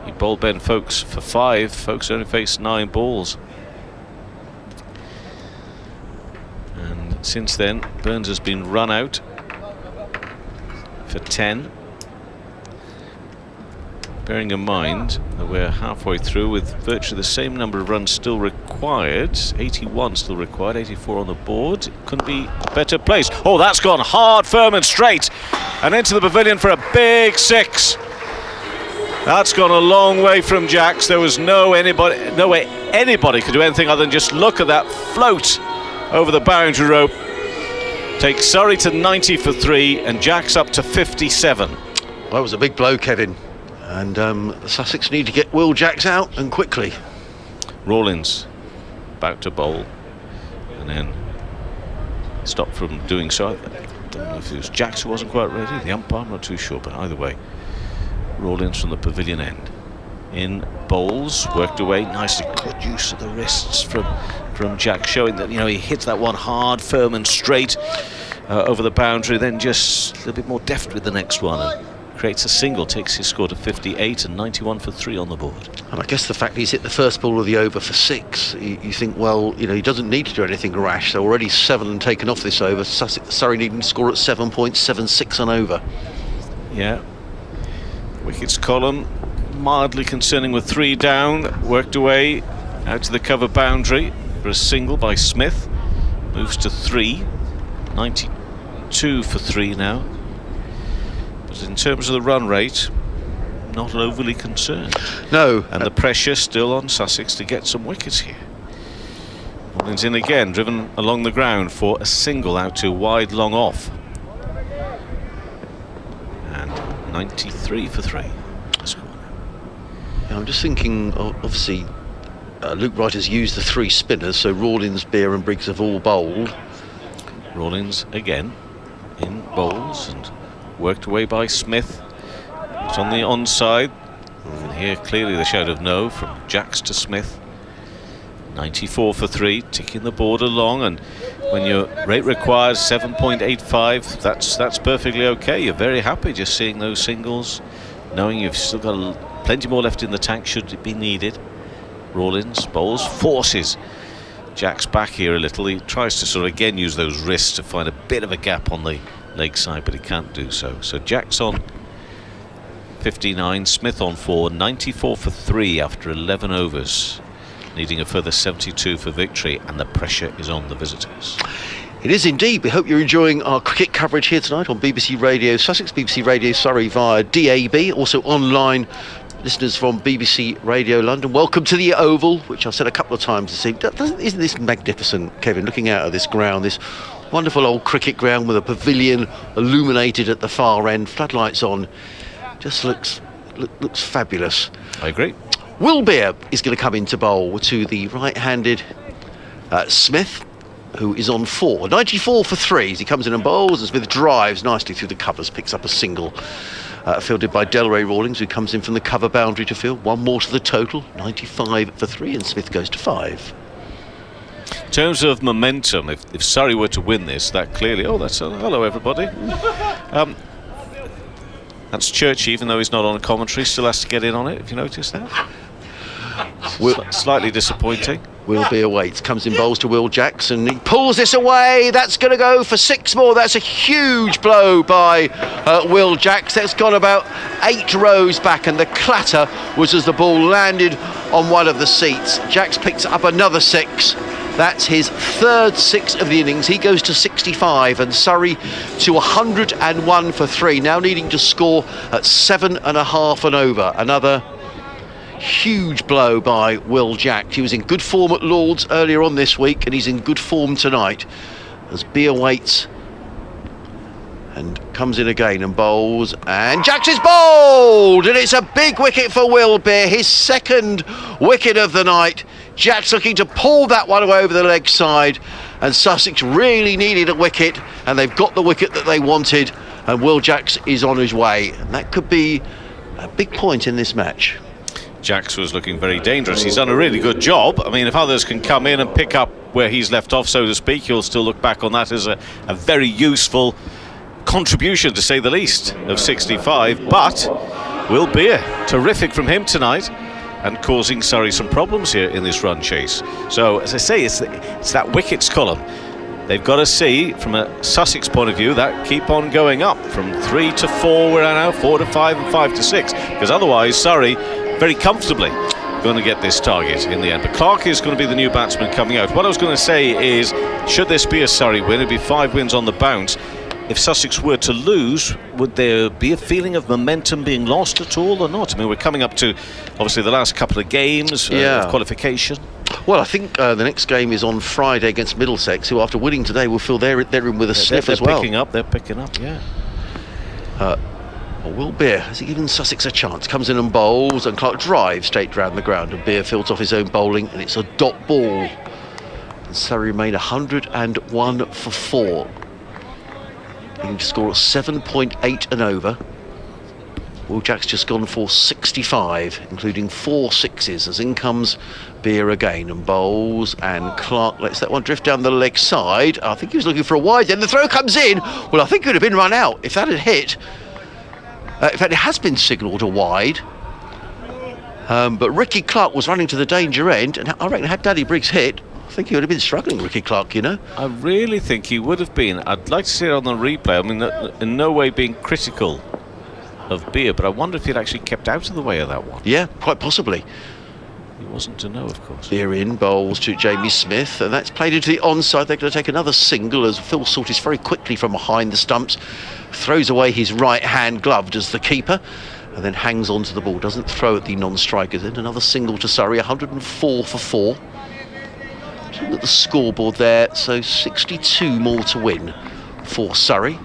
He bowled Ben Folkes for 5. Folkes only faced 9 balls. And since then, Burns has been run out for 10. Bearing in mind that we're halfway through with virtually the same number of runs still required. 81 still required, 84 on the board. It couldn't be a better place. Oh, that's gone hard, firm and straight. And into the pavilion for a big 6. That's gone a long way from Jacks. There was no way anybody could do anything other than just look at that float over the boundary rope. Takes Surrey to 90 for 3 and Jacks up to 57. Well, that was a big blow, Kevin. And Sussex need to get Will Jacks out, and quickly. Rawlins about to bowl and then stopped from doing so. I don't know if it was Jacks who wasn't quite ready, the umpire, I'm not too sure, but either way, Rawlins from the pavilion end. In bowls, worked away nicely, good use of the wrists from Jack, showing that, you know, he hits that one hard, firm and straight over the boundary, then just a little bit more deft with the next one and creates a single, takes his score to 58 and 91 for 3 on the board. And I guess the fact he's hit the first ball of the over for 6, you think, well, you know, he doesn't need to do anything rash. So already 7 and taken off this over. Surrey needing to score at 7.76 on over. Yeah. Wickets column mildly concerning with 3 down. Worked away out to the cover boundary for a single by Smith. Moves to 3. 92 for 3 now. But in terms of the run rate, not overly concerned. No. And the pressure still on Sussex to get some wickets here. Rawlins in again, driven along the ground for a single out to wide, long off. And 93 for 3. Yeah, I'm just thinking, obviously, Luke Wright has used the 3 spinners, so Rawlins, Beer and Briggs have all bowled. Rawlins again in bowls and worked away by Smith. It's on the onside. And here clearly the shout of no from Jacks to Smith. 94 for 3, ticking the board along, and when your rate requires 7.85, that's perfectly okay. You're very happy just seeing those singles, knowing you've still got plenty more left in the tank should it be needed. Rawlins bowls, forces Jack's back here a little. He tries to sort of again use those wrists to find a bit of a gap on the leg side, but he can't do so. So Jack's on 59, Smith on 4, 94 for 3 after 11 overs, needing a further 72 for victory, and the pressure is on the visitors. It is indeed. We hope you're enjoying our cricket coverage here tonight on BBC Radio Sussex, BBC Radio Surrey via DAB, also online. Listeners from BBC Radio London, welcome to the Oval, which I've said a couple of times this evening. Isn't this magnificent, Kevin, looking out of this ground, this wonderful old cricket ground with a pavilion illuminated at the far end, floodlights on, just looks fabulous. I agree. Will Beer is going to come into bowl to the right-handed Smith, who is on 4. 94 for 3 as he comes in and bowls, and Smith drives nicely through the covers, picks up a single. Fielded by Delray Rawlings, who comes in from the cover boundary to field. 1 more to the total, 95 for 3, and Smith goes to 5. In terms of momentum, if Surrey were to win this, that clearly... Oh, that's hello, everybody. That's Church, even though he's not on a commentary, still has to get in on it, if you noticed that. Slightly disappointing. Will Beer waits, comes in bowls to Will Jackson. He pulls this away. That's going to go for 6 more. That's a huge blow by Will Jacks. That's gone about 8 rows back, and the clatter was as the ball landed on one of the seats. Jacks picks up another 6. That's his 3rd 6 of the innings. He goes to 65, and Surrey to 101 for 3. Now needing to score at 7.5 and over. Another huge blow by Will Jacks. He was in good form at Lord's earlier on this week, and he's in good form tonight as Beer waits and comes in again and bowls, and Jacks is bowled, and it's a big wicket for Will Beer, his 2nd wicket of the night. Jacks looking to pull that one away over the leg side, and Sussex really needed a wicket, and they've got the wicket that they wanted, and Will Jacks is on his way, and that could be a big point in this match. Jacks was looking very dangerous. He's done a really good job. I mean, if others can come in and pick up where he's left off, so to speak, he'll still look back on that as a very useful contribution, to say the least, of 65. But Will Beer, terrific from him tonight, and causing Surrey some problems here in this run chase. So, as I say, it's that wickets column. They've got to see, from a Sussex point of view, that keep on going up from 3 to 4. We're now 4 to 5 and 5 to 6, because otherwise Surrey very comfortably going to get this target in the end. But Clark is going to be the new batsman coming out. What I was going to say is, should this be a Surrey win, it'd be 5 wins on the bounce. If Sussex were to lose, would there be a feeling of momentum being lost at all or not? I mean, we're coming up to obviously the last couple of games of qualification. Well, I think the next game is on Friday against Middlesex, who after winning today will feel they're in with a sniff as well. They're picking up, yeah. Or will Beer, has he given Sussex a chance? Comes in and bowls, and Clark drives straight round the ground, and Beer fields off his own bowling, and it's a dot ball. And Surrey remain 101 for 4. Needing to score 7.8 and over. Will Jack's just gone for 65, including 4 sixes, as in comes Beer again, and bowls, and Clark lets that one drift down the leg side. I think he was looking for a wide, then the throw comes in. Well, I think it would have been run out if that had hit. In fact, it has been signalled a wide. But Ricky Clark was running to the danger end, and I reckon had Daddy Briggs hit, I think he would have been struggling, Ricky Clark, you know. I really think he would have been. I'd like to see it on the replay. I mean, in no way being critical of Beer, but I wonder if he'd actually kept out of the way of that one. Yeah, quite possibly. He wasn't to know, of course. Beer in, bowls to Jamie Smith, and that's played into the onside. They're going to take another single as Phil Saltis very quickly from behind the stumps throws away his right hand gloved as the keeper, and then hangs on to the ball, doesn't throw at the non-strikers. Then another single to Surrey, 104 for 4. Just look at the scoreboard there, so 62 more to win for Surrey.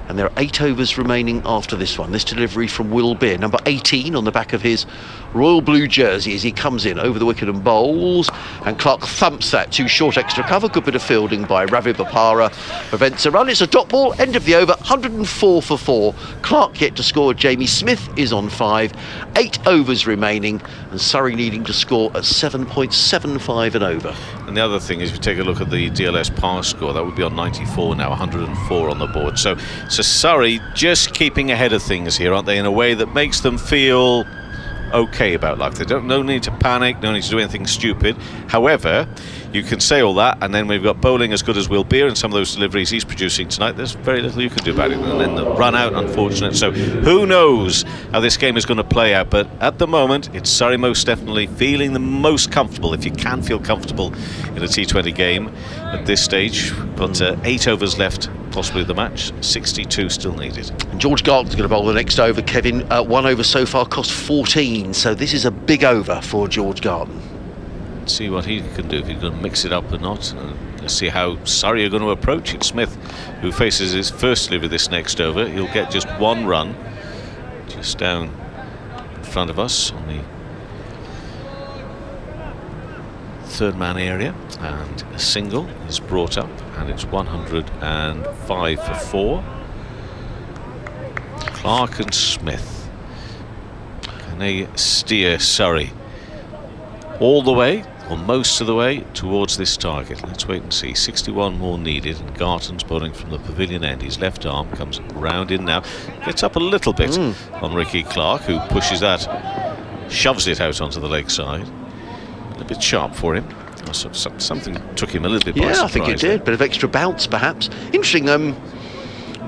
And there are 8 overs remaining after this one. This delivery from Will Beer, number 18 on the back of his royal blue jersey as he comes in over the wicket and bowls. And Clark thumps that too short extra cover. Good bit of fielding by Ravi Bopara. Prevents a run. It's a dot ball. End of the over. 104 for 4. Clark yet to score. Jamie Smith is on 5. 8 overs remaining. And Surrey needing to score at 7.75 and over. And the other thing is, if you take a look at the DLS pass score, that would be on 94 now, 104 on the board. So Surrey just keeping ahead of things here, aren't they, in a way that makes them feel okay about life. They don't, no need to panic, no need to do anything stupid. However, you can say all that, and then we've got bowling as good as Will Beer and some of those deliveries he's producing tonight. There's very little you can do about it. And then the run out, unfortunate. So who knows how this game is going to play out. But at the moment, it's Surrey most definitely feeling the most comfortable, if you can feel comfortable in a T20 game at this stage. Got 8 overs left, possibly the match. 62 still needed. And George Garton's going to bowl the next over. Kevin, 1 over so far cost 14. So this is a big over for George Garton. See what he can do, if he's going to mix it up or not. Let's see how Surrey are going to approach it. Smith, who faces his first delivery this next over, he'll get just 1 run, just down in front of us on the 3rd man area, and a single is brought up, and it's 105 for 4. Clark and Smith, can they steer Surrey all the way, or most of the way, towards this target? Let's wait and see. 61 more needed, and Garton's bowling from the pavilion end. His left arm comes round in now, gets up a little bit on Ricky Clark, who pushes that, shoves it out onto the leg side. A little bit sharp for him. Something took him a little bit by surprise. Yeah, I think it did. Bit of extra bounce, perhaps. Interesting.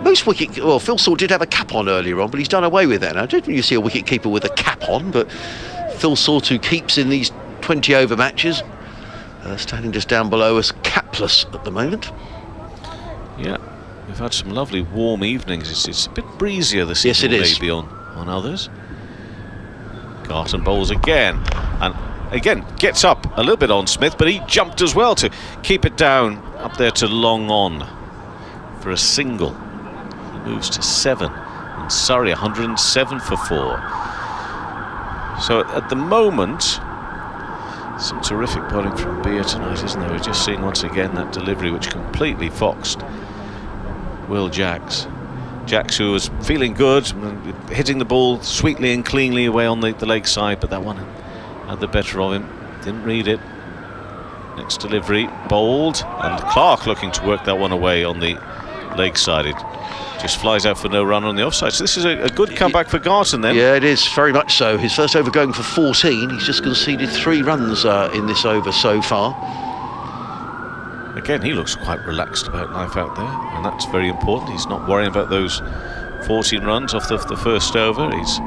Most wicket, well, Phil Salt did have a cap on earlier on, but he's done away with that now. I don't think you see a wicket keeper with a cap on, but Phil Salt, who keeps in these 20 over matches, standing just down below us, capless at the moment. Yeah, we've had some lovely warm evenings. It's a bit breezier this evening, maybe on others. Garton bowls again, and again gets up a little bit on Smith, but he jumped as well to keep it down up there to long on for a single. He moves to 7, and Surrey 107 for 4. So at the moment, some terrific bowling from Beer tonight, isn't there? We're just seeing once again that delivery which completely foxed Will Jacks. Jacks, who was feeling good, hitting the ball sweetly and cleanly away on the leg side, but that one had the better of him. Didn't read it. Next delivery, bowled, and Clark looking to work that one away on the leg side. It just flies out for no run on the offside. So this is a good comeback for Garton then. Yeah, it is, very much so. His first over going for 14. He's just conceded 3 runs in this over so far. Again, he looks quite relaxed about life out there, and that's very important. He's not worrying about those 14 runs off the first over. He's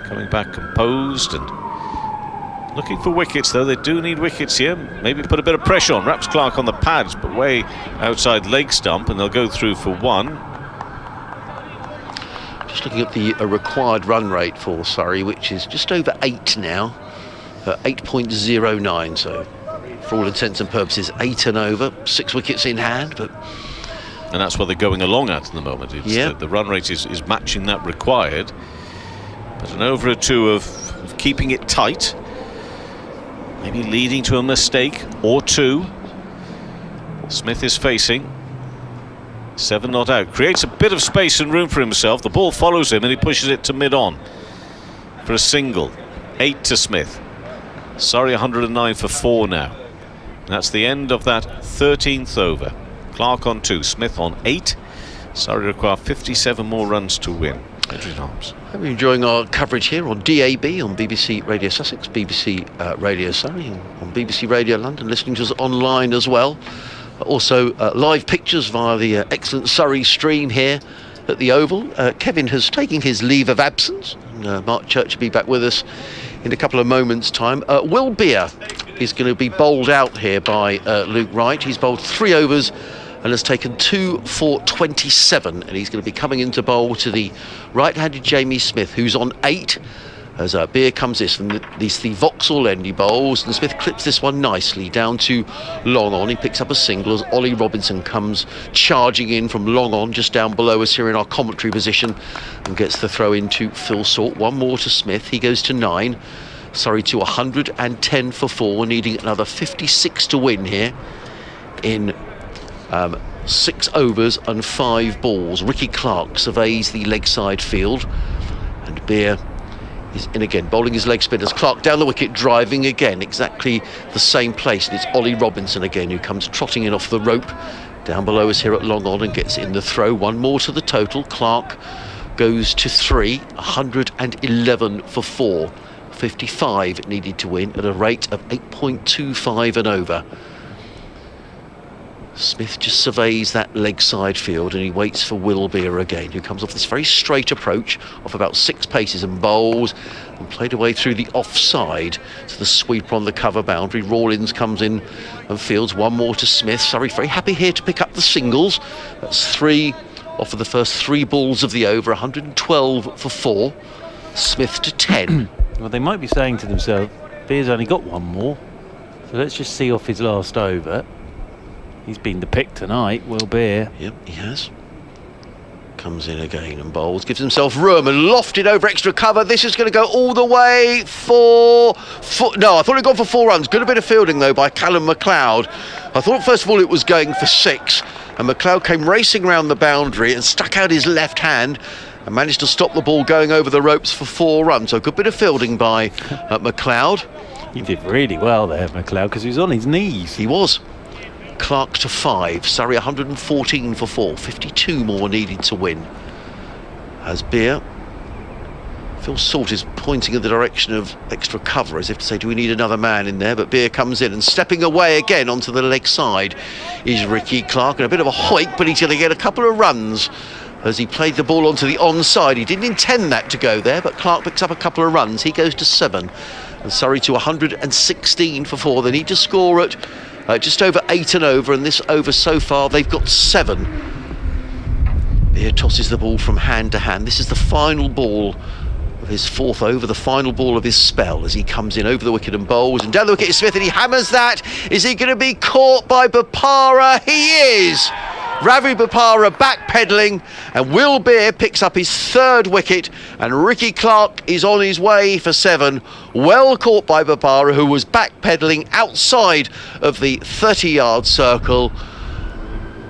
coming back composed and looking for wickets, though. They do need wickets here. Maybe put a bit of pressure on. Wraps Clark on the pads, but way outside leg stump, and they'll go through for 1. Just looking at the required run rate for Surrey, which is just over 8 now, 8.09. So, for all intents and purposes, 8 and over, 6 wickets in hand. But And that's what they're going along at the moment. It's the run rate is matching that required. But an over a 2 of keeping it tight, maybe leading to a mistake or 2. Smith is facing 7 not out, creates a bit of space and room for himself. The ball follows him and he pushes it to mid-on for a single. 8 to Smith. Surrey 109 for 4 now. That's the end of that 13th over. Clark on 2, Smith on 8. Surrey require 57 more runs to win. Adrian Harms. Hope you're enjoying our coverage here on DAB, on BBC Radio Sussex, BBC Radio Surrey, and on BBC Radio London, listening to us online as well. Also live pictures via the excellent Surrey stream here at the Oval. Kevin has taken his leave of absence. Mark Church will be back with us in a couple of moments' time. Will Beer is going to be bowled out here by Luke Wright. He's bowled 3 overs and has taken 2 for 27, and he's going to be coming into bowl to the right-handed Jamie Smith, who's on 8. As Beer comes this from the Vauxhall end, he bowls, and Smith clips this one nicely down to long on. He picks up a single as Ollie Robinson comes charging in from long on, just down below us here in our commentary position, and gets the throw into Phil Salt. 1 more to Smith, he goes to 9. Surrey to 110 for 4, needing another 56 to win here in 6 overs and 5 balls. Ricky Clark surveys the leg side field, and Beer is in again, bowling his leg spinners. Clark down the wicket, driving again, exactly the same place, and it's Ollie Robinson again who comes trotting in off the rope down below us here at long on and gets in the throw. 1 more to the total. Clark goes to 3, 111 for 4. 55 needed to win at a rate of 8.25 and over. Smith just surveys that leg side field and he waits for Will Beer again, who comes off this very straight approach off about 6 paces and bowls and played away through the offside to the sweeper on the cover boundary. Rawlins comes in and fields 1 more to Smith. Surrey very happy here to pick up the singles. That's 3 off of the first 3 balls of the over. 112 for 4. Smith to 10. Well, they might be saying to themselves, Beer's only got 1 more, so let's just see off his last over. He's been the pick tonight, Will Beer. Yep, he has. Comes in again and bowls, gives himself room and lofted over extra cover. This is going to go all the way for... No, I thought he'd gone for 4 runs. Good a bit of fielding, though, by Callum McLeod. I thought, first of all, it was going for 6. And McLeod came racing around the boundary and stuck out his left hand and managed to stop the ball going over the ropes for 4 runs. So a good bit of fielding by McLeod. He did really well there, McLeod, because he was on his knees. He was. Clark to 5. Surrey 114 for 4. 52 more needed to win. As Beer, Phil Salt is pointing in the direction of extra cover, as if to say, do we need another man in there? But Beer comes in and stepping away again onto the leg side is Ricky Clark, and a bit of a hoik, but he's going to get a couple of runs as he played the ball onto the onside. He didn't intend that to go there, but Clark picks up a couple of runs. He goes to 7, and Surrey to 116 for 4. They need to score at just over 8 and over, and this over so far they've got 7. Beer tosses the ball from hand to hand. This is the final ball of his 4th over, the final ball of his spell, as he comes in over the wicket and bowls, and down the wicket is Smith, and he hammers that. Is he going to be caught by Bopara? He is. Ravi Bopara backpedaling, and Will Beer picks up his 3rd wicket, and Ricky Clark is on his way for 7. Well caught by Bopara, who was backpedaling outside of the 30-yard circle.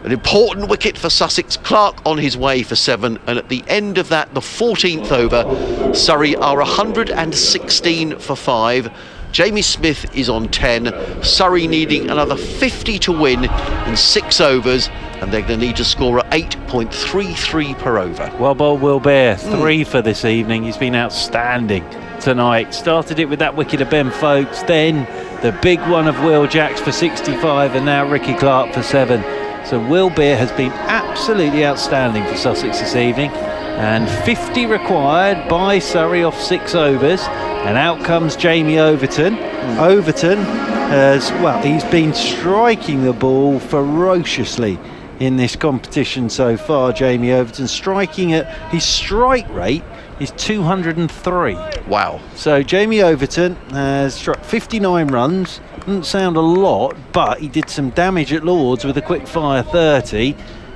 An important wicket for Sussex. Clark on his way for 7, and at the end of that, the 14th over, Surrey are 116 for 5. Jamie Smith is on 10. Surrey needing another 50 to win in 6 overs, and they're going to need to score at 8.33 per over. Well bowled, Will Beer. 3 for this evening. He's been outstanding tonight. Started it with that wicket of Ben Folkes, then the big one of Will Jacks for 65, and now Ricky Clark for 7. So Will Beer has been absolutely outstanding for Sussex this evening, and 50 required by Surrey off 6 overs, and out comes Jamie Overton. Overton has, well, he's been striking the ball ferociously in this competition so far. Jamie Overton striking at his strike rate is 203. Wow. So Jamie Overton has struck 59 runs. Doesn't sound a lot, but he did some damage at Lords with a quick fire 30.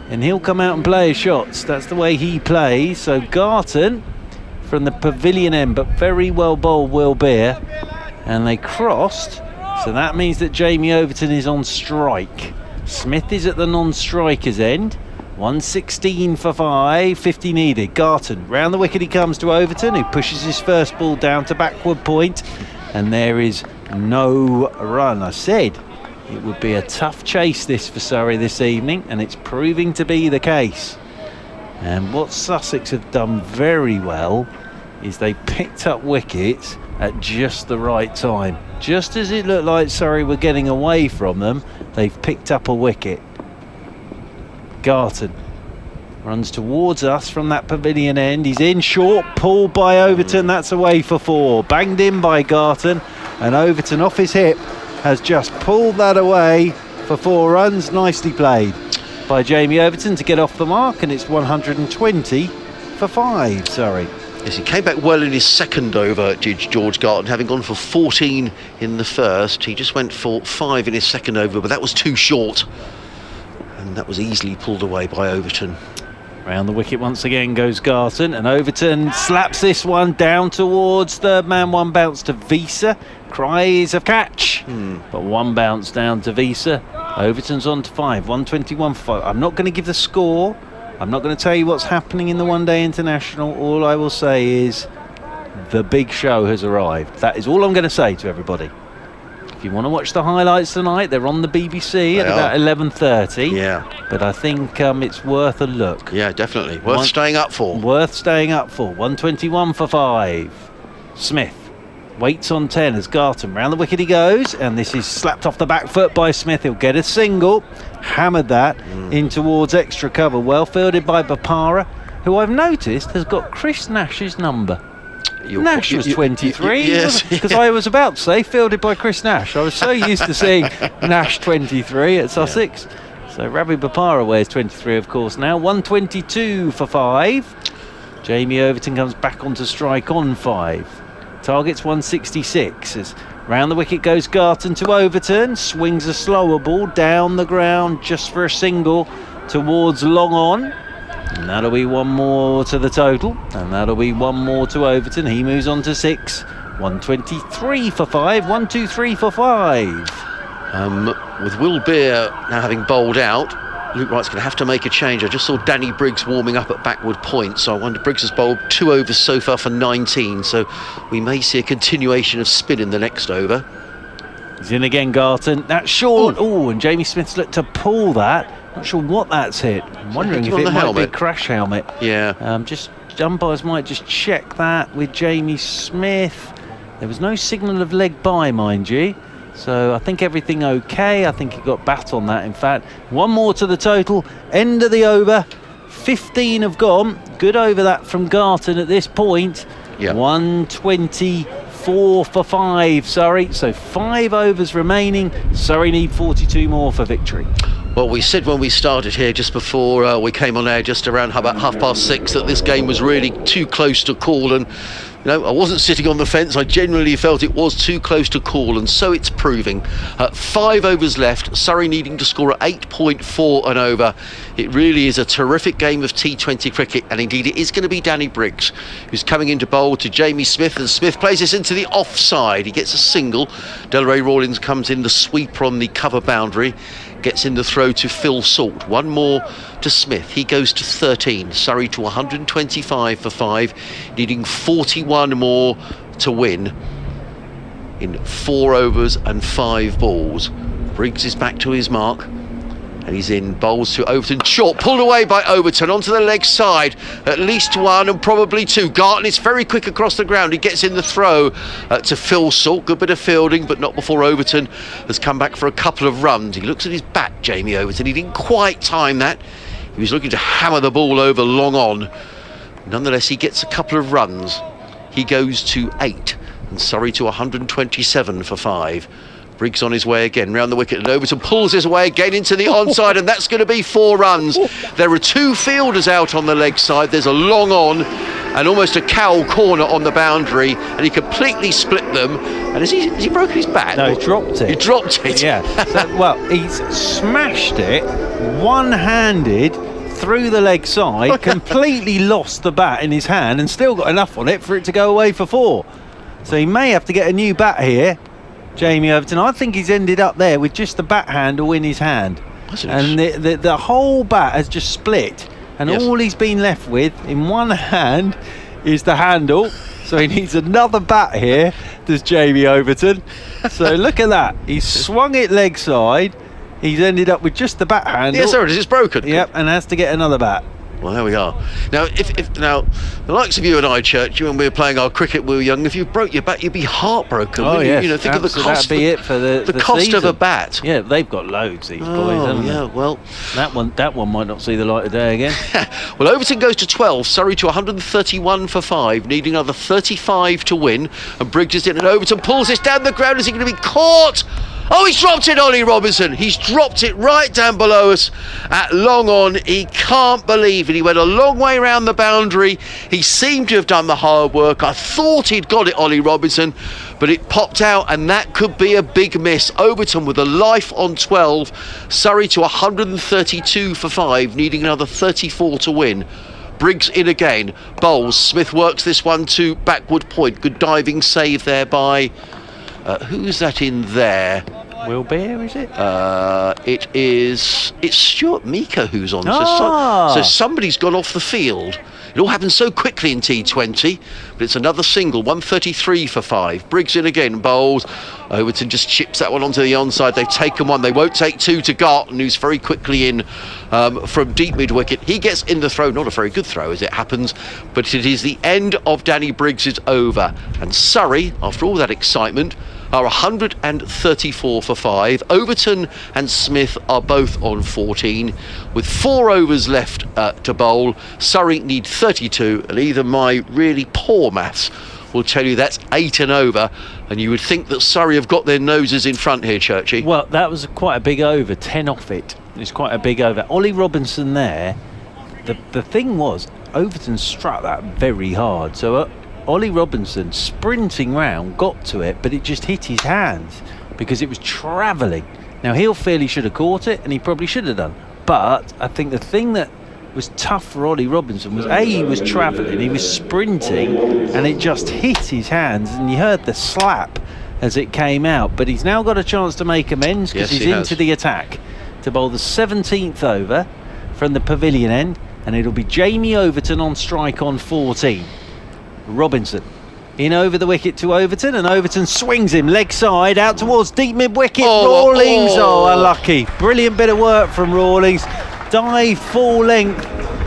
and he'll come out and play his shots. That's the way he plays. So Garton from the pavilion end, but very well bowled Will Beer, and they crossed, so that means that Jamie Overton is on strike. Smith is at the non-strikers end. 116 for 5, 50 needed. Garton, round the wicket he comes to Overton, who pushes his first ball down to backward point, and there is no run. I said it would be a tough chase this for Surrey this evening, and it's proving to be the case. And what Sussex have done very well is they picked up wickets at just the right time. Just as it looked like Surrey were getting away from them, they've picked up a wicket. Garton runs towards us from that pavilion end. He's in short, pulled by Overton. That's away for 4. Banged in by Garton, and Overton off his hip has just pulled that away for 4 runs. Nicely played by Jamie Overton to get off the mark, and it's 120 for 5, Surrey. Yes, he came back well in his second over, did George Garton, having gone for 14 in the first. He just went for 5 in his second over, but that was too short, and that was easily pulled away by Overton. Round the wicket once again goes Garton, and Overton slaps this one down towards the man. One bounce to Visa, cries of catch, but one bounce down to Visa. Overton's on to 5, 121 for 5. I'm not going to give the score. I'm not going to tell you what's happening in the One Day International. All I will say is the big show has arrived. That is all I'm going to say to everybody. If you want to watch the highlights tonight, they're on the BBC at about 11:30. Yeah. But I think it's worth a look. Yeah, definitely. Worth staying up for. Worth staying up for. 121 for 5. Smith waits on 10 as Garton round the wicket he goes, and this is slapped off the back foot by Smith. He'll get a single, hammered that in towards extra cover. Well fielded by Bapara, who I've noticed has got Chris Nash's number. Nash was 23, yes, because I was about to say fielded by Chris Nash. I was so used to seeing Nash 23 at Sussex. So Ravi Bapara wears 23, of course, now. 122 for 5. Jamie Overton comes back onto strike on 5. Target's 166 as round the wicket goes Garton to Overton. Swings a slower ball down the ground just for a single towards long on. And that'll be 1 more to the total, and that'll be 1 more to Overton. He moves on to 6. 123 for 5. 123 for 5. With Will Beer now having bowled out, Luke Wright's going to have to make a change. I just saw Danny Briggs warming up at backward point, so I wonder, Briggs has bowled 2 overs so far for 19, so we may see a continuation of spin in the next over. He's in again, Garton. That's short. Oh, and Jamie Smith's looked to pull that. Not sure what that's hit. I'm wondering if it might be a crash helmet. Yeah. Just umpires might just check that with Jamie Smith. There was no signal of leg by, mind you. So I think everything okay. I think he got bat on that, in fact. 1 more to the total. End of the over. 15 have gone. Good over that from Garton at this point. Yeah. 124 for 5, Surrey. So 5 overs remaining. Surrey need 42 more for victory. Well, we said when we started here just before we came on air, just around about 6:30, that this game was really too close to call, and you know, I wasn't sitting on the fence. I genuinely felt it was too close to call, and so it's proving. 5 overs left, Surrey needing to score at 8.4 and over. It really is a terrific game of T20 cricket, and indeed it is going to be Danny Briggs who's coming into bowl to Jamie Smith, and Smith plays this into the offside. He gets a single. Delray Rawlins comes in the sweeper on the cover boundary, gets in the throw to Phil Salt. 1 more to Smith. He goes to 13. Surrey to 125 for 5, needing 41 more to win in 4 overs and 5 balls. Briggs is back to his mark, and he's in. Bowls to Overton. Short, pulled away by Overton onto the leg side. At least 1 and probably 2. Garton is very quick across the ground. He gets in the throw to Phil Salt. Good bit of fielding, but not before Overton has come back for a couple of runs. He looks at his bat, Jamie Overton. He didn't quite time that. He was looking to hammer the ball over long on. Nonetheless, he gets a couple of runs. He goes to 8, and Surrey to 127 for 5. Briggs on his way again, round the wicket, and Overton pulls his way again into the onside, and that's going to be 4 runs. There are 2 fielders out on the leg side. There's a long on and almost a cowl corner on the boundary, and he completely split them. And has he broken his bat? No, he dropped it. He dropped it? Yeah. So, well, he's smashed it one-handed through the leg side, completely lost the bat in his hand and still got enough on it for it to go away for 4. So he may have to get a new bat here, Jamie Overton. I think he's ended up there with just the bat handle in his hand. And the whole bat has just split. And all he's been left with in one hand is the handle. So he needs another bat here, does Jamie Overton. So look at that. He's swung it leg side. He's ended up with just the bat handle. Yes, there it is. It's broken. Yep, and has to get another bat. Well, there we are. Now, if now the likes of you and I, Church, when we were playing our cricket when we were young, if you broke your bat, you'd be heartbroken. Oh yes, you know, think of the cost. That'd be it for the cost season. of a bat. Yeah, they've got loads, these boys, haven't they? Yeah, well, that one might not see the light of day again. Well, Overton goes to 12, Surrey to 131 for 5, needing another 35 to win. And Briggs is in, and Overton pulls this down the ground. Is he going to be caught? Oh, he's dropped it, Ollie Robinson. He's dropped it right down below us at long on. He can't believe it. He went a long way around the boundary. He seemed to have done the hard work. I thought he'd got it, Ollie Robinson, but it popped out, and that could be a big miss. Overton with a life on 12. Surrey to 132 for 5, needing another 34 to win. Briggs in again. Bowles. Smith works this one to backward point. Good diving save there by... who's that in there? Will Beer, is it? It's Stuart Meeker who's on. So somebody's gone off the field. It all happens so quickly in T20, but it's another single, 133 for 5. Briggs in again, bowls. Overton just chips that one onto the onside. They've taken one. They won't take 2 to Garton, who's very quickly in from deep mid-wicket. He gets in the throw. Not a very good throw as it happens, but it is the end of Danny Briggs' over. And Surrey, after all that excitement, are 134 for 5. Overton and Smith are both on 14. With 4 overs left to bowl, Surrey need 32, and even my really poor maths will tell you that's 8 and over, and you would think that Surrey have got their noses in front here, Churchy. Well, that was quite a big over, 10 off it. It's quite a big over. Ollie Robinson there, the thing was, Overton struck that very hard, so Ollie Robinson sprinting round got to it, but it just hit his hands because it was travelling. Now Hill fairly should have caught it, and he probably should have done, but I think the thing that was tough for Ollie Robinson was he was travelling, he was sprinting, and it just hit his hands, and you heard the slap as it came out. But he's now got a chance to make amends because he's into the attack to bowl the 17th over from the pavilion end, and it'll be Jamie Overton on strike on 14. Robinson in over the wicket to Overton, and Overton swings him leg side out towards deep mid-wicket. Rawlings, unlucky. Brilliant bit of work from Rawlings. Dive full length.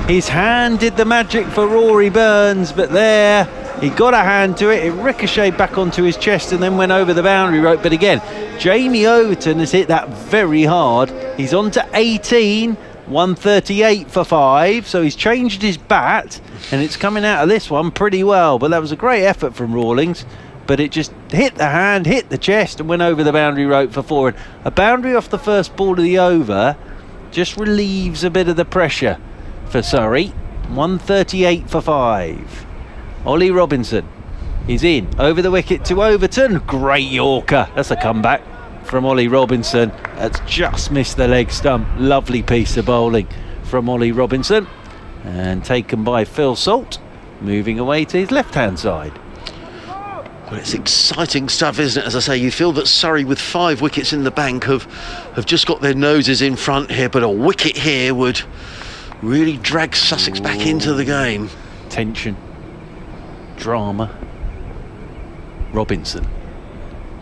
His hand did the magic for Rory Burns, but there he got a hand to it. It ricocheted back onto his chest and then went over the boundary rope. But again, Jamie Overton has hit that very hard. He's on to 18. 138 for 5, so he's changed his bat, and it's coming out of this one pretty well. But that was a great effort from Rawlings, but it just hit the hand, hit the chest, and went over the boundary rope for 4. And a boundary off the first ball of the over just relieves a bit of the pressure for Surrey. 138 for 5. Ollie Robinson is in over the wicket to Overton. Great Yorker. That's a comeback from Ollie Robinson. That's just missed the leg stump. Lovely piece of bowling from Ollie Robinson, and taken by Phil Salt, moving away to his left hand side. Well, it's exciting stuff, isn't it? As I say, you feel that Surrey, with 5 wickets in the bank, have just got their noses in front here, but a wicket here would really drag Sussex back into the game. Tension, drama. Robinson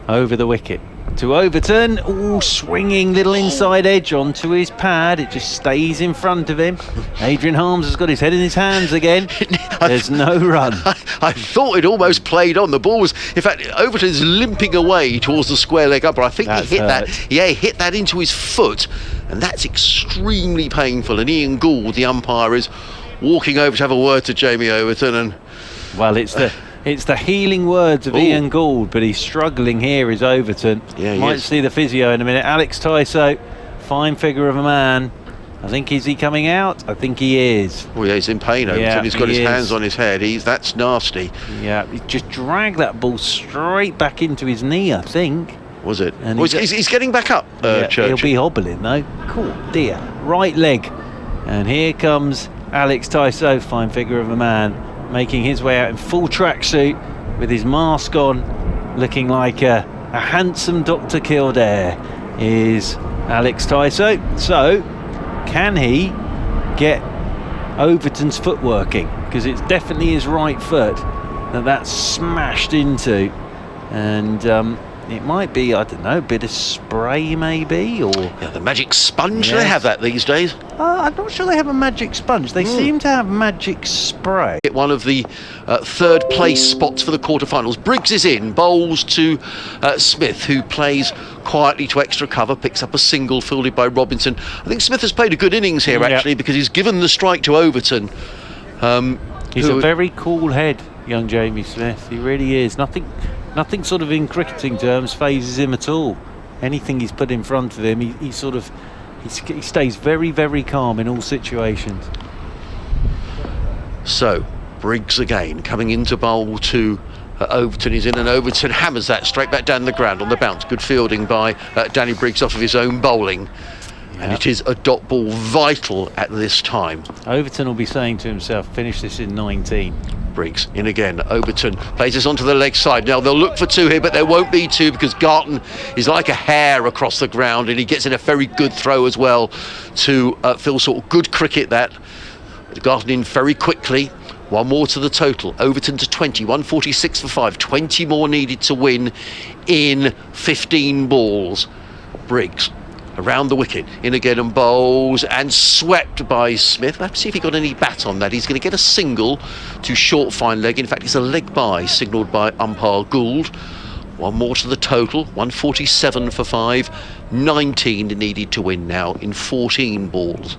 over the wicket to Overton. Swinging little inside edge onto his pad. It just stays in front of him. Adrian Harms has got his head in his hands again. There's no run. I thought it almost played on. The ball was, in fact, Overton's limping away towards the square leg upper. I think he hit that. Yeah, he hit that into his foot, and that's extremely painful. And Ian Gould, the umpire, is walking over to have a word to Jamie Overton. And well, it's the healing words of Ian Gould, but he's struggling here, is Overton. Yeah, he might see the physio in a minute. Alex Tyso, fine figure of a man. I think, is he coming out? I think he is. Oh yeah, he's in pain, Overton. Yeah, he's got his hands on his head. That's nasty. Yeah, he just dragged that ball straight back into his knee, I think. Was it? And he's getting back up, Church. He'll be hobbling though. Cool, dear. Right leg. And here comes Alex Tysot, fine figure of a man, making his way out in full tracksuit with his mask on, looking like a handsome Dr. Kildare is Alex Tysot. So, can he get Overton's foot working? Because it's definitely his right foot that's smashed into. And it might be, I don't know, a bit of spray maybe, or... Yeah, the magic sponge, they have that these days. I'm not sure they have a magic sponge. They seem to have magic spray. One of the third place spots for the quarterfinals. Briggs is in, bowls to Smith, who plays quietly to extra cover, picks up a single fielded by Robinson. I think Smith has played a good innings here, actually, because he's given the strike to Overton. He's a very cool head, young Jamie Smith. He really is. Nothing sort of in cricketing terms phases him at all. Anything he's put in front of him, he stays very, very calm in all situations. So, Briggs again coming into bowl to Overton. Is in, and Overton hammers that straight back down the ground on the bounce. Good fielding by Danny Briggs off of his own bowling. And it is a dot ball, vital at this time. Overton will be saying to himself, finish this in 19. Briggs in again. Overton plays this onto the leg side. Now they'll look for two here, but there won't be two because Garton is like a hare across the ground, and he gets in a very good throw as well to Phil Sort. Good cricket that. Garton in very quickly. One more to the total. Overton to 20. 146 for 5. 20 more needed to win in 15 balls. Briggs around the wicket, in again and bowls, and swept by Smith. Let's see if he got any bat on that. He's going to get a single to short fine leg. In fact, it's a leg by, signalled by umpire Gould. One more to the total, 147 for 5. 19 needed to win now in 14 balls.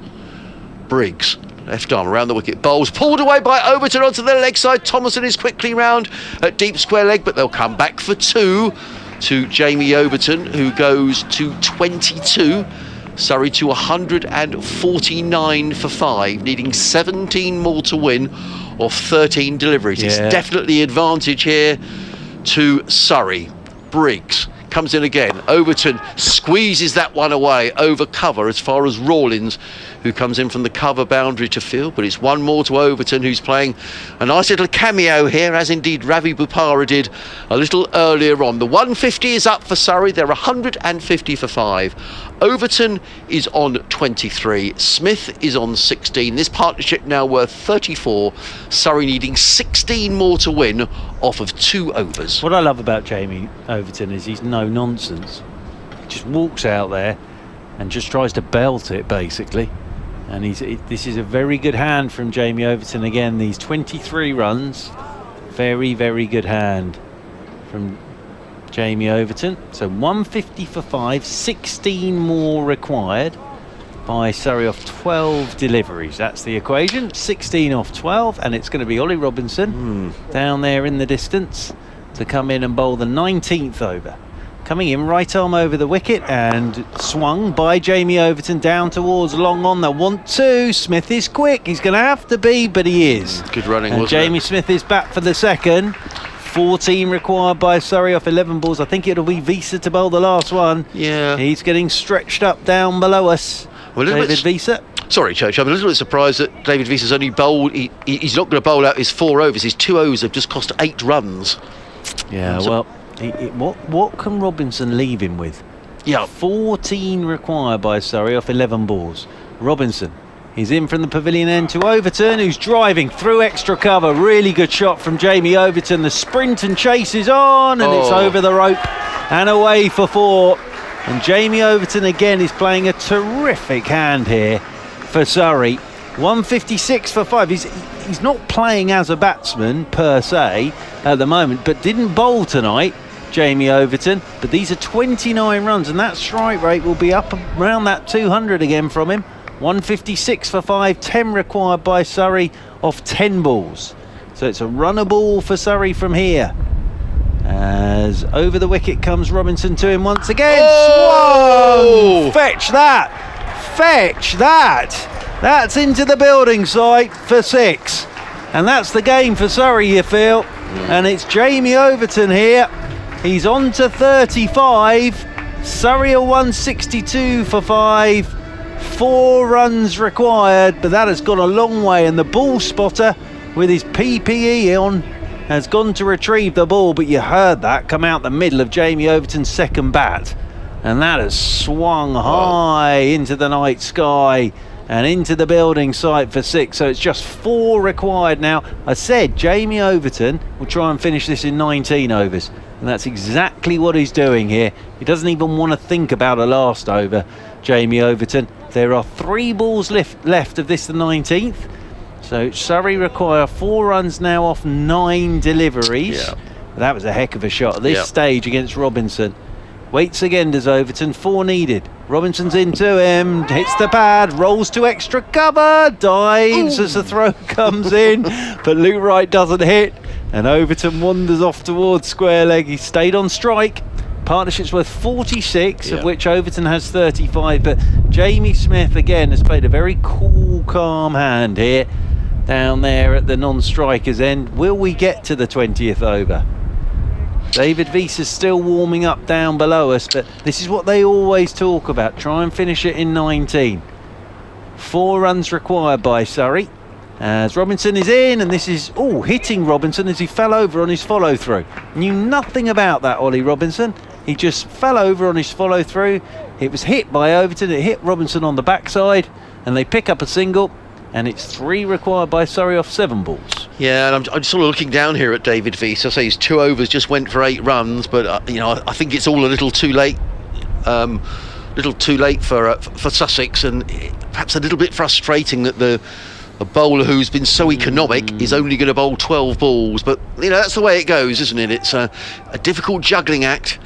Briggs, left arm around the wicket, bowls, pulled away by Overton onto the leg side. Thomason is quickly round at deep square leg, but they'll come back for two to Jamie Overton, who goes to 22. Surrey to 149 for 5, needing 17 more to win off 13 deliveries. It's definitely advantage here to Surrey. Briggs comes in again. Overton squeezes that one away over cover as far as Rawlins, who comes in from the cover boundary to field, but it's one more to Overton, who's playing a nice little cameo here, as indeed Ravi Bupara did a little earlier on. The 150 is up for Surrey. They're 150 for 5. Overton is on 23. Smith is on 16. This partnership now worth 34. Surrey needing 16 more to win off of 2 overs. What I love about Jamie Overton is he's no nonsense. He just walks out there and just tries to belt it, basically. And this is a very good hand from Jamie Overton. Again, these 23 runs, very, very good hand from Jamie Overton. So 150 for 5, 16 more required by Surrey off 12 deliveries. That's the equation. 16 off 12, and it's going to be Ollie Robinson down there in the distance to come in and bowl the 19th over. Coming in, right arm over the wicket and swung by Jamie Overton down towards long on. They want two. Smith is quick. He's going to have to be, but he is. Good running, and wasn't Jamie it? Smith is back for the second. 14 required by Surrey off 11 balls. I think it'll be Visa to bowl the last one. Yeah. He's getting stretched up down below us. David Visa. Sorry, Church, I'm a little bit surprised that David Visa's only bowled. He's not going to bowl out his 4 overs. His 2 overs have just cost 8 runs. Yeah, well, what can Robinson leave him with? Yeah. 14 required by Surrey off 11 balls. Robinson, he's in from the pavilion end to Overton, who's driving through extra cover. Really good shot from Jamie Overton. The sprint and chase is on, and it's over the rope and away for 4. And Jamie Overton again is playing a terrific hand here for Surrey. 156 for 5. He's not playing as a batsman per se at the moment, but didn't bowl tonight, Jamie Overton. But these are 29 runs, and that strike rate will be up around that 200 again from him. 156 for 5, 10 required by Surrey off 10 balls. So it's a runner ball for Surrey from here. As over the wicket comes Robinson to him once again. Swung! Fetch that! Fetch that! That's into the building site for 6. And that's the game for Surrey, you feel. And it's Jamie Overton here. He's on to 35. Surrey are 162 for 5. 4 runs required, but that has gone a long way, and the ball spotter with his PPE on has gone to retrieve the ball, but you heard that come out the middle of Jamie Overton's second bat, and that has swung high into the night sky and into the building site for 6. So it's just 4 required now. I said Jamie Overton will try and finish this in 19 overs, and that's exactly what he's doing here. He doesn't even want to think about a last over, Jamie Overton. There are 3 balls left of this, the 19th. So Surrey require 4 runs now off 9 deliveries. Yeah. That was a heck of a shot at this stage against Robinson. Waits again, does Overton. 4 needed. Robinson's into him, hits the pad, rolls to extra cover, dives as the throw comes in, but Luke Wright doesn't hit, and Overton wanders off towards square leg. He stayed on strike. Partnership's worth 46, of which Overton has 35, but Jamie Smith again has played a very cool, calm hand here down there at the non-striker's end. Will we get to the 20th over? David Viesa's still warming up down below us, but this is what they always talk about. Try and finish it in 19. 4 runs required by Surrey. As Robinson is in, and this is hitting Robinson as he fell over on his follow-through. Knew nothing about that, Ollie Robinson. He just fell over on his follow-through. It was hit by Overton. It hit Robinson on the backside, and they pick up a single, and it's 3 required by Surrey off 7 balls. Yeah, and I'm sort of looking down here at David Wiese. So his 2 overs just went for 8 runs, but I think it's all a little too late. Little too late for Sussex, and perhaps a little bit frustrating that a bowler who's been so economic is only going to bowl 12 balls. But that's the way it goes, isn't it? It's a difficult juggling act,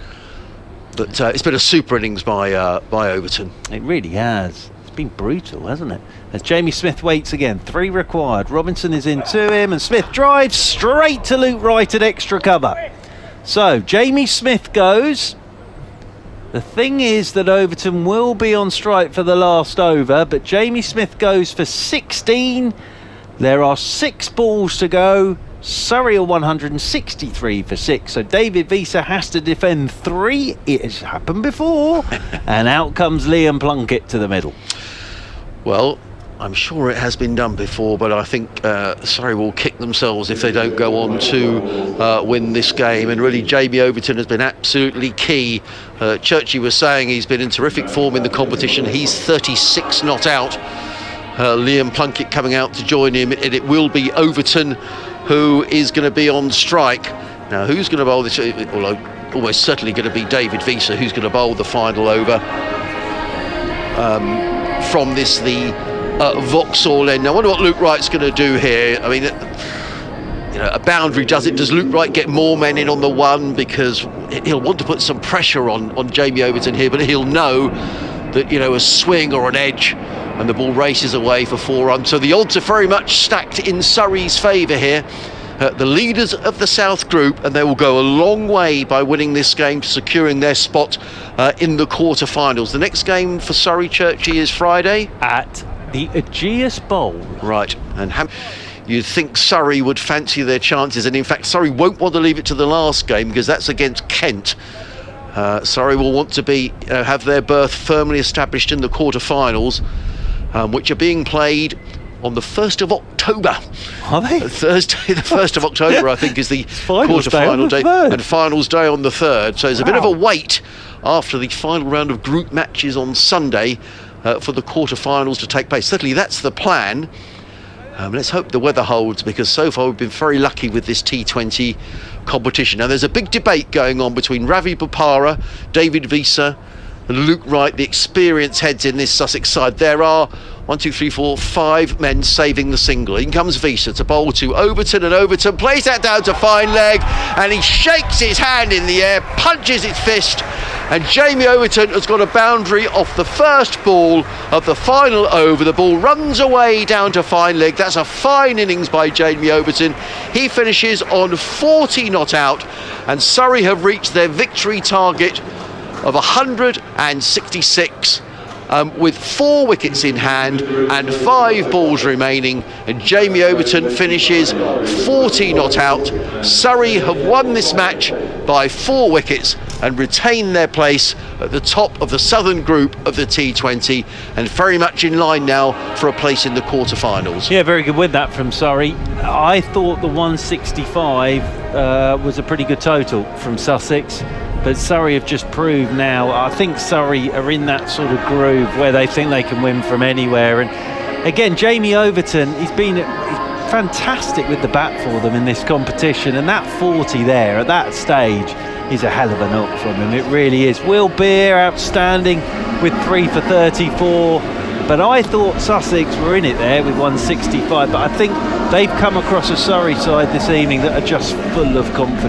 but it's been a super innings by Overton. It really has. It's been brutal, hasn't it? As Jamie Smith waits again, 3 required. Robinson is into him, and Smith drives straight to Luke Wright at extra cover. So Jamie Smith goes. The thing is that Overton will be on strike for the last over, but Jamie Smith goes for 16. There are 6 balls to go. Surrey are 163 for 6, so David Wiese has to defend 3. It has happened before. And out comes Liam Plunkett to the middle. Well, I'm sure it has been done before, but I think Surrey will kick themselves if they don't go on to win this game. And really, Jamie Overton has been absolutely key. Churchy was saying he's been in terrific form in the competition. He's 36 not out. Liam Plunkett coming out to join him, and it will be Overton who is going to be on strike. Now, who's going to bowl this? Well, almost certainly going to be David Wiese, who's going to bowl the final over from this, the Vauxhall end. Now, I wonder what Luke Wright's going to do here. I mean, a boundary does it. Does Luke Wright get more men in on the 1? Because he'll want to put some pressure on Jamie Overton here, but he'll know that, a swing or an edge, and the ball races away for 4 runs. So the odds are very much stacked in Surrey's favour here. The leaders of the South Group, and they will go a long way by winning this game to securing their spot in the quarter-finals. The next game for Surrey, Churchy, is Friday at the Ageas Bowl. Right, and you'd think Surrey would fancy their chances, and in fact Surrey won't want to leave it to the last game because that's against Kent. Surrey will want to have their berth firmly established in the quarter-finals, which are being played on the 1st of October. Are they? Thursday, the 1st of October, I think, is the quarter-final day, and finals day on the 3rd. So there's a bit of a wait after the final round of group matches on Sunday for the quarter-finals to take place. Certainly that's the plan. Let's hope the weather holds, because so far we've been very lucky with this T20 competition. Now, there's a big debate going on between Ravi Bopara, David Wiese and Luke Wright, the experienced heads in this Sussex side. There are 1, 2, 3, 4, 5 men saving the single. In comes Wiese to bowl to Overton, and Overton plays that down to fine leg, and he shakes his hand in the air, punches his fist, and Jamie Overton has got a boundary off the first ball of the final over. The ball runs away down to fine leg. That's a fine innings by Jamie Overton. He finishes on 40 not out, and Surrey have reached their victory target of 166 with 4 wickets in hand and 5 balls remaining, and Jamie Overton finishes 40 not out. Surrey have won this match by 4 wickets, and retain their place at the top of the southern group of the T20, and very much in line now for a place in the quarterfinals. Yeah, very good win that from Surrey. I thought the 165 was a pretty good total from Sussex, but Surrey have just proved now. I think Surrey are in that sort of groove where they think they can win from anywhere. And again, Jamie Overton, he's fantastic with the bat for them in this competition, and that 40 there at that stage is a hell of a knock from him. It really is. Will Beer outstanding with 3 for 34, but I thought Sussex were in it there with 165, but I think they've come across a Surrey side this evening that are just full of confidence.